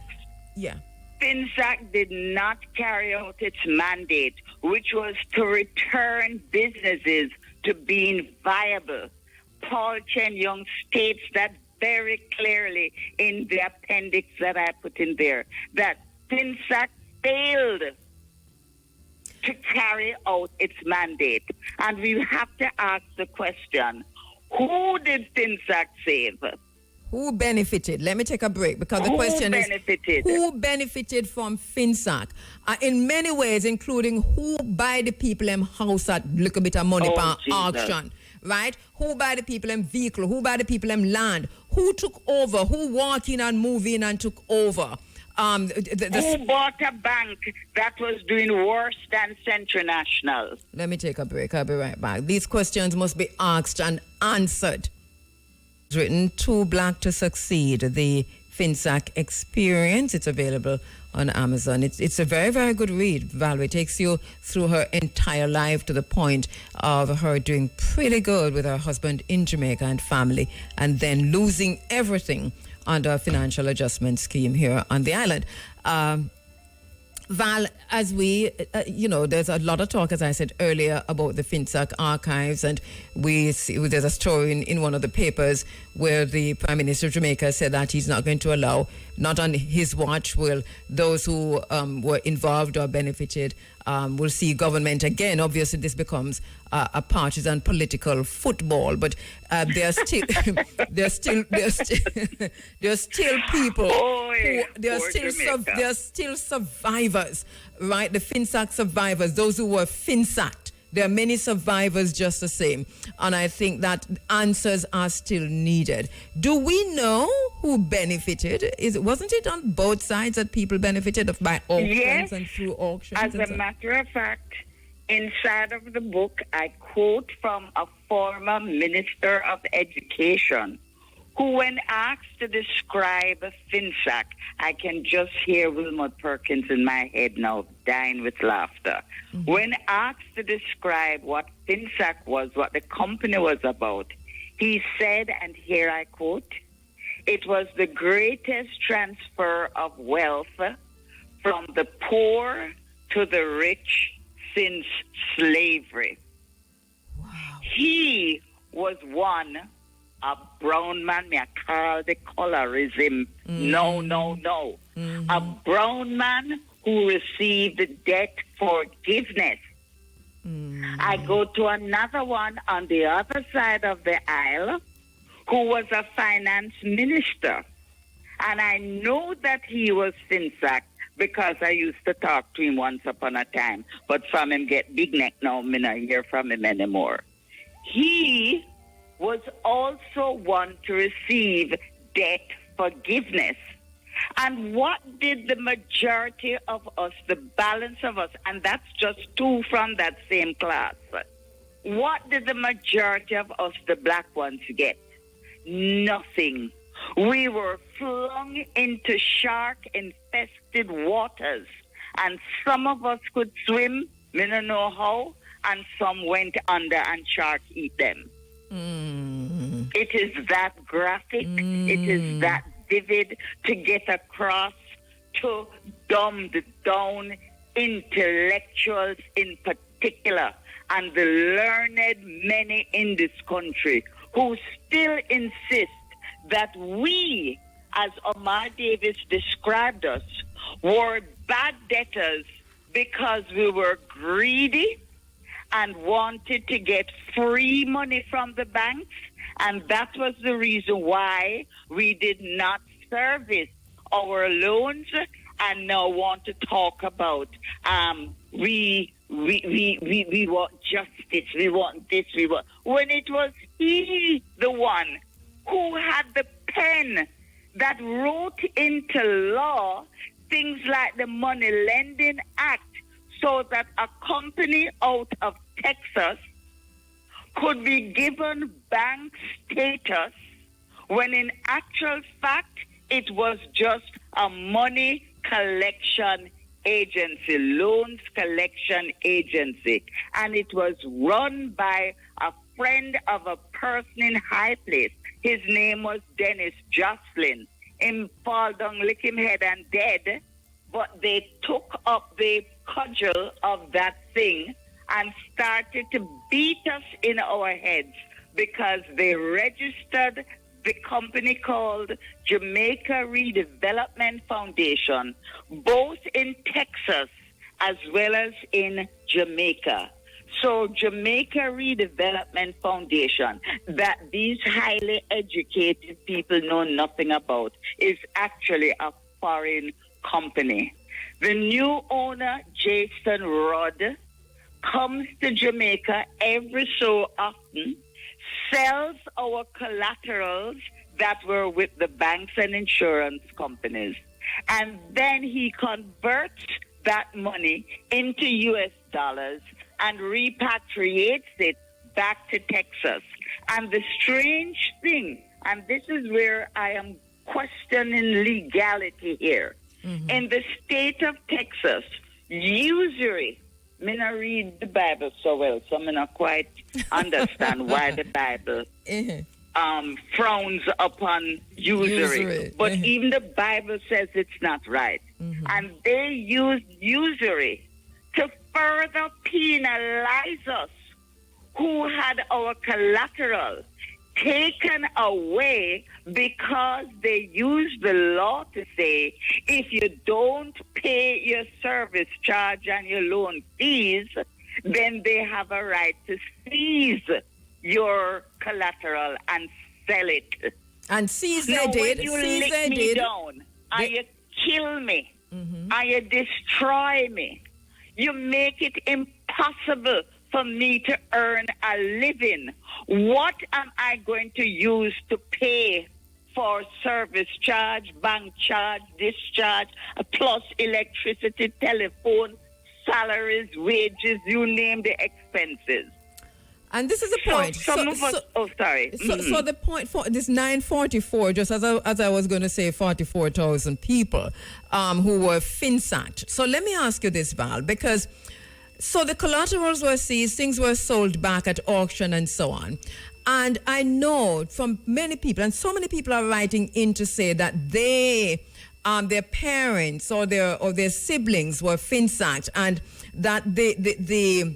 FINSAC did not carry out its mandate, which was to return businesses to being viable. Paul Chen Young states that very clearly in the appendix that I put in there, that FINSAC failed to carry out its mandate. And we have to ask the question, who did FINSAC save? Who benefited? Let me take a break, because the question is, who benefited from FINSAC? In many ways, including who buy the people them house at little bit of money per auction. Right? Who buy the people in vehicle? Who buy the people in land? Who took over? Who walked in and moved in and took over? Who bought a bank that was doing worse than Central National? Let me take a break. I'll be right back. These questions must be asked and answered. It's written Too Black to Succeed, the FINSAC Experience. It's available on Amazon. It's a very, very good read. Valerie takes you through her entire life to the point of her doing pretty good with her husband in Jamaica and family, and then losing everything under a financial adjustment scheme here on the island. Val, as we, there's a lot of talk, as I said earlier, about the FINSAC archives, and we see there's a story in one of the papers where the Prime Minister of Jamaica said that he's not going to allow, not on his watch, will those who were involved or benefited will see government again. Obviously, this becomes a partisan political football, but there are still people. There are still survivors, right? The FINSAC survivors, those who were FINSAC'd. There are many survivors just the same, and I think that answers are still needed. Do we know who benefited? Wasn't it on both sides that people benefited by auctions and through auctions? As a matter of fact, inside of the book, I quote from a former Minister of Education who, when asked to describe FINSAC, I can just hear Wilmot Perkins in my head now, dying with laughter. Mm-hmm. When asked to describe what FINSAC was, what the company was about, he said, and here I quote, "It was the greatest transfer of wealth from the poor to the rich since slavery." Wow. He was a brown man, me I call the colorism. Mm-hmm. No. Mm-hmm. A brown man who received debt forgiveness. Mm-hmm. I go to another one on the other side of the aisle who was a finance minister. And I know that he was FINSAC because I used to talk to him once upon a time. But from him get big neck now, me not hear from him anymore. He was also one to receive debt forgiveness. And what did the majority of us, the balance of us, and that's just two from that same class, what did the majority of us, the black ones, get? Nothing. We were flung into shark-infested waters, and some of us could swim, we don't know how, and some went under and shark eat them. Mm. It is that graphic, it is that vivid to get across to dumbed down intellectuals in particular, and the learned many in this country who still insist that we, as Omar Davis described us, were bad debtors because we were greedy and wanted to get free money from the banks, and that was the reason why we did not service our loans, and now want to talk about we want justice, we want this, we want, when it was he, the one who had the pen that wrote into law things like the Money Lending Act, so that a company out of Texas could be given bank status when in actual fact it was just a money collection agency, loans collection agency. And it was run by a friend of a person in high place. His name was Dennis Jocelyn. Him fall down, lick him head and dead. But they took up the cudgel of that thing and started to beat us in our heads because they registered the company called Jamaica Redevelopment Foundation, both in Texas as well as in Jamaica. So Jamaica Redevelopment Foundation, that these highly educated people know nothing about, is actually a foreign company. The new owner, Jason Rudd, comes to Jamaica every so often, sells our collaterals that were with the banks and insurance companies, and then he converts that money into U.S. dollars and repatriates it back to Texas. And the strange thing, and this is where I am questioning legality here, in the state of Texas, usury, I not read the Bible so well, so I not quite understand why the Bible frowns upon usury. But even the Bible says it's not right. And they use usury to further penalize us who had our collateral taken away, because they use the law to say if you don't pay your service charge and your loan fees, then they have a right to seize your collateral and sell it. And seize they now, did. When you Seize lick they me did. down, and you kill me, and you destroy me, you make it impossible for me to earn a living. What am I going to use to pay for service charge, bank charge, discharge, plus electricity, telephone, salaries, wages, you name the expenses? And this is the point. So the point for this 944, just as I was going to say, 44,000 people who were FINSAC. So let me ask you this, Val, because so the collaterals were seized, things were sold back at auction and so on. And I know from many people, and so many people are writing in to say that they, their parents or their siblings were FINSAC, and that the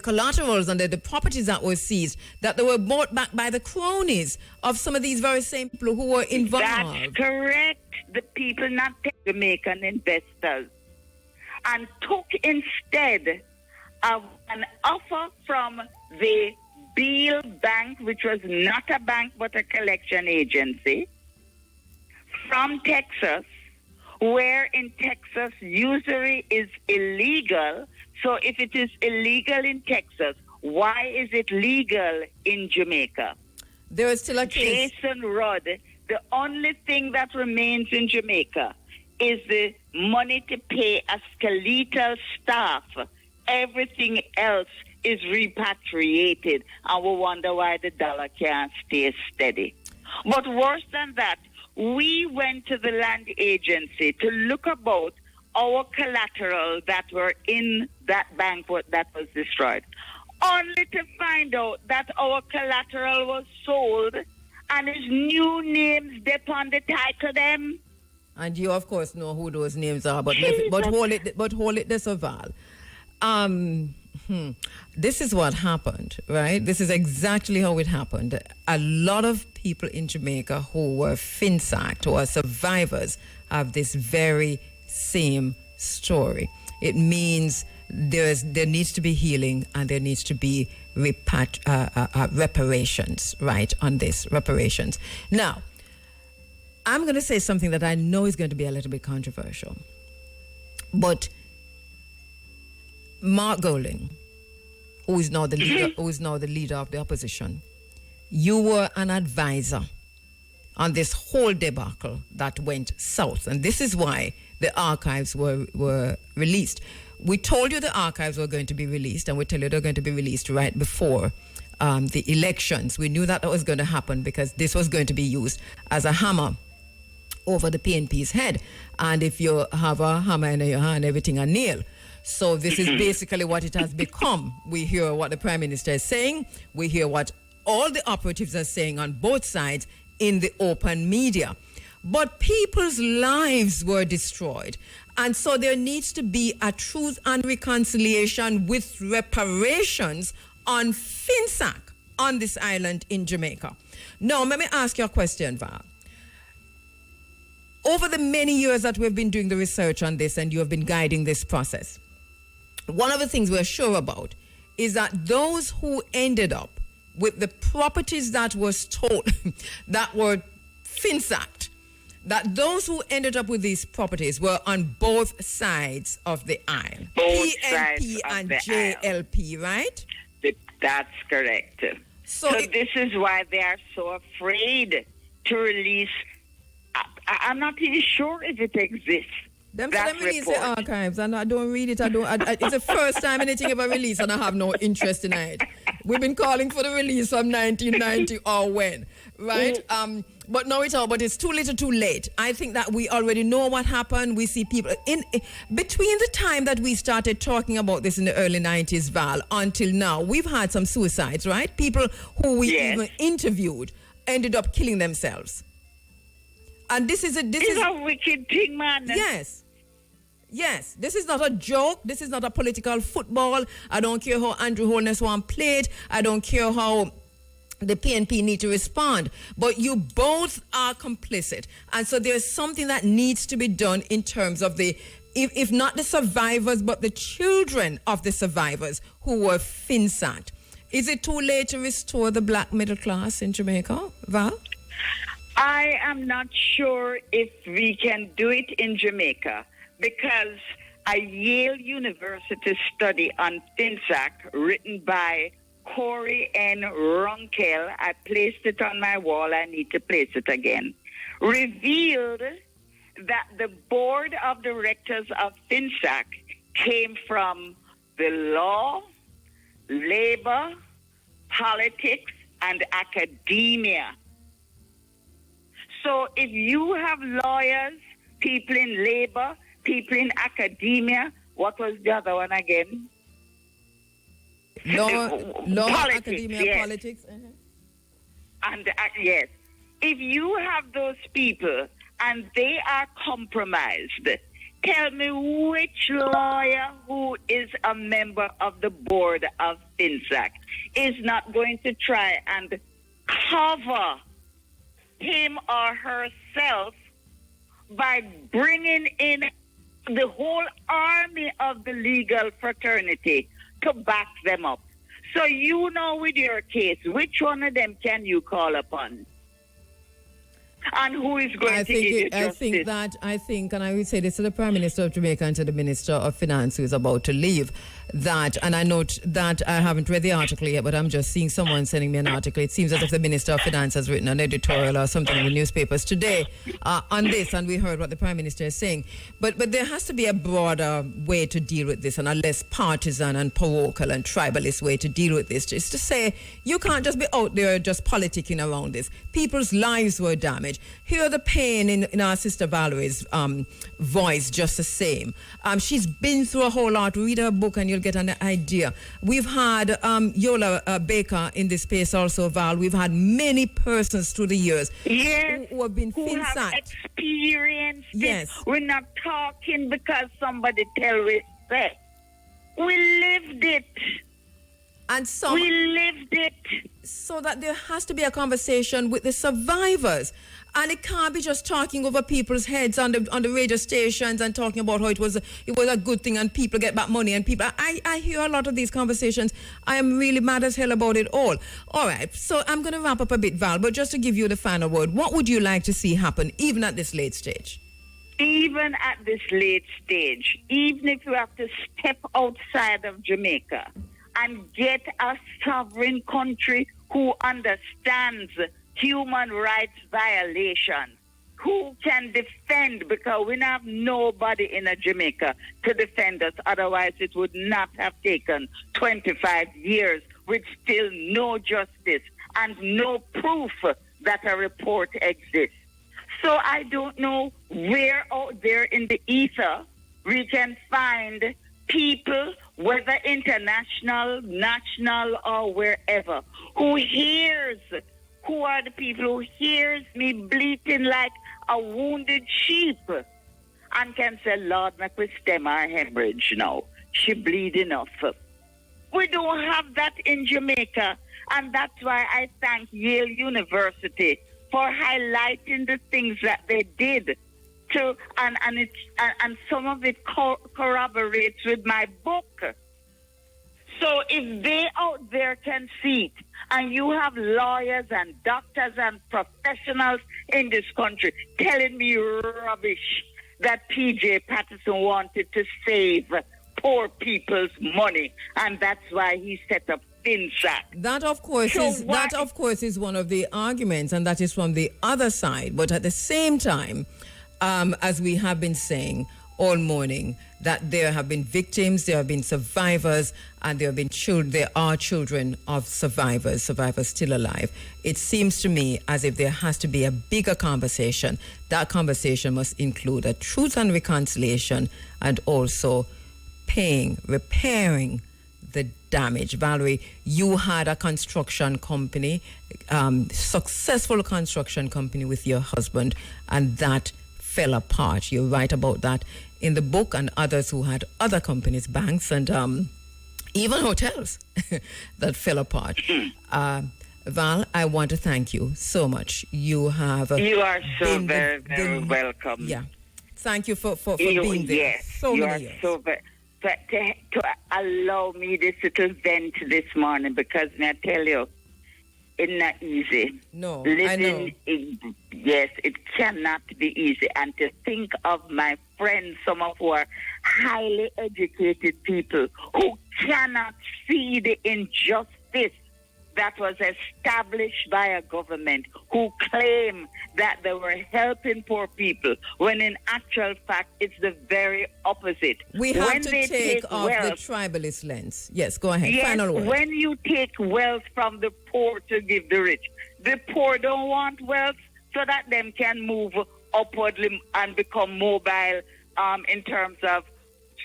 collaterals and the properties that were seized, that they were bought back by the cronies of some of these very same people who were involved. That's correct. The people not Jamaican investors, and took instead of an offer from the Beale Bank, which was not a bank but a collection agency, from Texas, where in Texas usury is illegal. So if it is illegal in Texas, why is it legal in Jamaica? There is still a case. Jason Rudd, the only thing that remains in Jamaica is the money to pay a skeletal staff. Everything else is repatriated, and we wonder why the dollar can't stay steady. But worse than that, we went to the land agency to look about our collateral that were in that bank that was destroyed, only to find out that our collateral was sold and his new names upon the title them. And you, of course, know who those names are, but hold it this, Val. This is what happened, right? This is exactly how it happened. A lot of people in Jamaica who were FINSAC, who are survivors, have this very same story. It means there needs to be healing and there needs to be reparations, right, on this, reparations. Now, I'm going to say something that I know is going to be a little bit controversial, but Mark Golding, who is now the leader of the opposition, you were an advisor on this whole debacle that went south, and this is why the archives were released. We told you the archives were going to be released, and we tell you they're going to be released right before the elections. We knew that was going to happen because this was going to be used as a hammer over the PNP's head. And if you have a hammer in your hand, everything a nail. So this is basically what it has become. We hear what the Prime Minister is saying. We hear what all the operatives are saying on both sides in the open media. But people's lives were destroyed. And so there needs to be a truth and reconciliation with reparations on FINSAC on this island in Jamaica. Now, let me ask you a question, Val. Over the many years that we've been doing the research on this and you have been guiding this process, one of the things we're sure about is that those who ended up with the properties that were stolen, that were FINSAC, that those who ended up with these properties were on both sides of the aisle. Both PNP and JLP, right? That's correct. So this is why they are so afraid to release. I'm not even sure if it exists. Them release the archives, and I don't read it. It's the first time anything ever released, and I have no interest in it. We've been calling for the release from 1990 or when, right? But no, but it's too little, too late. I think that we already know what happened. We see people in between the time that we started talking about this in the early 90s, Val, until now. We've had some suicides, right? People who we even interviewed ended up killing themselves. And this is a wicked thing, man. Yes, this is not a joke. This is not a political football. I don't care how Andrew Holness want played. I don't care how the PNP need to respond. But you both are complicit. And so there's something that needs to be done in terms of if not the survivors, but the children of the survivors who were FINSAC. Is it too late to restore the black middle class in Jamaica, Val? I am not sure if we can do it in Jamaica because a Yale University study on FINSAC written by Corey N. Runkel, I placed it on my wall, I need to place it again, revealed that the board of directors of FINSAC came from the law, labor, politics, and academia. So if you have lawyers, people in labor, people in academia, what was the other one again? Law, politics, academia, yes. politics. And yes, if you have those people and they are compromised, tell me which lawyer who is a member of the board of FINSAC is not going to try and cover him or herself by bringing in the whole army of the legal fraternity to back them up. So you know with your case, which one of them can you call upon? And who is going to give you justice? I think, and I would say this to the Prime Minister of Jamaica and to the Minister of Finance who is about to leave, and I note that I haven't read the article yet, but I'm just seeing someone sending me an article. It seems as if the Minister of Finance has written an editorial or something in the newspapers today on this, and we heard what the Prime Minister is saying. But there has to be a broader way to deal with this and a less partisan and parochial and tribalist way to deal with this. Just to say, you can't just be out there just politicking around this. People's lives were damaged. stage. Hear the pain in our sister Valerie's voice just the same. She's been through a whole lot. Read her book and you'll get an idea. We've had Yola Baker in this space also, Val. We've had many persons through the years who have been who FINSAC. have experienced Yes. it. We're not talking because somebody tell us that. We lived it. And some, we lived it. so that there has to be a conversation with the survivors. And it can't be just talking over people's heads on the radio stations and talking about how it was a good thing and people get back money and people. I hear a lot of these conversations. I am really mad as hell about it all. All right, so I'm going to wrap up a bit, Val, but just to give you the final word, what would you like to see happen even at this late stage? Even at this late stage, even if you have to step outside of Jamaica and get a sovereign country who understands human rights violations, who can defend, because we have nobody in Jamaica to defend us. Otherwise, it would not have taken 25 years with still no justice and no proof that a report exists. So I don't know where out there in the ether we can find people, whether international, national, or wherever, who are the people who hears me bleating like a wounded sheep and can say, Lord, make we stem her hemorrhage now. She bleed enough. We don't have that in Jamaica, and that's why I thank Yale University for highlighting the things that they did. And some of it corroborates with my book. So if they out there can see it, and you have lawyers and doctors and professionals in this country telling me rubbish that P.J. Patterson wanted to save poor people's money, and that's why he set up FINSAC. That, of course, is one of the arguments, and that is from the other side. But at the same time, as we have been saying all morning, that there have been victims, there have been survivors, and there are children of survivors still alive. It seems to me as if there has to be a bigger conversation. That conversation must include a truth and reconciliation and also repairing the damage. Valerie, you had a construction company, successful construction company with your husband, and that fell apart. You write about that in the book, and others who had other companies, banks, and even hotels that fell apart. Val, I want to thank you so much. You are so very, very welcome. Yeah. Thank you for being there. Yes, so you many are years. so very... To allow me this little vent this morning, because I tell you, it's not easy. No, living, I know. Yes, it cannot be easy. And to think of my friends, some of who are highly educated people who cannot see the injustice that was established by a government, who claim that they were helping poor people, when in actual fact it's the very opposite. We have to take off the tribalist lens. Yes, go ahead. Yes, final word. When you take wealth from the poor to give the rich, the poor don't want wealth so that them can move upwardly and become mobile in terms of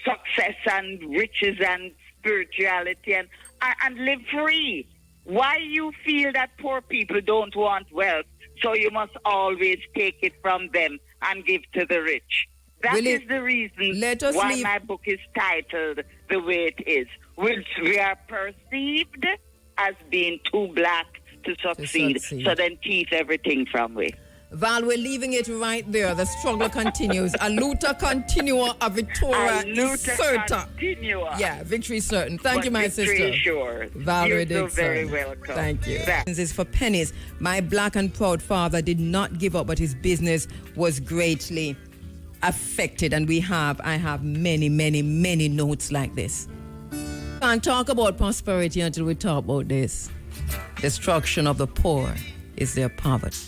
success and riches and spirituality and live free. Why you feel that poor people don't want wealth, so you must always take it from them and give to the rich? That is the reason why my book is titled the way it is. We are perceived as being too black to succeed. So then teeth everything from we. Val, we're leaving it right there. The struggle continues. A luta continua, a victoria is certain. Yeah, victory is certain. Thank you, my sister. Sure. Valerie You're so very Dixon. welcome. Thank you. This is for pennies. My black and proud father did not give up, but his business was greatly affected. And I have many, many, many notes like this. Can't talk about prosperity until we talk about this. Destruction of the poor is their poverty.